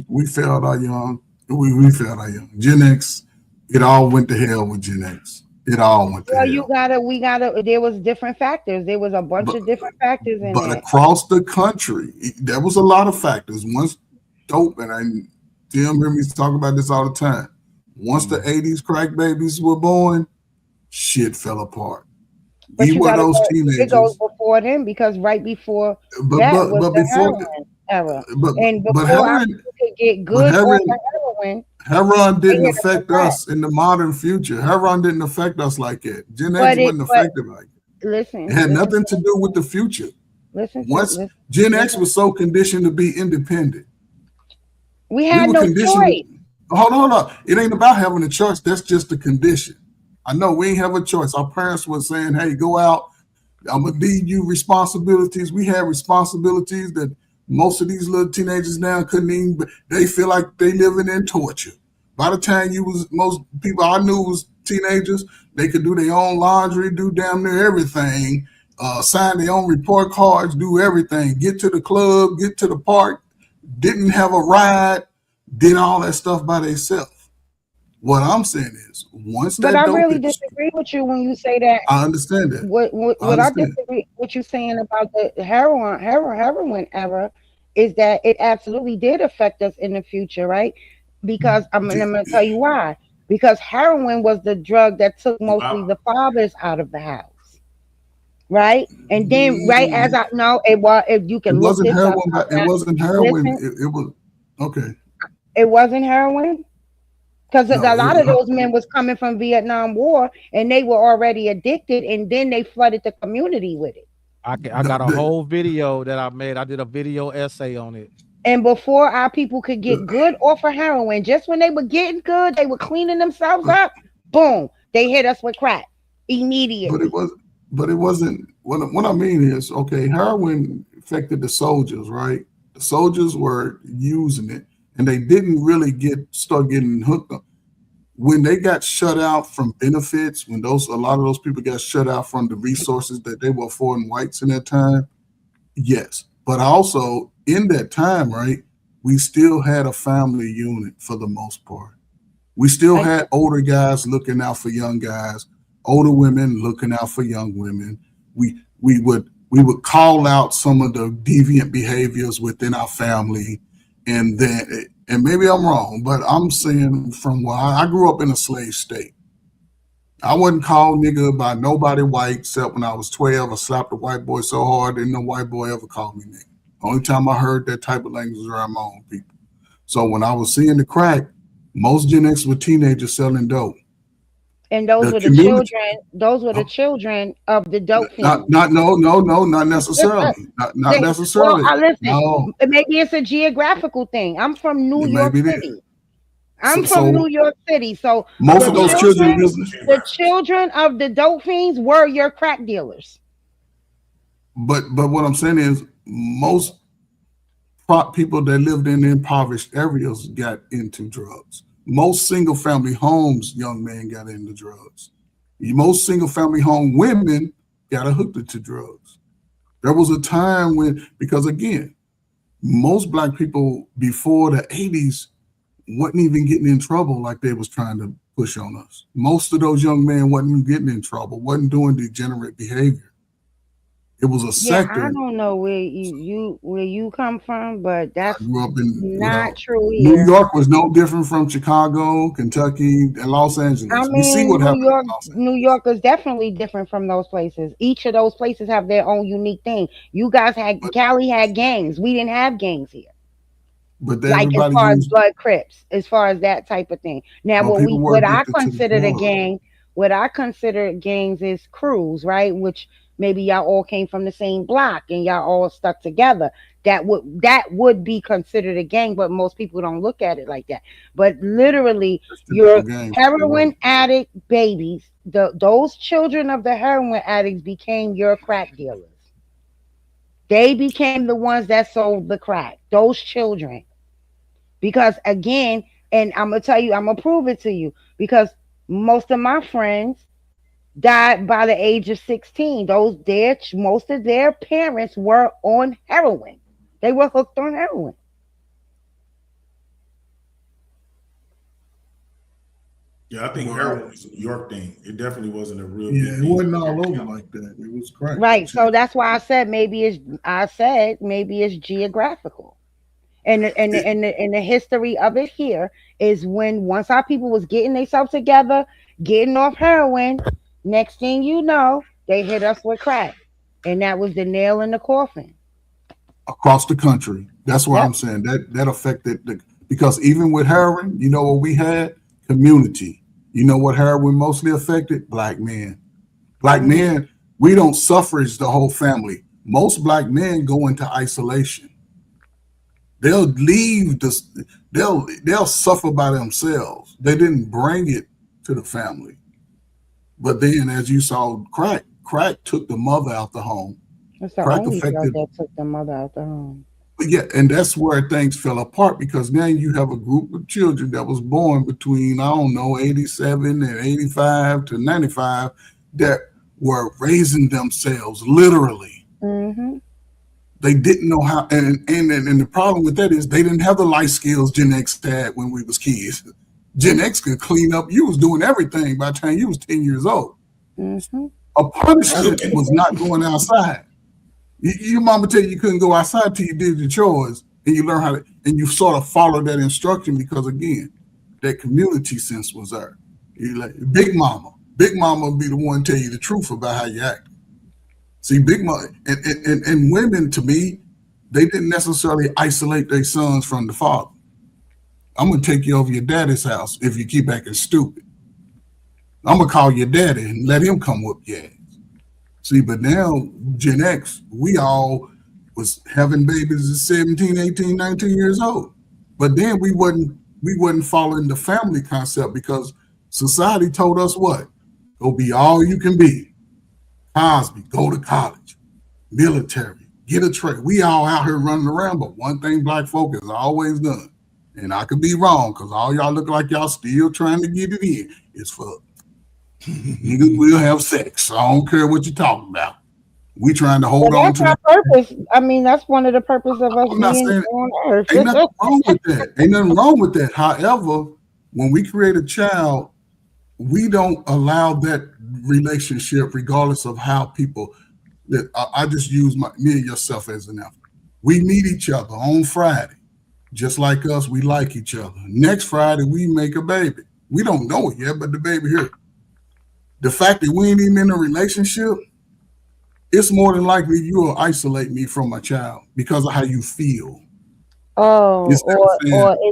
We failed our young. We failed our young. Gen X, it all went to hell with Gen X. It all went to hell. We gotta, there was different factors. There was a bunch of different factors in But across the country, there was a lot of factors. Once dope, and Tim hear me talk about this all the time. Once the 80s crack babies were born, shit fell apart. But we were those teenagers. It goes before them, because right before that was the heroin era. And before I could get good heroin, Heroin They didn't hit us with affect crack. us in the modern future. Heroin didn't affect us like that. Gen But X wasn't affected like it. listen, It had listen nothing to to do with the future. Once listen. Gen X was so conditioned to be independent, We we had were no conditioned. choice. Hold on. It ain't about having a choice. That's just a condition. I know we ain't have a choice. Our parents were saying, hey, go out. I'm going to leave you responsibilities. We had responsibilities that most of these little teenagers now couldn't even, they feel like they living in torture. By the time most people I knew was teenagers, they could do their own laundry, do damn near everything, sign their own report cards, do everything, get to the club, get to the park, didn't have a ride, did all that stuff by themselves. What I'm saying is, once But that I dope really hits, disagree with you when you say that. I understand that. What I disagree with you saying about the heroin era is that it absolutely did affect us in the future, right? Because I'm gonna tell you why. Because heroin was the drug that took mostly the fathers out of the house, right? And then right as I know it was, if you can look this up. It wasn't heroin. Listen, It was okay. it wasn't heroin. Because No, a lot of those men was coming from Vietnam War and they were already addicted, and then they flooded the community with it. I got a whole video that I made. I did a video essay on it. And before our people could get good off of heroin, just when they were getting good, they were cleaning themselves up. Boom, they hit us with crack immediately. But it wasn't. What I mean is, okay, heroin affected the soldiers, right? The soldiers were using it, and they didn't really start getting hooked up. When they got shut out from benefits, when a lot of those people got shut out from the resources that they were affording whites in that time, yes. But also in that time, right, we still had a family unit for the most part. We still had older guys looking out for young guys, older women looking out for young women. We would call out some of the deviant behaviors within our family, and maybe I'm wrong, but I'm saying from where I grew up in a slave state. I wasn't called nigga by nobody white except when I was 12. I slapped a white boy so hard that no white boy ever called me nigga. Only time I heard that type of language was around my own people. So when I was seeing the crack, most Gen X were teenagers selling dope. And those were the children. Those were the children of the dope fiends. Not necessarily. Not necessarily. Well, listen, no. Maybe it's a geographical thing. I'm from New York City. I'm from New York City. So most of those children, the children of the dope fiends were your crack dealers. But what I'm saying is, most people that lived in impoverished areas got into drugs. Most single family homes, young men got into drugs. Most single family home women got hooked to drugs. There was a time when, because again, most black people before the 80s wasn't even getting in trouble like they was trying to push on us. Most of those young men wasn't getting in trouble, wasn't doing degenerate behavior. It was a sector. I don't know where you come from, but that's not true here. here. New York was no different from Chicago, Kentucky, and Los Angeles. I mean, we see what happened. New York is definitely different from those places. Each of those places have their own unique thing. You guys Cali had gangs. We didn't have gangs here. But like as far as blood Crips, as far as that type of thing. Now, what I considered a gang, what I consider gangs is crews, right? Which maybe y'all all came from the same block and y'all all stuck together. That would be considered a gang, but most people don't look at it like that. But literally, your heroin addict babies, those children of the heroin addicts became your crack dealers. They became the ones that sold the crack. Those children. Because again, and I'm gonna tell you, I'm gonna prove it to you, because most of my friends died by the age of 16. Most of their parents were on heroin. They were hooked on heroin. Yeah, I think heroin was a New York thing. It definitely wasn't a real. Yeah, it wasn't all over like that. It was crack. Right. So that's why I said maybe it's geographical. And the history of it here is when once our people was getting themselves together, getting off heroin, next thing you know, they hit us with crack. And that was the nail in the coffin. Across the country. That's what I'm saying. That affected Because even with heroin, you know what we had? Community. You know what heroin mostly affected? Black men. Black men, we don't suffrage the whole family. Most black men go into isolation. They'll leave this, they'll suffer by themselves. They didn't bring it to the family. But then as you saw, crack took the mother out the home. That's the only drug that took the mother out the home. Yeah, and that's where things fell apart, because now you have a group of children that was born between, I don't know, 87 and 85 to 95 that were raising themselves literally. Mm-hmm. They didn't know how, and the problem with that is they didn't have the life skills Gen X had when we was kids. Gen X could clean up. You was doing everything by the time you was 10 years old. Mm-hmm. A punishment was not going outside. Your mama tell you couldn't go outside till you did your chores, and you learn how to, and you sort of follow that instruction, because again, that community sense was there. You like Big Mama would be the one to tell you the truth about how you act. See, Big Mama and women, to me, they didn't necessarily isolate their sons from the father. I'm gonna take you over your daddy's house if you keep acting stupid. I'm gonna call your daddy and let him come whoop your ass. See, but now Gen X, we all was having babies at 17, 18, 19 years old. But then we wasn't following the family concept, because society told us what? Go be all you can be. Cosby, go to college, military, get a trade. We all out here running around, but one thing black folk has always done, and I could be wrong, because all y'all look like y'all still trying to get it in, is fuck. Niggas will have sex. I don't care what you're talking about. We trying to hold on to our purpose. I mean, that's one of the purpose of us being on earth. Ain't nothing wrong with that. Ain't nothing wrong with that. However, when we create a child, we don't allow that relationship, regardless of how people. That I just use me and yourself as an example. We meet each other on Friday, just like us. We like each other. Next Friday, we make a baby. We don't know it yet, but the baby here. The fact that we ain't even in a relationship, it's more than likely you will isolate me from my child because of how you feel. Oh, or is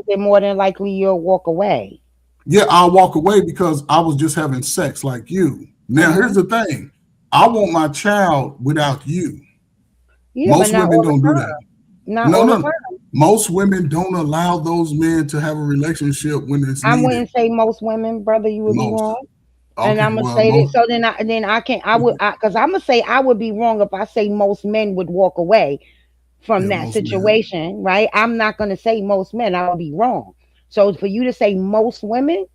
it more than likely you'll walk away? Yeah, I'll walk away because I was just having sex like you. Now, here's the thing. I want my child without you. Yeah, most women don't do that. No. Most women don't allow those men to have a relationship when it's needed. I wouldn't say most women, brother. You would be wrong. Okay, and I'm gonna say this. So then I can't. Because I'm gonna say I would be wrong if I say most men would walk away from that situation, right? I'm not gonna say most men. I would be wrong. So for you to say most women,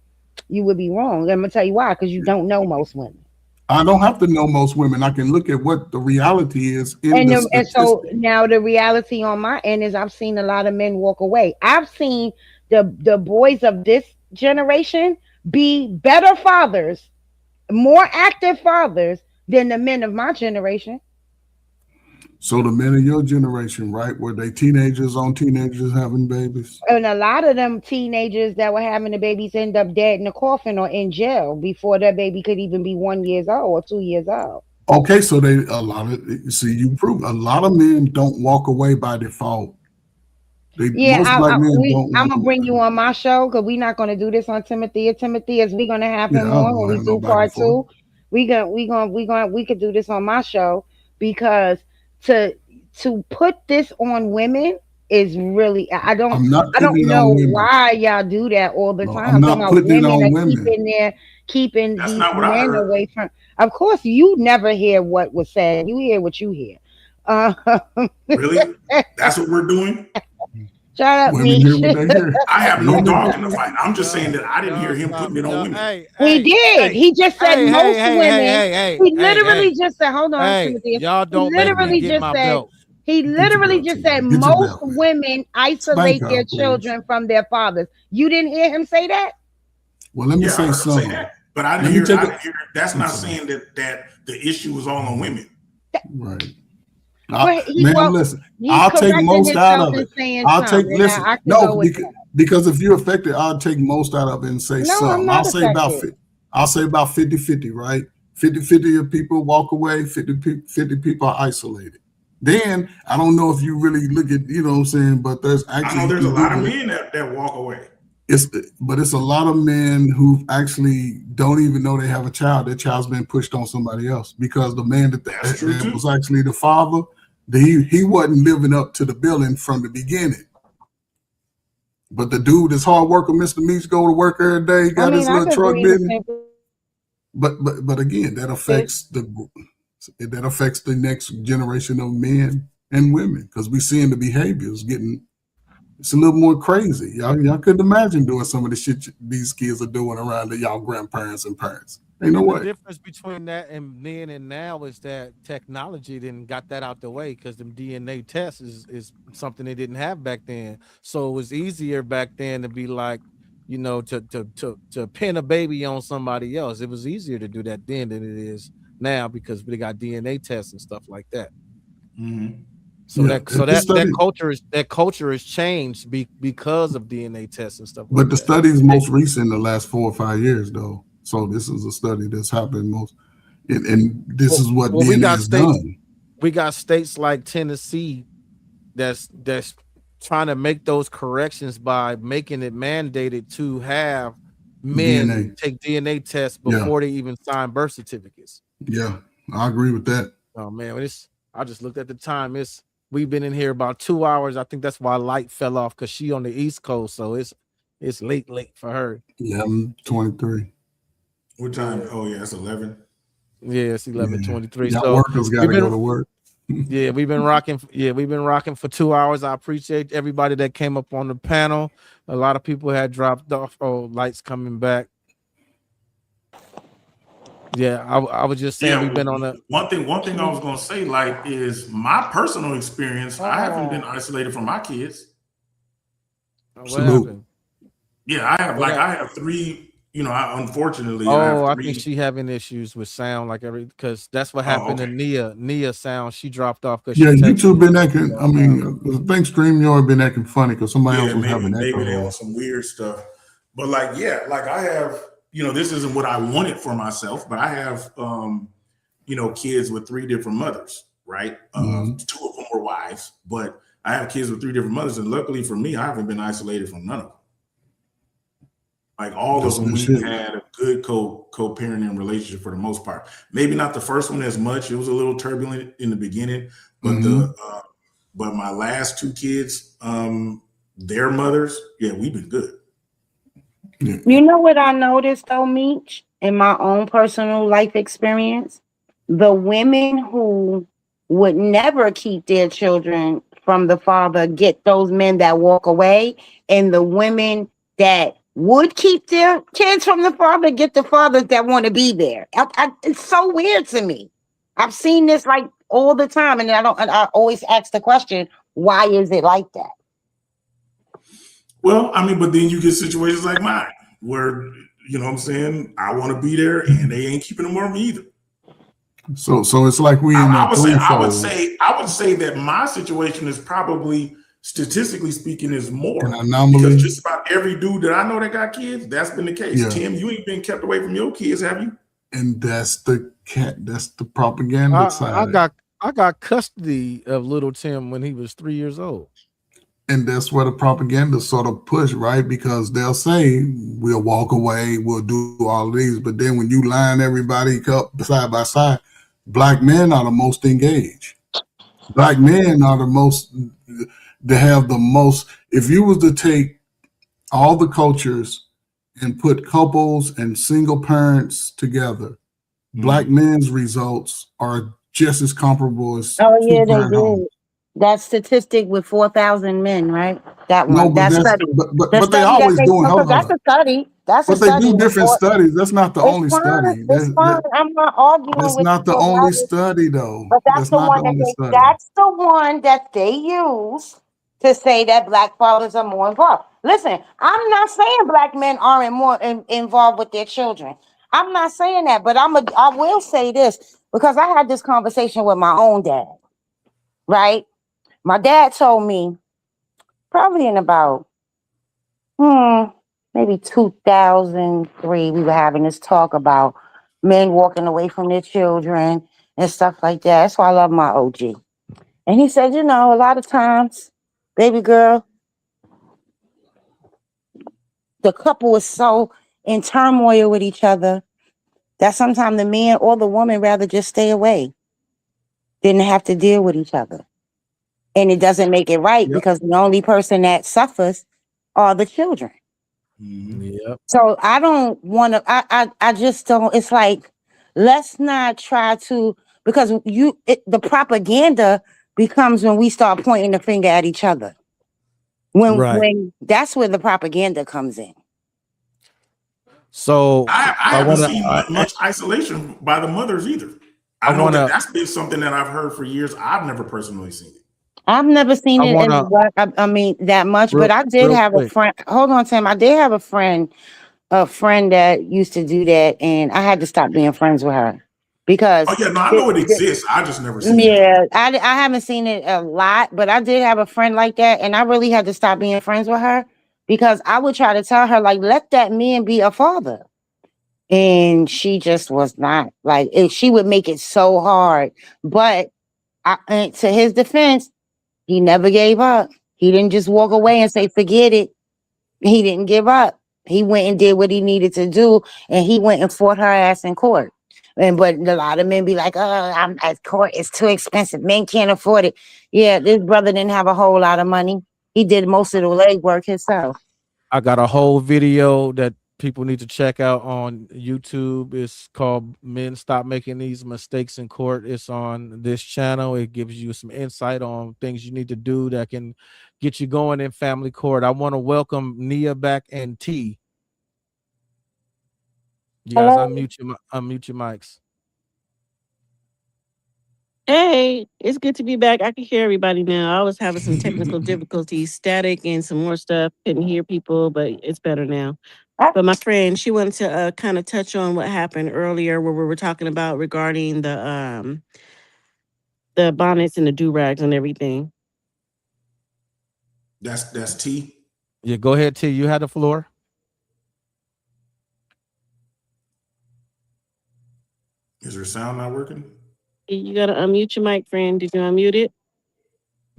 you would be wrong. I'm gonna tell you why. Because you don't know most women. I don't have to know most women. I can look at what the reality is. And so now the reality on my end is I've seen a lot of men walk away. I've seen the boys of this generation be better fathers, more active fathers than the men of my generation. So the men of your generation, right? Were they teenagers on teenagers having babies? And a lot of them teenagers that were having the babies end up dead in a coffin or in jail before their baby could even be 1 year old or 2 years old. Okay, so you prove a lot of men don't walk away by default. I'm gonna bring you on my show because we're not gonna do this on Timothy. Timothy is we're gonna have him on when we do part 2. We could do this on my show because to put this on women is really I don't know why y'all do that all the time. I'm not putting it on women. Keeping these men away from. Of course, you never hear what was said. You hear what you hear. Really? That's what we're doing? Shut up, me. I have no dog in the fight. I'm just saying that I didn't hear him putting it on women. He did. He just said most women. He literally just said, hold on, Timothy. Y'all don't literally get my belt. He literally just said most women isolate their children from their fathers. You didn't hear him say that? Well, let me say something. But I didn't hear. That's not saying that the issue was all on women. Right. Listen. I'll take most out of it. Because if you're affected, I'll take most out of it and say some. I'll say about 50-50, right? 50-50 of people walk away, 50 people are isolated. Then I don't know if you really look at, you know what I'm saying, but there's actually, I know there's a lot of men that walk away. But it's a lot of men who actually don't even know they have a child. Their child's been pushed on somebody else because the man that was actually the father, he wasn't living up to the billing from the beginning. But the dude is hard worker, Mr. Meeks, go to work every day, got his little truck business. But again, that affects the next generation of men and women because we seeing the behaviors getting. It's a little more crazy. Y'all couldn't imagine doing some of the shit these kids are doing around y'all grandparents and parents. Ain't no way. The difference between that and then and now is that technology didn't got that out the way because them DNA tests is something they didn't have back then. So it was easier back then to be like, you know, to pin a baby on somebody else. It was easier to do that then than it is now because they got DNA tests and stuff like that. Mm-hmm. So that culture has changed because of DNA tests and stuff. But the study is most recent in the last 4 or 5 years, though. So this is a study that's happened and this is what DNA has done. We got states like Tennessee that's trying to make those corrections by making it mandated to have men take DNA tests before they even sign birth certificates. Yeah, I agree with that. Oh man, I just looked at the time. We've been in here about 2 hours. I think that's why Light fell off because she on the East Coast, so it's late for her. Yeah, I'm 23. What time? Oh yeah, it's 11. Yeah, it's 11:23. Yeah, so workers gotta go to work. Yeah, we've been rocking. Yeah, we've been rocking for 2 hours. I appreciate everybody that came up on the panel. A lot of people had dropped off. Oh, Light's coming back. Yeah, I was just saying we've been on a one thing I was gonna say, like, is my personal experience. I haven't been isolated from my kids. What happened? Yeah, I have 3. You know, unfortunately, I think she having issues with sound, because that's what happened to Nia sound. She dropped off because YouTube been acting. I mean, I think StreamYard been acting funny because somebody else was having that. Maybe they on some weird stuff. But I have. You know, this isn't what I wanted for myself, but I have, kids with 3 different mothers, right? 2 of them were wives, but I have kids with 3 different mothers. And luckily for me, I haven't been isolated from none of them. Like all of them, we had a good co-parenting relationship for the most part. Maybe not the first one as much. It was a little turbulent in the beginning, but but my last 2 kids, their mothers, we've been good. You know what I noticed though, Meech, in my own personal life experience? The women who would never keep their children from the father get those men that walk away, and the women that would keep their kids from the father get the fathers that want to be there. It's so weird to me. I've seen this like all the time, and I always ask the question, why is it like that? Well, I mean, but then you get situations like mine where, you know what I'm saying, I want to be there and they ain't keeping them on me either. So it's like I would say that my situation is probably, statistically speaking, is more. Because just about every dude that I know that got kids, that's been the case. Yeah. Tim, you ain't been kept away from your kids, have you? And that's the propaganda side. I got custody of little Tim when he was 3 years old. And that's where the propaganda sort of push, right? Because they'll say, we'll walk away, we'll do all of these. But then when you line everybody up side by side, Black men are the most engaged. Black men are the most, they have the most, if you was to take all the cultures and put couples and single parents together, Black men's results are just as comparable as they do. That statistic with 4,000 men, right? That one. But they always doing. That's a study. But they do different studies. That's not the only study. It's fine. I'm not arguing. That's not the only study, though. But that's the one that they use to say that Black fathers are more involved. Listen, I'm not saying Black men aren't more involved with their children. I'm not saying that, but I will say this because I had this conversation with my own dad, right? My dad told me probably in about maybe 2003, we were having this talk about men walking away from their children and stuff like that. That's why I love my OG. And he said, a lot of times, baby girl, the couple is so in turmoil with each other that sometimes the man or the woman rather just stay away than have to deal with each other. And it doesn't make it right because the only person that suffers are the children. Yep. So I don't want to, I just don't, it's like, let's not try to, because the propaganda becomes when we start pointing the finger at each other. When that's where the propaganda comes in. So I haven't seen much isolation by the mothers either. I know that's been something that I've heard for years. I've never personally seen it. I've never seen it that much, but I did have a friend. Hold on, Tim. I did have a friend that used to do that, and I had to stop being friends with her because. Oh yeah, no, I know it exists. I just never seen it. Yeah, I haven't seen it a lot, but I did have a friend like that, and I really had to stop being friends with her because I would try to tell her, like, let that man be a father. And she just was not like she would make it so hard. But to his defense, he never gave up. He didn't just walk away and say, forget it. He didn't give up. He went and did what he needed to do, and he went and fought her ass in court. But a lot of men be like, I'm at court, it's too expensive. Men can't afford it. Yeah, this brother didn't have a whole lot of money. He did most of the legwork himself. I got a whole video that people need to check out on YouTube. It's called Men Stop Making These Mistakes in Court. It's on this channel. It gives you some insight on things you need to do that can get you going in family court. I want to welcome Nia back and T. You guys unmute your mics. Hey, it's good to be back. I can hear everybody now. I was having some technical difficulties, static and some more stuff. Couldn't hear people, but it's better now. But my friend, she wanted to kind of touch on what happened earlier where we were talking about regarding the bonnets and the durags and everything. That's T. Yeah, go ahead, T. You had the floor. Is her sound not working? You gotta unmute your mic, friend. Did you unmute it?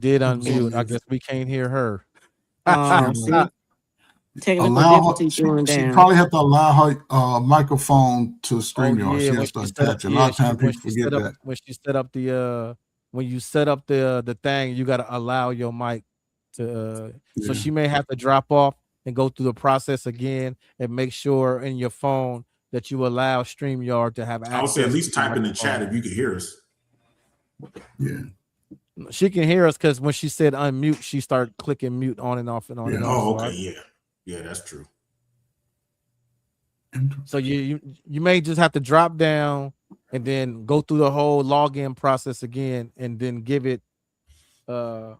Did unmute. I guess we can't hear her. See? Technical difficulties going down. She probably have to allow her microphone to StreamYard. She has to attach it. A lot of times people forget that. When she set up when you set up the thing, you got to allow your mic to. So she may have to drop off and go through the process again and make sure in your phone that you allow StreamYard to have access. I would say at least type in the chat if you could hear us. Yeah. She can hear us because when she said unmute, she started clicking mute on and off and on and off. Oh, okay, yeah, that's true. So you may just have to drop down and then go through the whole login process again and then give it. We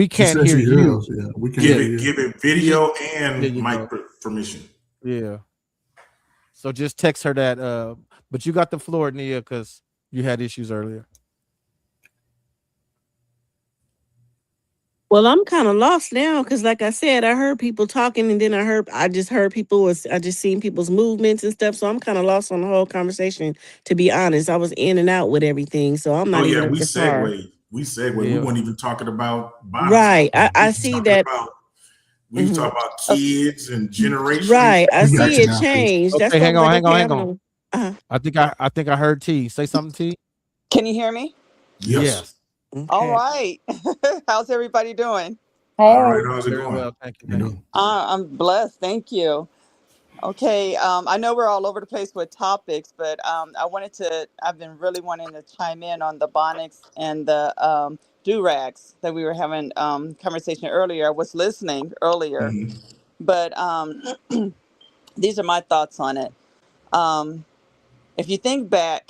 can't hear you. Yeah, we can give it video and mic permission. Yeah. So just text her that. But you got the floor, Nia, because you had issues earlier. Well, I'm kind of lost now because, like I said, I heard people talking, and then I just heard people. I just seen people's movements and stuff. So I'm kind of lost on the whole conversation. To be honest, I was in and out with everything, so I'm not even. We segued. We weren't even talking about bodies. Right. I see that. We talk about kids and generations. Right. I see it change. Okay, That's hang on. Uh-huh. I think I heard T. Say something, T. Can you hear me? Yes. Okay. All right. How's everybody doing? All right. How's it going? Well, thank you. I'm blessed. Thank you. Okay. I know we're all over the place with topics, but I've been really wanting to chime in on the bonnets and the durags that we were having conversation earlier. I was listening earlier, but these are my thoughts on it. If you think back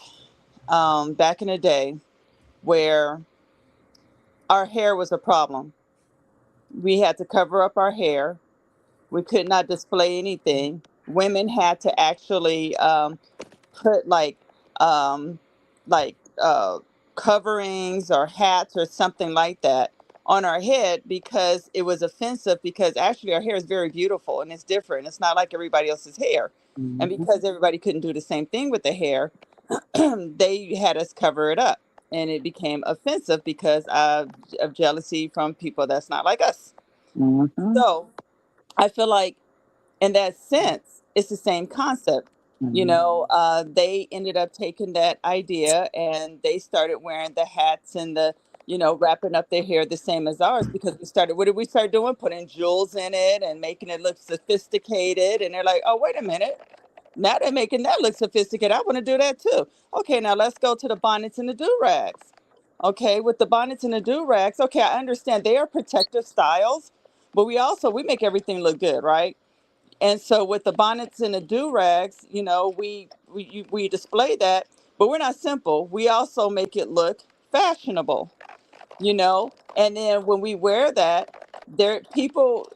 in the day where our hair was a problem, we had to cover up our hair. We could not display anything. Women had to actually put coverings or hats or something like that on our head because it was offensive, because actually our hair is very beautiful and it's different. It's not like everybody else's hair. And because everybody couldn't do the same thing with the hair, they had us cover it up. and it became offensive because of jealousy from people that's not like us. So I feel like in that sense, it's the same concept. You know, they ended up taking that idea and they started wearing the hats and the, you know, wrapping up their hair the same as ours because we started, what did we start doing? Putting jewels in it and making it look sophisticated. And they're like, oh, wait a minute. Now they're making that look sophisticated. I want to do that too. Okay, now let's go to the bonnets and the do-rags. Okay, with the bonnets and the do-rags, okay, I understand they are protective styles, but we make everything look good, right? And so with the bonnets and the do-rags, you know, we display that, but we're not simple. We also make it look fashionable, you know. And then when we wear that, there people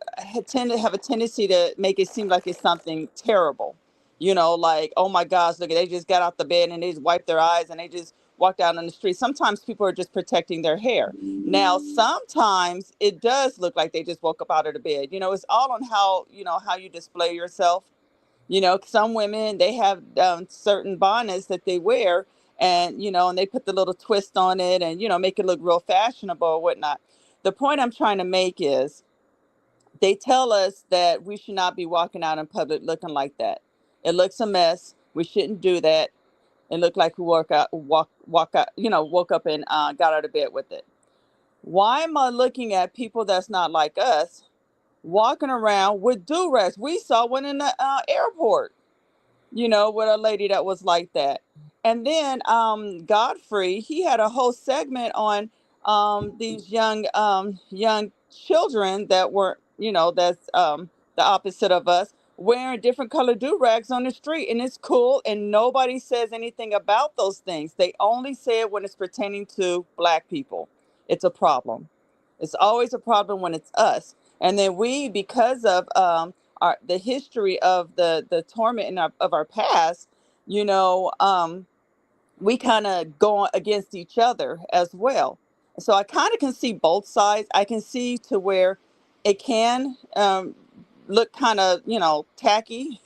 tend to have a tendency to make it seem like it's something terrible, you know, like, oh my gosh, look, they just got out the bed and they just wiped their eyes and they just walked out on the street. Sometimes people are just protecting their hair. Now sometimes it does look like they just woke up out of the bed. You know, it's all on how, you know, how you display yourself. You know, some women, they have certain bonnets that they wear and, you know, and they put the little twist on it and, you know, make it look real fashionable or whatnot. The point I'm trying to make is they tell us that we should not be walking out in public looking like that. It looks a mess. We shouldn't do that. It looked like we walk out, you know, woke up and got out of bed with it. Why am I looking at people that's not like us walking around with do-rags? We saw one in the airport, you know, with a lady that was like that. And then Godfrey, he had a whole segment on these young children that were, you know, that's the opposite of us, wearing different colored do-rags on the street. And it's cool. And nobody says anything about those things. They only say it when it's pertaining to Black people. It's a problem. It's always a problem when it's us. And then we, because of the history of the torment of our past, you know, we kind of go against each other as well. So I kind of can see both sides. I can see to where it can look kind of, you know, tacky,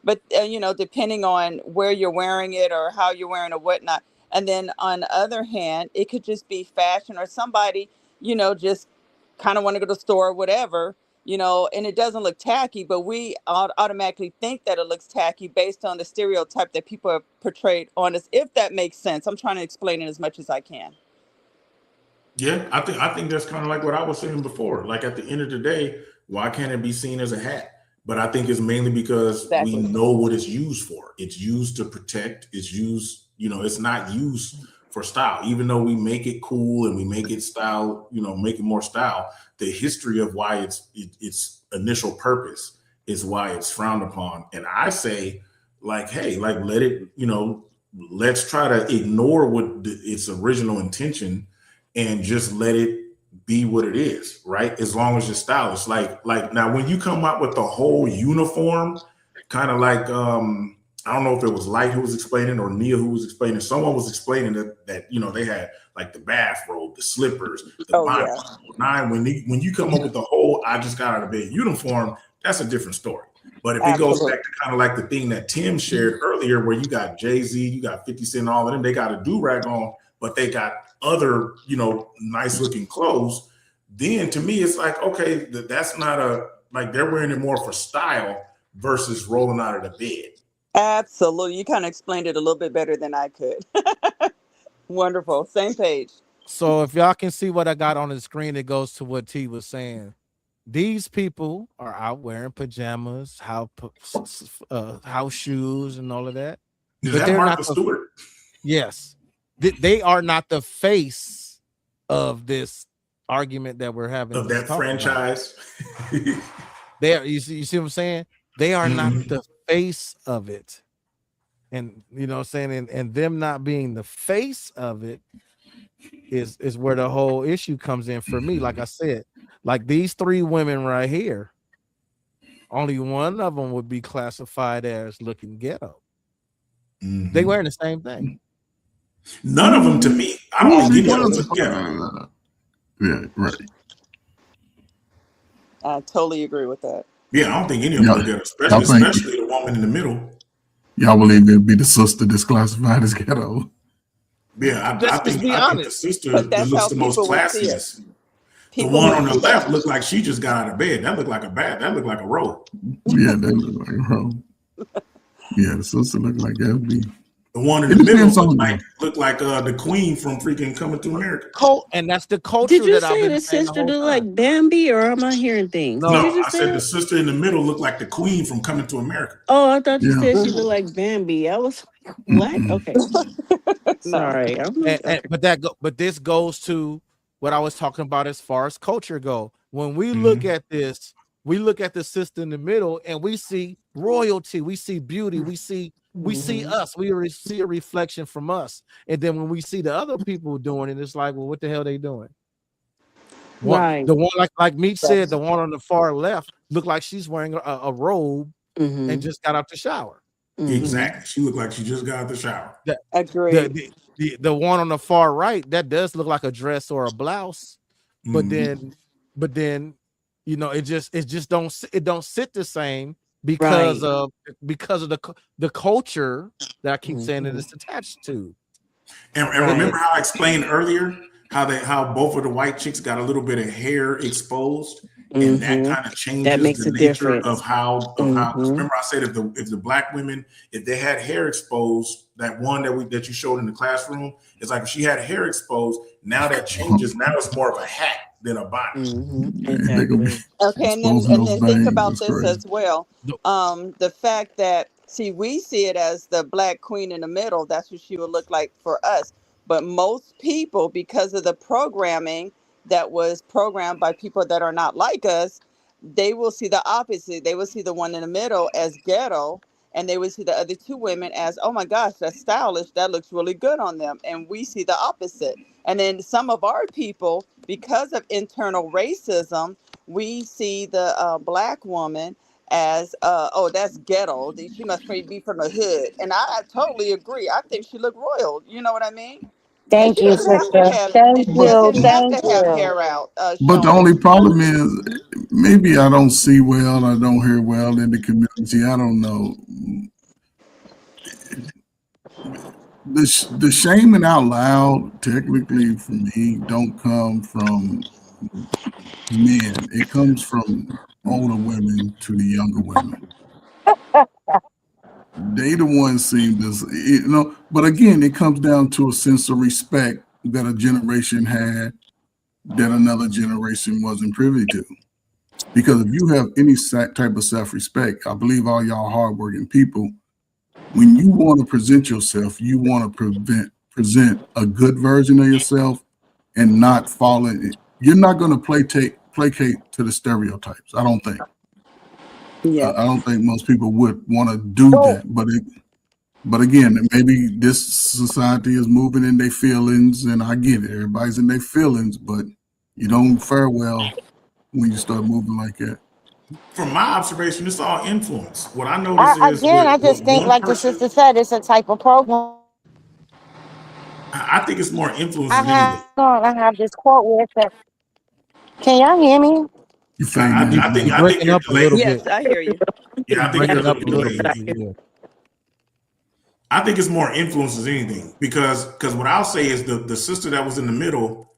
but, you know, depending on where you're wearing it or how you're wearing or whatnot. And then on the other hand, it could just be fashion or somebody, you know, just kind of want to go to the store or whatever, you know, and it doesn't look tacky, but we automatically think that it looks tacky based on the stereotype that people have portrayed on us, if that makes sense. I'm trying to explain it as much as I can. Yeah, I think that's kind of like what I was saying before. Like at the end of the day, why can't it be seen as a hat? But I think it's mainly because we know what it's used for. It's used to protect. It's used, you know, it's not used for style. Even though we make it cool and we make it style, you know, make it more style, the history of why its initial purpose is why it's frowned upon. And I say, like, hey, like, let it, you know, let's try to ignore what its original intention and just let it be what it is, right? As long as it's stylish. Like now when you come up with the whole uniform, kind of like I don't know if it was Light who was explaining or Nia who was explaining. Someone was explaining that you know, they had like the bathrobe, the slippers, the bonnet. When you come up with the whole I just got out of bed uniform, that's a different story. But if it goes back to kind of like the thing that Tim shared earlier, where you got Jay-Z, you got 50 Cent, all of them, they got a do-rag on, but they got other, you know, nice looking clothes, then to me, it's like, okay, that's not like they're wearing it more for style versus rolling out of the bed. Absolutely. You kind of explained it a little bit better than I could. Wonderful. Same page. So if y'all can see what I got on the screen, it goes to what T was saying. These people are out wearing pajamas, house shoes, and all of that. Is that Martha Stewart? Yes. They are not the face of this argument that we're having. Of that franchise. They are, you see what I'm saying? They are not the face of it. And you know what I'm saying? And them not being the face of it is where the whole issue comes in for me. Like I said, like these three women right here, only one of them would be classified as looking ghetto. They wearing the same thing. None of them to me. I don't think any of them together. Yeah, right. I totally agree with that. Yeah, I don't think any of them together, especially the woman in the middle. Y'all believe it'd be the sister that's classified as ghetto? Yeah, Let's I just think be the honest. sister But that that's looks how the most people would see it. classiest. The People one would on the see left it. looked like she just got out of bed. That looked like a robe. Yeah, that look like a robe. Yeah, the sister look like FB. The one in It the middle depends on looked like the queen from freaking Coming to America. And that's the Did culture you that I've say been the saying the sister whole look time. like Bambi, or am I hearing things? No. What No, did you I say? said the sister in the middle looked like the queen from Coming to America. Oh, I thought you Yeah. said she looked like Bambi. I was like, what? Okay. No. Sorry. Okay. But this goes to what I was talking about as far as culture go. When we look at this, we look at the sister in the middle and we see royalty, we see beauty, we see us, see a reflection from us. And then when we see the other people doing it, it's like, well, what the hell they doing? Right. The one like Meech said, the one on the far left looked like she's wearing a robe and just got out the shower. Exactly. She looked like she just got out the shower. Agreed. The one on the far right, that does look like a dress or a blouse, but then you know, it just don't sit the same because of the culture that I keep saying that it's attached to. And remember how I explained earlier how both of the white chicks got a little bit of hair exposed, and that kind of changes makes the a nature difference. of how. Remember, I said if the black women, if they had hair exposed, that one that you showed in the classroom, it's like if she had hair exposed. Now that changes. Now it's more of a hat than a bonnet. Exactly. Okay, and then think about this as well. The fact that we see it as the black queen in the middle. That's what she would look like for us. But most people, because of the programming that was programmed by people that are not like us, they will see the opposite. They will see the one in the middle as ghetto, and they would see the other two women as, oh my gosh, that's stylish. That looks really good on them. And we see the opposite. And then some of our people, because of internal racism, we see the black woman as, oh, that's ghetto. She must be from the hood. And I totally agree. I think she looked royal. You know what I mean? And Thank she you, doesn't have to sister. have. Thank She you. doesn't have Thank to have you. hair out. But the Showing. only problem is maybe I don't see well, I don't hear well in the community. I don't know. The shaming out loud, technically for me, don't come from men. It comes from older women to the younger women. They the ones seem to, but again, it comes down to a sense of respect that a generation had that another generation wasn't privy to. Because if you have any type of self-respect, I believe all y'all hardworking people, when you want to present yourself, you want to present a good version of yourself and not fall in. You're not going to placate to the stereotypes. I don't think. Yeah. I don't think most people would want to do that. But again, maybe this society is moving in their feelings, and I get it. Everybody's in their feelings, but you don't fare well when you start moving like that. From my observation, it's all influence. What I notice is I just think, like the sister said, it's a type of program. I think it's more influence I than anything. have this quote where it says, "Can y'all hear me?" I think breaking you're up a delayed. little Yes, bit. I hear you. Yeah, I think you're a Breaking up little a little delayed. bit. Yeah. I think it's more influence than anything because what I'll say is the sister that was in the middle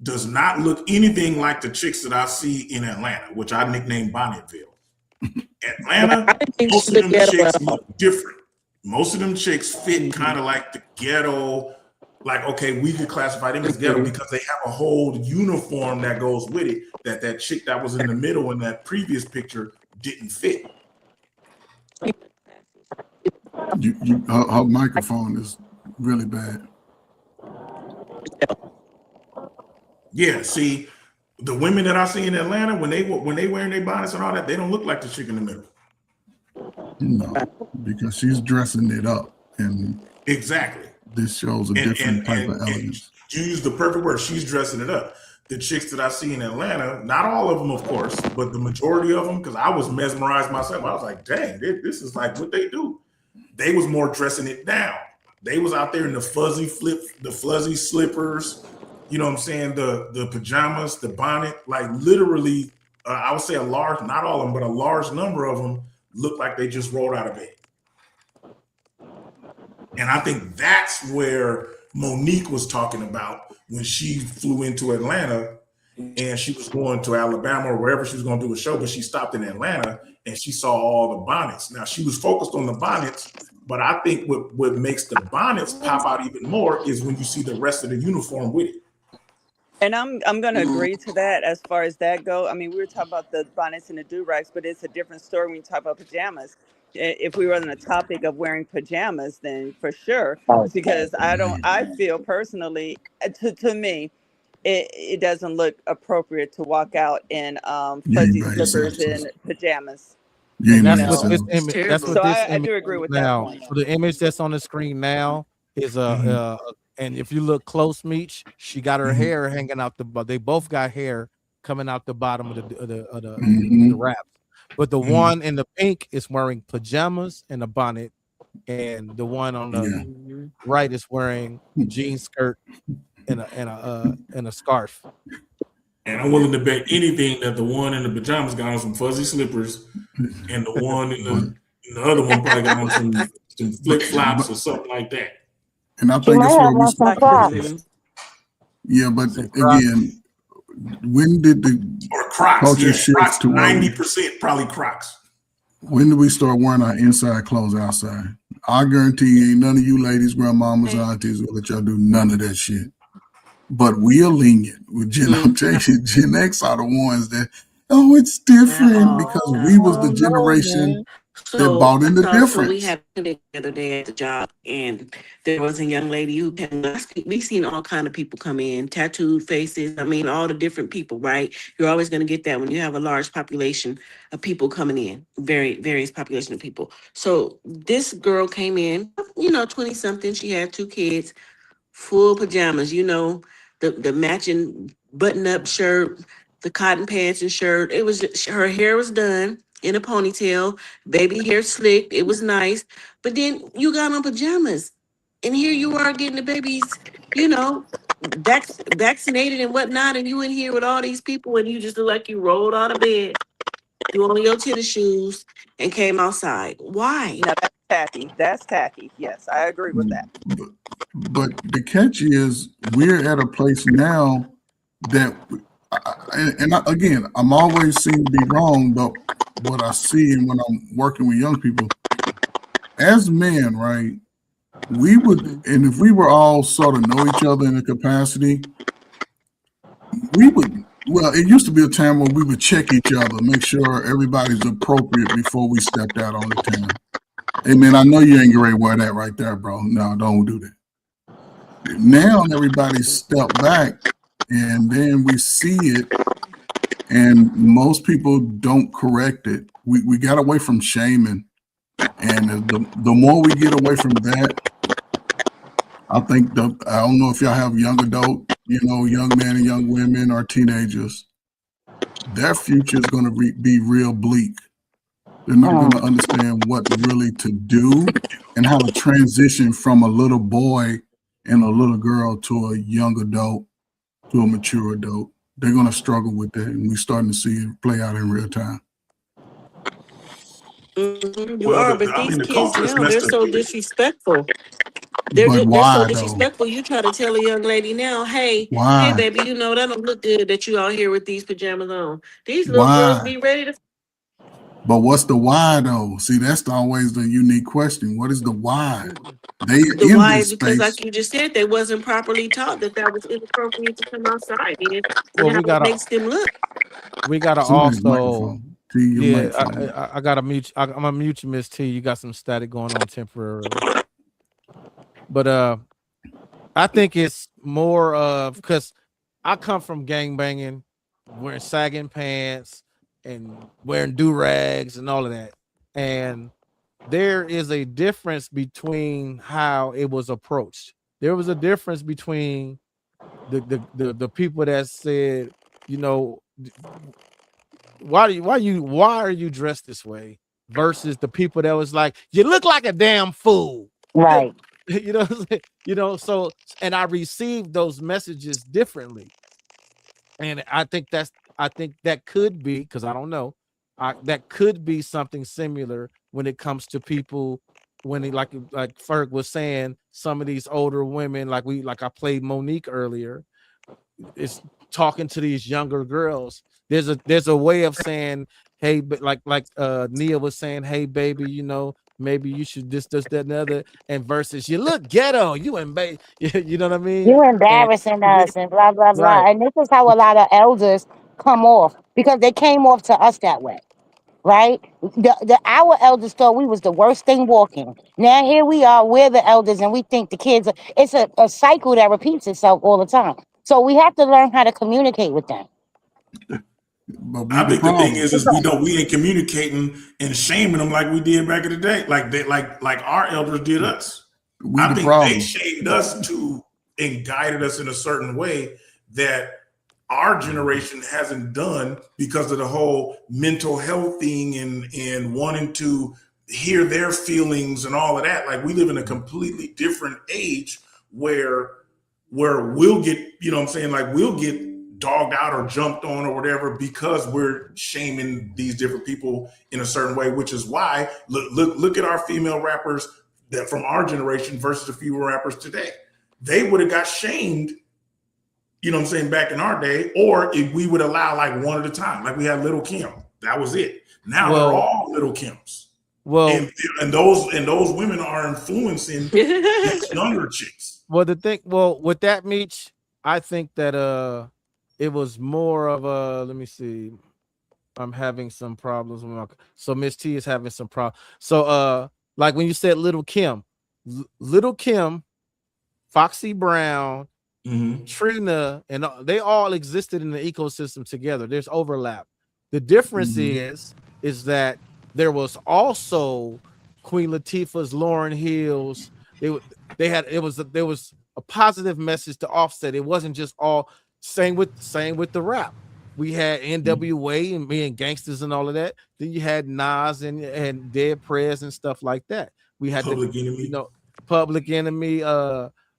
does not look anything like the chicks that I see in Atlanta, which I nicknamed Bonnetville. Atlanta, most of them chicks look different. Most of them chicks fit kind of like the ghetto. Like, okay, we could classify them as ghetto because they have a whole uniform that goes with it that chick that was in the middle in that previous picture didn't fit. Her microphone is really bad. Yeah, see, the women that I see in Atlanta when they wearing their bonnets and all that, they don't look like the chick in the middle. No, because she's dressing it up, and exactly this shows a different type of elegance. You use the perfect word. She's dressing it up. The chicks that I see in Atlanta, not all of them, of course, but the majority of them, because I was mesmerized myself. I was like, dang, this is like what they do. They was more dressing it down. They was out there in the fuzzy slippers, you know what I'm saying? The pajamas, the bonnet, like literally, I would say a large, not all of them, but a large number of them look like they just rolled out of bed. And I think that's where Monique was talking about when she flew into Atlanta and she was going to Alabama or wherever she was going to do a show, but she stopped in Atlanta and she saw all the bonnets. Now she was focused on the bonnets, but I think what makes the bonnets pop out even more is when you see the rest of the uniform with it. And I'm going to agree to that as far as that go. I mean, we were talking about the bonnets and the durags, but it's a different story when you talk about pajamas. If we were on the topic of wearing pajamas, then for sure, because I feel personally, to me, it doesn't look appropriate to walk out in fuzzy slippers and pajamas. And that's You what know, this image. That's so what this I image do agree with that now. point. So the image that's on the screen now is and if you look close, Meech, she got her hair hanging out the. But they both got hair coming out the bottom of the wraps. But the one in the pink is wearing pajamas and a bonnet, and the one on the right is wearing a jean skirt and a scarf. And I'm willing to bet anything that the one in the pajamas got on some fuzzy slippers, and the one in the other one probably got on some flip flops or something like that. And I She think might it's have where we on some start. Crocs. Yeah, but again, when did the Crocs? culture Yeah, shift Crocs. to where 90% probably Crocs. when do we start wearing our inside clothes outside? I guarantee you, ain't none of you ladies, grandmamas, aunties will let y'all do none of that shit. But we are lenient with Gen. I'm telling you, Gen X are the ones that, oh, it's different because we was the generation that bought in the So we difference. had the other day at the job, and there was a young lady who came. We seen all kind of people come in, tattooed faces. I mean, all the different people, right? You're always going to get that when you have a large population of people coming in, various population of people. So this girl came in, 20 something. She had 2 kids, full pajamas, the matching button up shirt, the cotton pants and shirt. It was her hair was done in a ponytail, baby hair slicked. It was nice. But then you got on pajamas, and here you are getting the babies, vaccinated and whatnot, and you in here with all these people, and you just look like you rolled out of bed, threw on your tennis shoes, and came outside. Why? Now that's tacky. That's tacky. Yes, I agree with that. But the catch is we're at a place now that, again, I'm always seem to be wrong, but what I see and when I'm working with young people, as men, right, we would, and if we were all sort of know each other in a capacity, we would, well, it used to be a time when we would check each other, make sure everybody's appropriate before we stepped out on the town. Hey, man, I know you ain't gonna wear that right there, bro. No, don't do that. Now everybody step back and then we see it, and most people don't correct it. We got away from shaming, and the more we get away from that, I think I don't know if y'all have young adult, young men and young women or teenagers. Their future is going to be real bleak. They're not going to understand what really to do and how to transition from a little boy and a little girl to a young adult, to a mature adult. They're going to struggle with that, and we're starting to see it play out in real time. You are, but these kids now, they're so disrespectful. They're why, so though? disrespectful. You try to tell a young lady now, hey, Why? baby, that don't look good that you out here with these pajamas on. These little girls be ready to. But what's the why, though? See, that's always the unique question. What is the why? The why is because, like you just said, they wasn't properly taught that was inappropriate to come outside in, and how it makes them look. We gotta also. I gotta mute. I'm gonna mute you, Miss T. You got some static going on temporarily. But I think it's more of because I come from gang banging, wearing sagging pants and wearing do-rags and all of that. And there is a difference between how it was approached. There was a difference between the people that said, why are you dressed this way, versus the people that was like, you look like a damn fool. Right. So, and I received those messages differently. And I think that could be, because I don't know, that could be something similar when it comes to people when he like Ferg was saying, some of these older women, like I played Monique earlier, is talking to these younger girls. There's a way of saying, hey, but like Nia was saying, hey baby, you know, maybe you should this, that, and the other, and versus you look ghetto, you and baby, you know what I mean? You And embarrassing us and blah blah blah. right. And this is how a lot of elders come off because they came off to us that way, right? Our elders thought we was the worst thing walking. Now here we are, we're the elders, and we think the kids are, it's a cycle that repeats itself all the time. So we have to learn how to communicate with them. But I think the thing is It's we ain't communicating and shaming them like we did back in the day, like our elders did us. we I the think they problem. shamed us too and guided us in a certain way that our generation hasn't done because of the whole mental health thing and wanting to hear their feelings and all of that. Like we live in a completely different age where we'll get, you know what I'm saying, like we'll get dogged out or jumped on or whatever because we're shaming these different people in a certain way, which is why look at our female rappers that from our generation versus the female rappers today. They would have got shamed, you know what I'm saying, back in our day, or if we would allow like one at a time, like we had Little Kim, that was it. Now they're all Little Kims. Well, and those women are influencing these younger chicks. Well, with that, Meech, I think that it was more of a, let me see. I'm having some problems with my, so Miss T is having some problems. So like when you said Little Kim, Foxy Brown, Trina, and they all existed in the ecosystem together. There's overlap. The difference is that there was also Queen Latifah's, Lauryn Hill's. There was a positive message to offset. It wasn't just all same with the rap. We had NWA and being gangsters and all of that. Then you had Nas and Dead Prez and stuff like that. We had Public Enemy. you know, Public Enemy,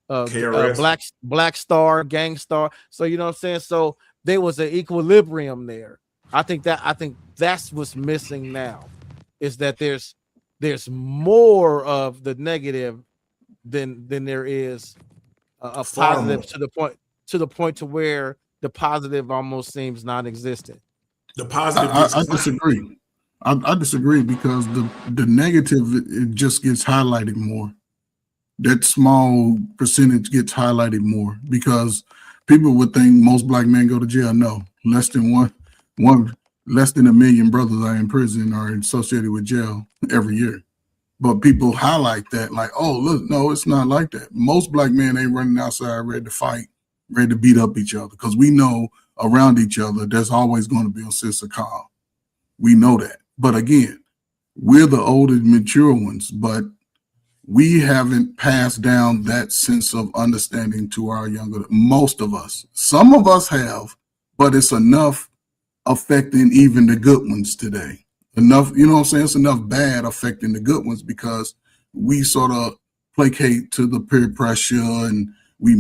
KRS. Black Star, Gang Star. So you know what I'm saying? So there was an equilibrium there. I think that's what's missing now, is that there's more of the negative than there is a positive to the point to where the positive almost seems non-existent. The positive. I disagree. I disagree because the negative, it just gets highlighted more. That small percentage gets highlighted more because people would think most black men go to jail. No, less than less than 1 million brothers are in prison or associated with jail every year. But people highlight that like, oh, look, no, it's not like that. Most black men ain't running outside ready to fight, ready to beat up each other, because we know around each other there's always going to be a sense of calm. We know that. But again, we're the older, mature ones, but we haven't passed down that sense of understanding to our younger, most of us. Some of us have, but it's enough affecting even the good ones today. Enough, you know what I'm saying? It's enough bad affecting the good ones because we sort of placate to the peer pressure and we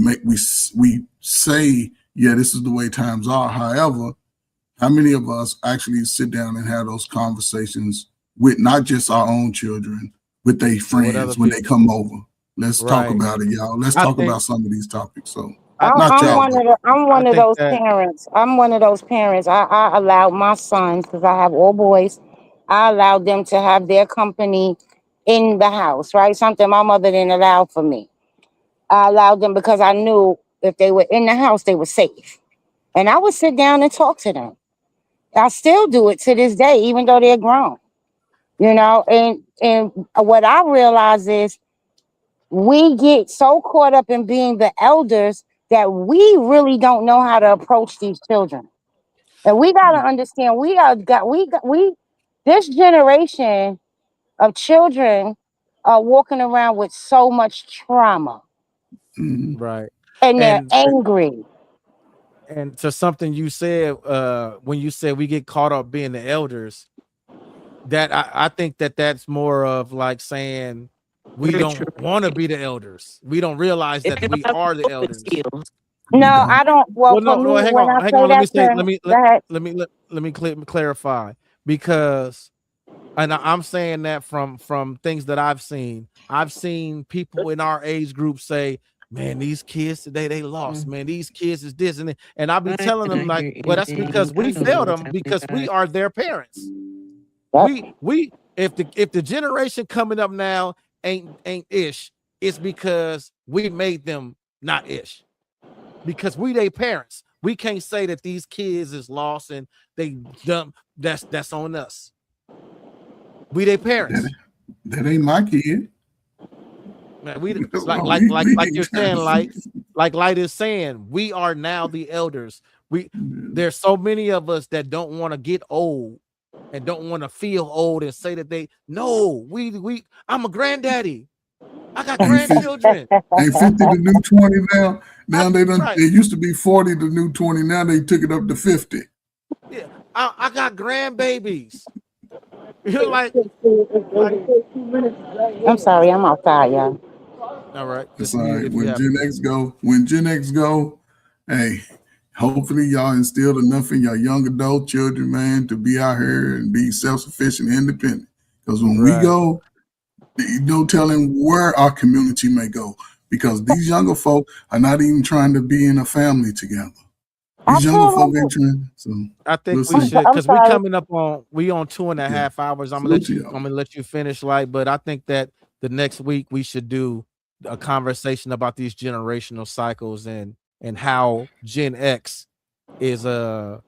say, yeah, this is the way times are. However, how many of us actually sit down and have those conversations with not just our own children, with their friends when they come over? Let's talk about it, y'all. Let's talk about some of these topics. So I'm one of those parents. I'm one of those parents. I allowed my sons, because I have all boys, I allowed them to have their company in the house, right? Something my mother didn't allow for me. I allowed them because I knew if they were in the house, they were safe. And I would sit down and talk to them. I still do it to this day, even though they're grown. You know, and what I realize is we get so caught up in being the elders that we really don't know how to approach these children. And we got to understand this generation of children are walking around with so much trauma. Right. And they're angry. And to something you said, when you said we get caught up being the elders, that I think that's more of like saying we don't want to be the elders. We don't realize that we are the elders. No, I don't. Well, for me, hang on. Let me clarify, because and I'm saying that from things that I've seen. I've seen people in our age group say, man, these kids today, they lost, man. These kids is this and that. And I'll be telling them like, well, that's because we failed them because we are their parents. We if the generation coming up now ain't ish, it's because we made them not ish. Because we they parents. We can't say that these kids is lost and they dumb. That's on us. We they parents. That ain't my kid. Man, like you're saying, like Light is saying, we are now the elders. There's so many of us that don't want to get old and don't want to feel old and say that I'm a granddaddy. I got grandchildren. Ain't 50 the new 20 now. Now it used to be 40 the new 20. Now they took it up to 50. Yeah, I got grandbabies. You're like I'm sorry, I'm outside, y'all. All right. It's all right. When Gen X go, hey, hopefully y'all instilled enough in your young adult children, man, to be out here and be self-sufficient and independent. Because when we go, no telling where our community may go. Because these younger folk are not even trying to be in a family together. These younger folk ain't trying. So I think we should, because we coming up on 2.5 hours. I'm gonna let you finish, like, but I think that the next week we should do a conversation about these generational cycles and how Gen X is going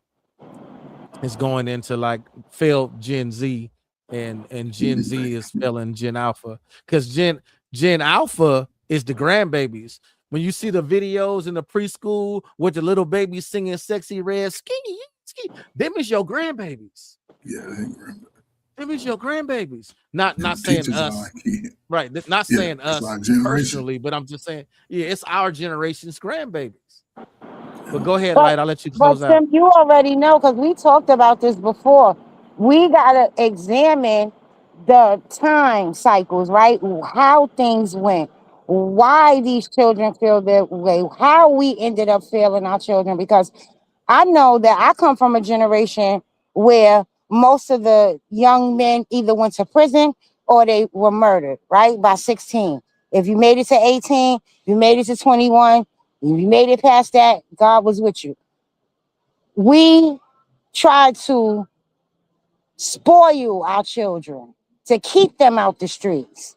into like failed Gen Z and Gen Z is failing Gen Alpha, because Gen Alpha is the grandbabies. When you see the videos in the preschool with the little babies singing "Sexy Red," ski, them is your grandbabies. Yeah, them is your grandbabiys. Not saying us, right? Not saying us personally, but I'm just saying, it's our generation's grandbabies. But go ahead, Light. I'll let you close out. Tim, you already know, because we talked about this before. We gotta examine the time cycles, right? How things went, why these children feel that way, how we ended up failing our children. Because I know that I come from a generation where most of the young men either went to prison or they were murdered, right? By 16. If you made it to 18, you made it to 21, if you made it past that, God was with you. We tried to spoil our children to keep them out the streets.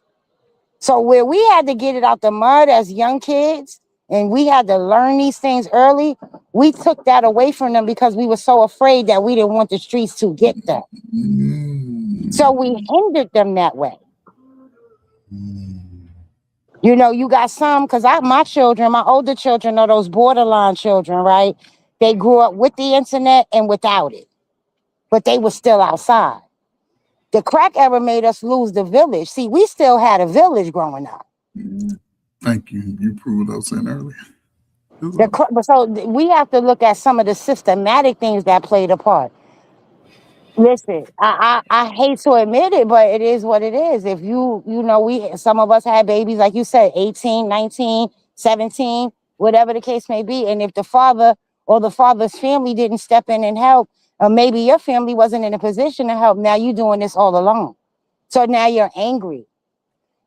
So where we had to get it out the mud as young kids and we had to learn these things early, we took that away from them because we were so afraid that we didn't want the streets to get them. So we hindered them that way. You know, you got some, because my children, my older children are those borderline children, right? They grew up with the internet and without it, but they were still outside. The crack era made us lose the village. See, we still had a village growing up. Thank you. You proved what I was saying earlier. So we have to look at some of the systematic things that played a part. Listen, I hate to admit it, but it is what it is. If some of us had babies, like you said, 18, 19, 17, whatever the case may be. And if the father or the father's family didn't step in and help, or maybe your family wasn't in a position to help, now you're doing this all alone. So now you're angry.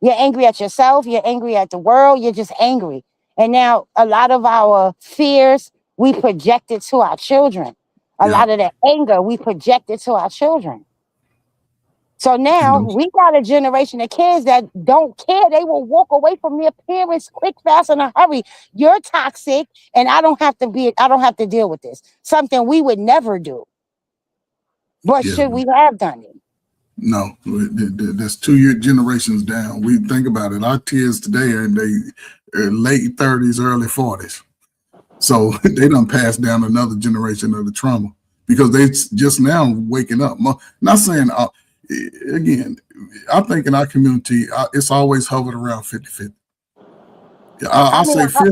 You're angry at yourself. You're angry at the world. You're just angry. And now a lot of our fears, we project it to our children. A lot of that anger, we project it to our children. So now we got a generation of kids that don't care. They will walk away from their parents quick, fast, in a hurry. You're toxic, and I don't have to deal with this. Something we would never do. But should we have done it? No, that's 2 generations down. We think about it. Our kids today are in their late 30s, early 40s. So they done passed down another generation of the trauma because they just now waking up. Not saying, again, I think in our community, it's always hovered around 50-50. I'll say 50.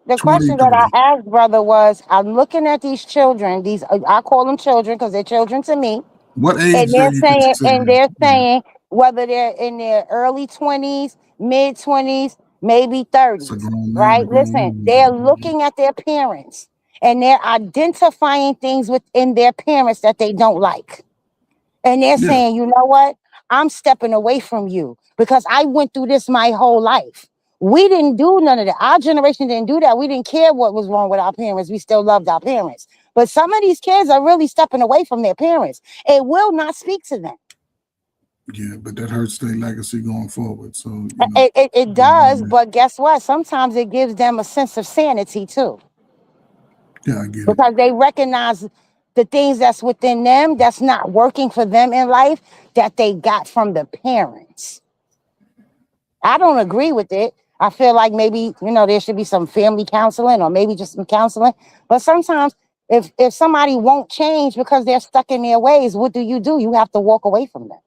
The question that I asked, brother, was I'm looking at these children. I call them children because they're children to me. What age? And they're saying whether they're in their early 20s, mid 20s, maybe 30s, right? Listen, they're looking at their parents and they're identifying things within their parents that they don't like. And they're Yeah. saying, you know what? I'm stepping away from you because I went through this my whole life. We didn't do none of that. Our generation didn't do that. We didn't care what was wrong with our parents. We still loved our parents. But some of these kids are really stepping away from their parents. It will not speak to them. Yeah, but that hurts their legacy going forward. So, you know. It does, but guess what? Sometimes it gives them a sense of sanity too. Yeah, I get it. Because they recognize the things that's within them that's not working for them in life that they got from the parents. I don't agree with it. I feel like maybe, you know, there should be some family counseling or maybe just some counseling. But sometimes if somebody won't change because they're stuck in their ways, what do? You have to walk away from them.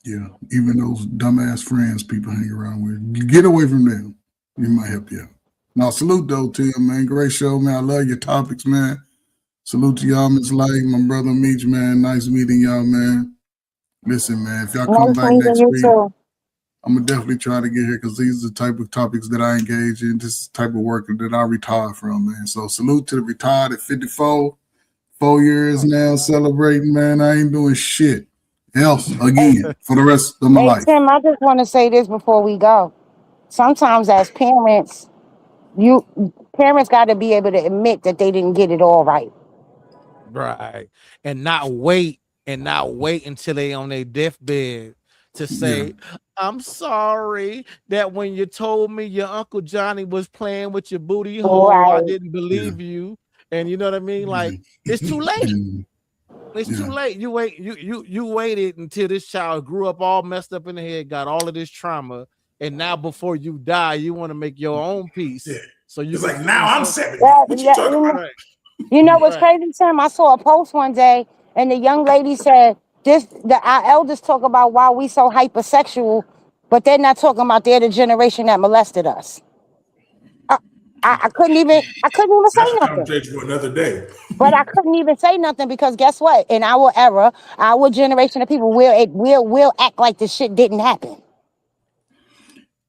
Yeah, even those dumbass friends people hang around with, get away from them. It might help you out. Now, salute though to you, man. Great show, man. I love your topics, man. Salute to y'all, Miss Light, my brother Meech, man. Nice meeting y'all, man. Listen, man, if y'all come Nice back meeting next you week, too. I'm gonna definitely try to get here because these are the type of topics that I engage in. This is the type of work that I retired from, man. So salute to the retired at 54, 4 years now celebrating, man. I ain't doing shit else again for the rest of my Hey life. Tim, I just want to say this before we go. Sometimes as parents, parents got to be able to admit that they didn't get it all right. Right. And not wait until they on their deathbed to say, I'm sorry that when you told me your Uncle Johnny was playing with your booty hole, I didn't believe you. And you know what I mean? Like, it's too late. It's too late. You waited until this child grew up all messed up in the head, got all of this trauma, and now before you die, you want to make your own peace. Yeah. So you It's can like, feel now I'm yourself- 70. What you talking about? Right. You know what's crazy, Tim? I saw a post one day, and the young lady said, our elders talk about why we so hypersexual, but they're not talking about they're the generation that molested us. I couldn't even say That's a nothing. conversation for another day. But I couldn't even say nothing because guess what? In our era, our generation of people will act like this shit didn't happen.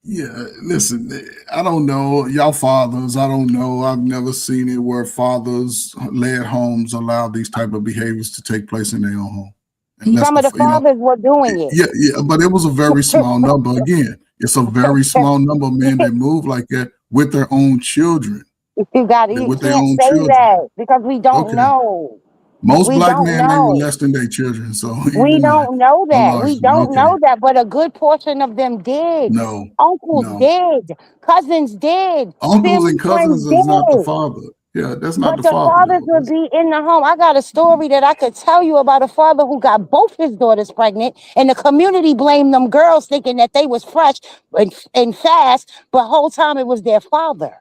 Yeah, listen, I don't know. Y'all fathers, I don't know. I've never seen it where fathers-led homes allow these type of behaviors to take place in their own home. Some of the fathers were doing it. Yeah, but it was a very small number. Again, it's a very small number, man, that move like that with their own children. You With their can't own say children. that because we don't know. Most We black don't men ain't know. molesting their children, so We even don't know a that. large We number, don't know that, but a good portion of them did. No, Uncles no. did. Cousins did. Uncles Family and friends cousins is not the did. father. Yeah, that's not But the the father. fathers would be in the home. I got a story that I could tell you about a father who got both his daughters pregnant, and the community blamed them girls thinking that they was fresh and fast, but whole time it was their father.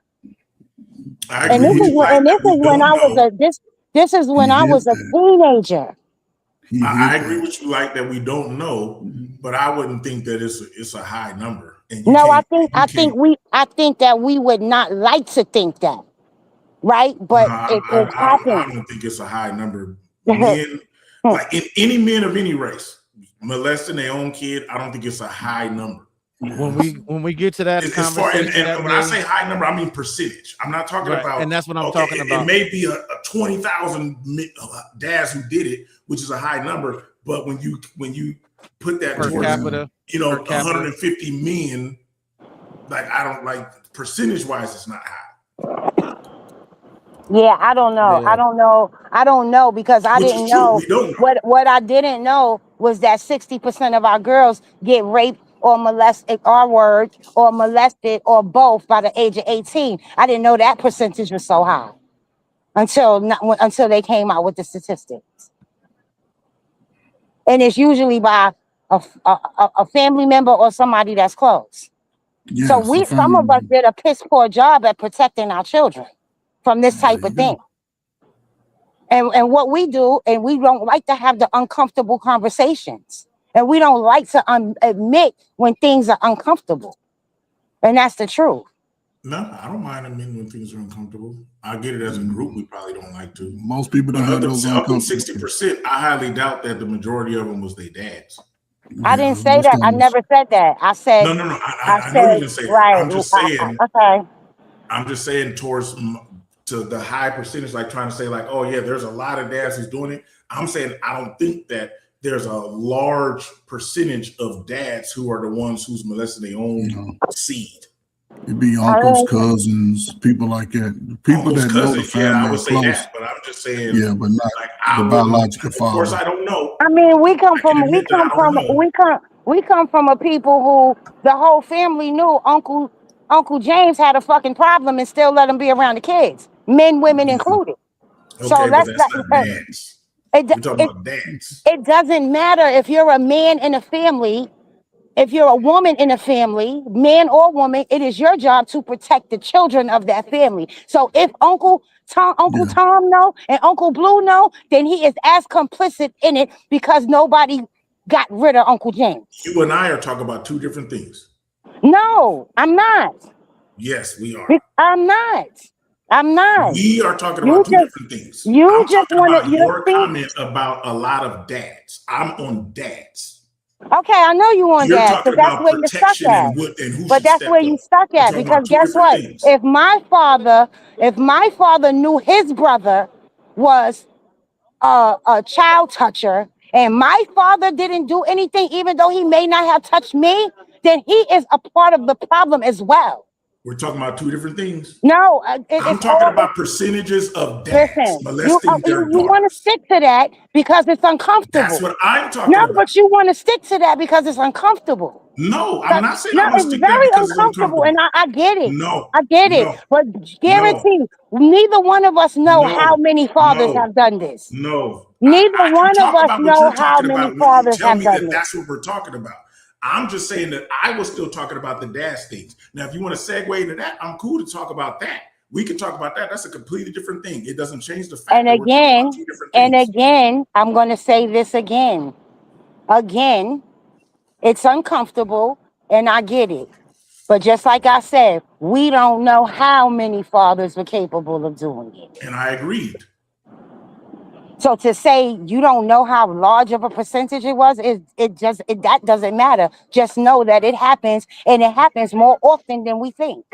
I agree with you. This is when I was a teenager. I agree with you like that we don't know, but I wouldn't think that it's a high number. And No, I think that we would not like to think that, right? But it I happens. don't think it's a high number. Men, like any men of any race, molesting their own kid, I don't think it's a high number. When we get to that As far conversation, and when I say high number, I mean percentage. I'm not talking about, and that's what I'm talking about. It may be a 20,000 dads who did it, which is a high number, but when you put that Per towards, capita, 150 men, like I don't like percentage wise, it's not high. Yeah, I don't know. Yeah. I don't know because I Which didn't is true. know. We don't know. What I didn't know was that 60% of our girls get raped or molested, or molested or both by the age of 18. I didn't know that percentage was so high until they came out with the statistics. And it's usually by a family member or somebody that's close. Yeah, So some of us did a piss poor job at protecting our children from this type of thing. And what we do, and we don't like to have the uncomfortable conversations. And we don't like to admit when things are uncomfortable. And that's the truth. No, I don't mind admitting when things are uncomfortable. I get it as a group. We probably don't like to. Most people don't have those up to uncomfortable. 60%. I highly doubt that the majority of them was their dads. I didn't say that. I never said that. I said No. I know you didn't say that. right. I'm just saying. Okay. I'm just saying towards to the high percentage, like trying to say like, oh yeah, there's a lot of dads who's doing it. I'm saying I don't think that there's a large percentage of dads who are the ones who's molesting their own seed. It'd be uncles, cousins, people like that. People Uncles, that know the cousins, family yeah, I would are say close. that, but I'm just saying, Yeah, but not like, the biological of course, father. I don't know. I mean, we come I can from admit that I don't know. we come from a people who the whole family knew Uncle James had a fucking problem and still let him be around the kids, men, women included. So Okay, but let's that's not not. dads. It, We're talking it, about dads. it doesn't matter if you're a man in a family, if you're a woman in a family, man or woman, it is your job to protect the children of that family. So if Uncle Tom know and Uncle Blue know, then he is as complicit in it because nobody got rid of Uncle James. You and I are talking about two different things. No, I'm not. Yes, we are. I'm not. We are talking about two different things. You I'm just talking want about your comment about a lot of dads. I'm on dads. Okay, I know you on You're that, talking but that's about where you're stuck protection at. and who But should that's step where up. you stuck We're at talking because about two guess different what? things. If my father knew his brother was a child toucher, and my father didn't do anything, even though he may not have touched me, then he is a part of the problem as well. We're talking about two different things. No, I'm talking about percentages of dads listen. molesting their You want to daughters. stick to that because it's uncomfortable. That's what I'm talking No, about. but you want to stick to that because it's uncomfortable. No, I'm not saying No, I'm going to it's stick to that very because it's uncomfortable, and uncomfortable. I get it. No, I get it. no, But no, guarantee, neither one of us know how no, many fathers no, have done this. no. Neither I can one of talk us about what know you're how talking many about when you fathers tell have me done that this. that's what we're talking about. I'm just saying that I was still talking about the dads things. Now, if you want to segue into that, I'm cool to talk about that. We can talk about that. That's a completely different thing. It doesn't change the fact And that we're talking about two different things. again, I'm going to say this again. Again, it's uncomfortable, and I get it. But just like I said, we don't know how many fathers were capable of doing it. And I agreed. So to say you don't know how large of a percentage it was, that doesn't matter. Just know that it happens, and it happens more often than we think.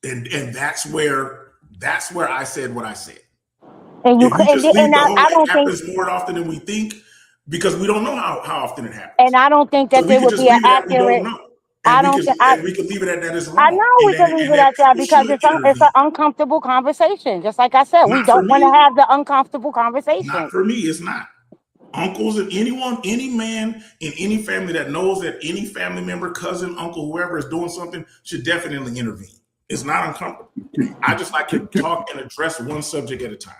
And that's where I said what I said. And you If we could, just leave the whole I it don't think, happens more often than we think, because we don't know how often it happens. and I don't think So that we there could would just be an leave it at we don't accurate. know. I And don't. we could leave it at that is wrong. I know we can leave it at that because it's an uncomfortable conversation. Just like I said, we Not for don't want to me. have the uncomfortable conversation. Not for me, it's not. Uncles and anyone, any man in any family that knows that any family member, cousin, uncle, whoever is doing something should definitely intervene. It's not uncomfortable. I just like to talk and address one subject at a time.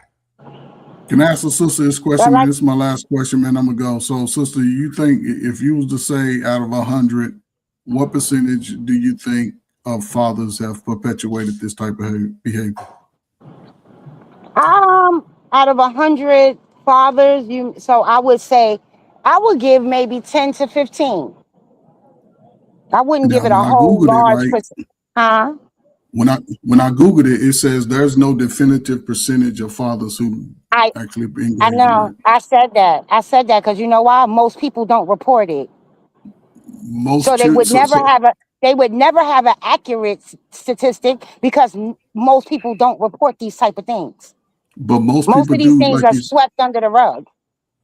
Can I ask the sister this question? This is my last question, man. I'm gonna go. So, sister, you think if you was to say out of 100, what percentage do you think of fathers have perpetuated this type of behavior? Out of 100 fathers, so I would say I would give maybe 10 to 15. I wouldn't give it a whole large percentage. Huh? When I Googled it, it says there's no definitive percentage of fathers who actually engage. I know. I said that because you know why? Most people don't report it. So they would never have an accurate statistic because most people don't report these type of things. But most of people these do, things like are swept under the rug.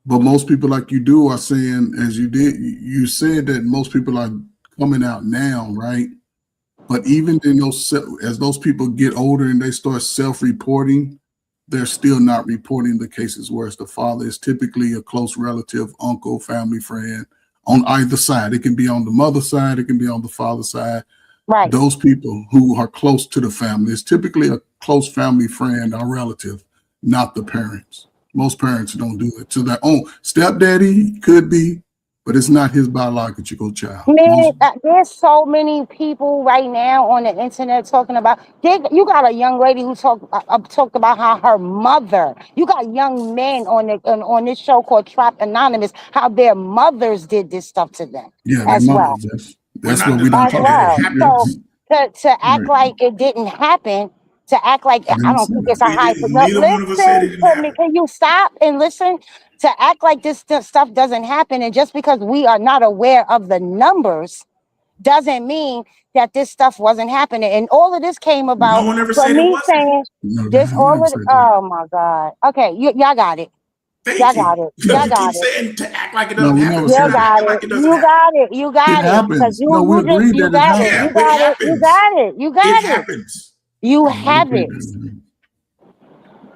But most people, like you do, are saying, as you did, you said that most people are coming out now, right? But even in as those people get older and they start self-reporting, they're still not reporting the cases where it's the father. It's typically a close relative, uncle, family friend on either side. It can be on the mother's side, it can be on the father's side. Right. Those people who are close to the family, it's typically a close family friend or relative, not the parents. Most parents don't do it to their own. Stepdaddy could be, but it's not his biological child. Man, there's so many people right now on the internet talking about. You got a young lady who talked about how her mother. You got young men on this show called Trap Anonymous, how their mothers did this stuff to them. Yeah, as well. That's what we don't talk about. So to act like it didn't happen. To act like I don't think it's a high. Listen to me. Can you stop and listen? To act like this stuff doesn't happen, and just because we are not aware of the numbers doesn't mean that this stuff wasn't happening. And all of this came about No one ever from said it me wasn't. saying No, this. you All never of said that. oh my God. Okay, y'all got it. Thank Y'all you. got it. Because Y'all you got keep it. saying to act like it No, doesn't we happen. never We're said You not that. got acting it. like it doesn't You happen. got it. You It got it. Because happens. No, we agreed you that it got it. happens. You Yeah, it got it. You happens. got it. You It got it. happens. You No, we have agreed it. that it happens.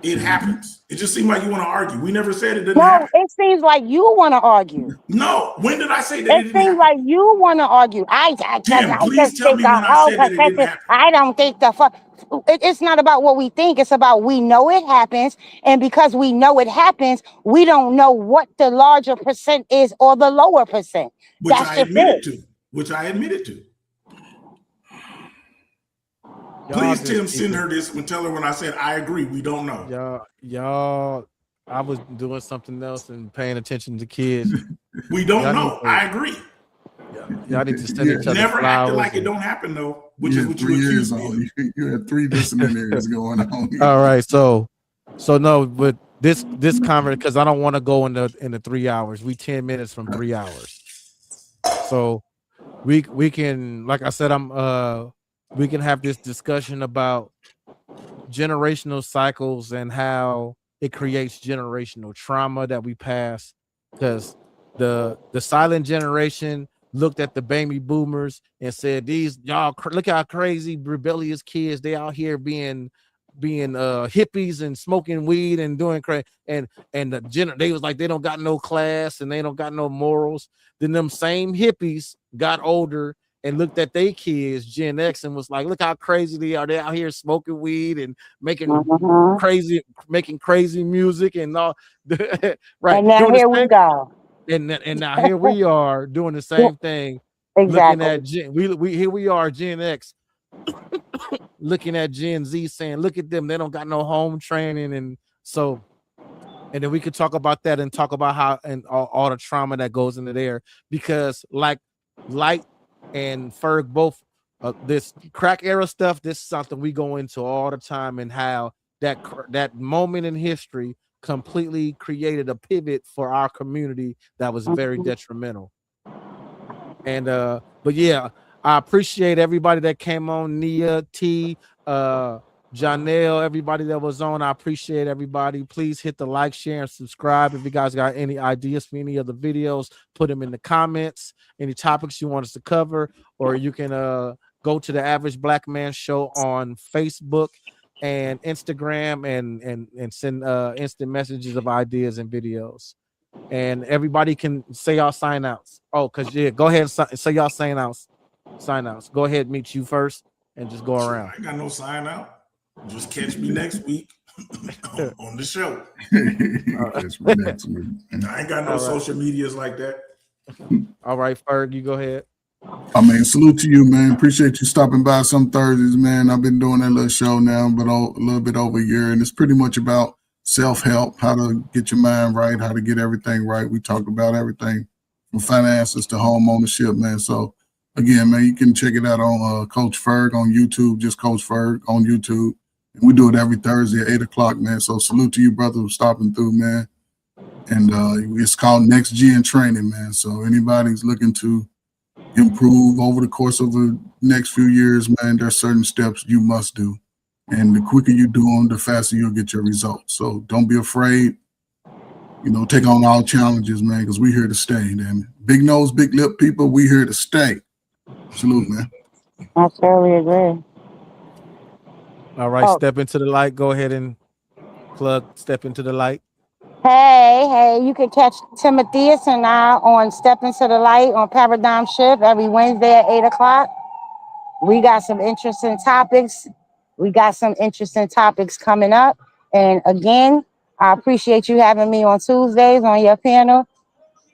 It happens. It just seems like you want to argue. We never said it didn't No, happen. it seems like you want to argue. No. When did I say that it It didn't seems happen? like you want to argue. I Tim, please just tell think me the when I whole said that it didn't perspective. happen. I don't think the fuck. It's not about what we think. It's about we know it happens, and because we know it happens, we don't know what the larger percent is or the lower percent. Which That's I just it. admitted to. Which I admitted to. Y'all Please, just Tim, send keep her this and tell her when I said I agree. We don't know. y'all. I was doing something else and paying attention to kids. We don't Y'all know. need I agree. Y'all need to send Yeah, each other Never acted flowers. like it don't happen though, which you is had what you 3 years accused me on. of. You had 3 disciplinaries going on. All right, so no, but this conversation, because I don't want to go in the 3 hours. We 10 minutes from 3 hours, so we can, like I said, we can have this discussion about generational cycles and how it creates generational trauma that we pass, because the silent generation looked at the baby boomers and said, these y'all look how crazy rebellious kids, they out here being hippies and smoking weed and doing crazy, and they was like, they don't got no class and they don't got no morals. Then them same hippies got older and looked at their kids, Gen X, and was like, look how crazy they are. They're out here smoking weed and making crazy music and all. Right. And now Doing the here we same, go. and now here we are doing the same thing. Looking Exactly. at here we are, Gen X, looking at Gen Z saying, look at them, they don't got no home training. And so, and then we could talk about that and talk about how and all the trauma that goes into there, because like Light and Ferg both, this crack era stuff, this is something we go into all the time, and how that moment in history completely created a pivot for our community that was very detrimental. And but yeah, I appreciate everybody that came on, Nia, T, Janelle, everybody that was on. I appreciate everybody. Please hit the like, share, and subscribe. If you guys got any ideas for any of the videos, put them in the comments. Any topics you want us to cover, or you can go to the Average Black Man Show on Facebook and Instagram and send instant messages of ideas and videos. And everybody can say y'all sign outs. Oh, because yeah, go ahead and say y'all sign outs. Go ahead, meet you first and just go around. I ain't got no sign out. Just catch me next week on the show. Catch me next week. I ain't got no social medias like that. All right, Ferg, you go ahead. I mean, salute to you, man. Appreciate you stopping by some Thursdays, man. I've been doing that little show now, but a little bit over a year, and it's pretty much about self-help, how to get your mind right, how to get everything right. We talk about everything from finances to home ownership, man. So again, man, you can check it out on Coach Ferg on YouTube, just Coach Ferg on YouTube. And we do it every Thursday at 8 o'clock, man. So salute to you, brother, for stopping through, man. And it's called Next Gen Training, man. So anybody's looking to improve over the course of the next few years, man, there's certain steps you must do. And the quicker you do them, the faster you'll get your results. So don't be afraid. Take on all challenges, man, because we're here to stay. And big nose, big lip people, we here to stay. Salute, man. I totally agree. All right, Step into the light. Go ahead and plug Step into the light. Hey, you can catch Timotheus and I on Step Into the Light on Paradigm Shift every Wednesday at 8 o'clock. We got some interesting topics. Coming up. And again, I appreciate you having me on Tuesdays on your panel.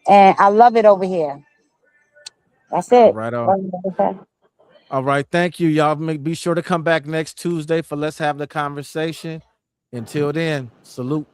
And I love it over here. That's it. All right, all right. Thank you. Y'all be sure to come back next Tuesday for Let's Have the Conversation. Until then, salute.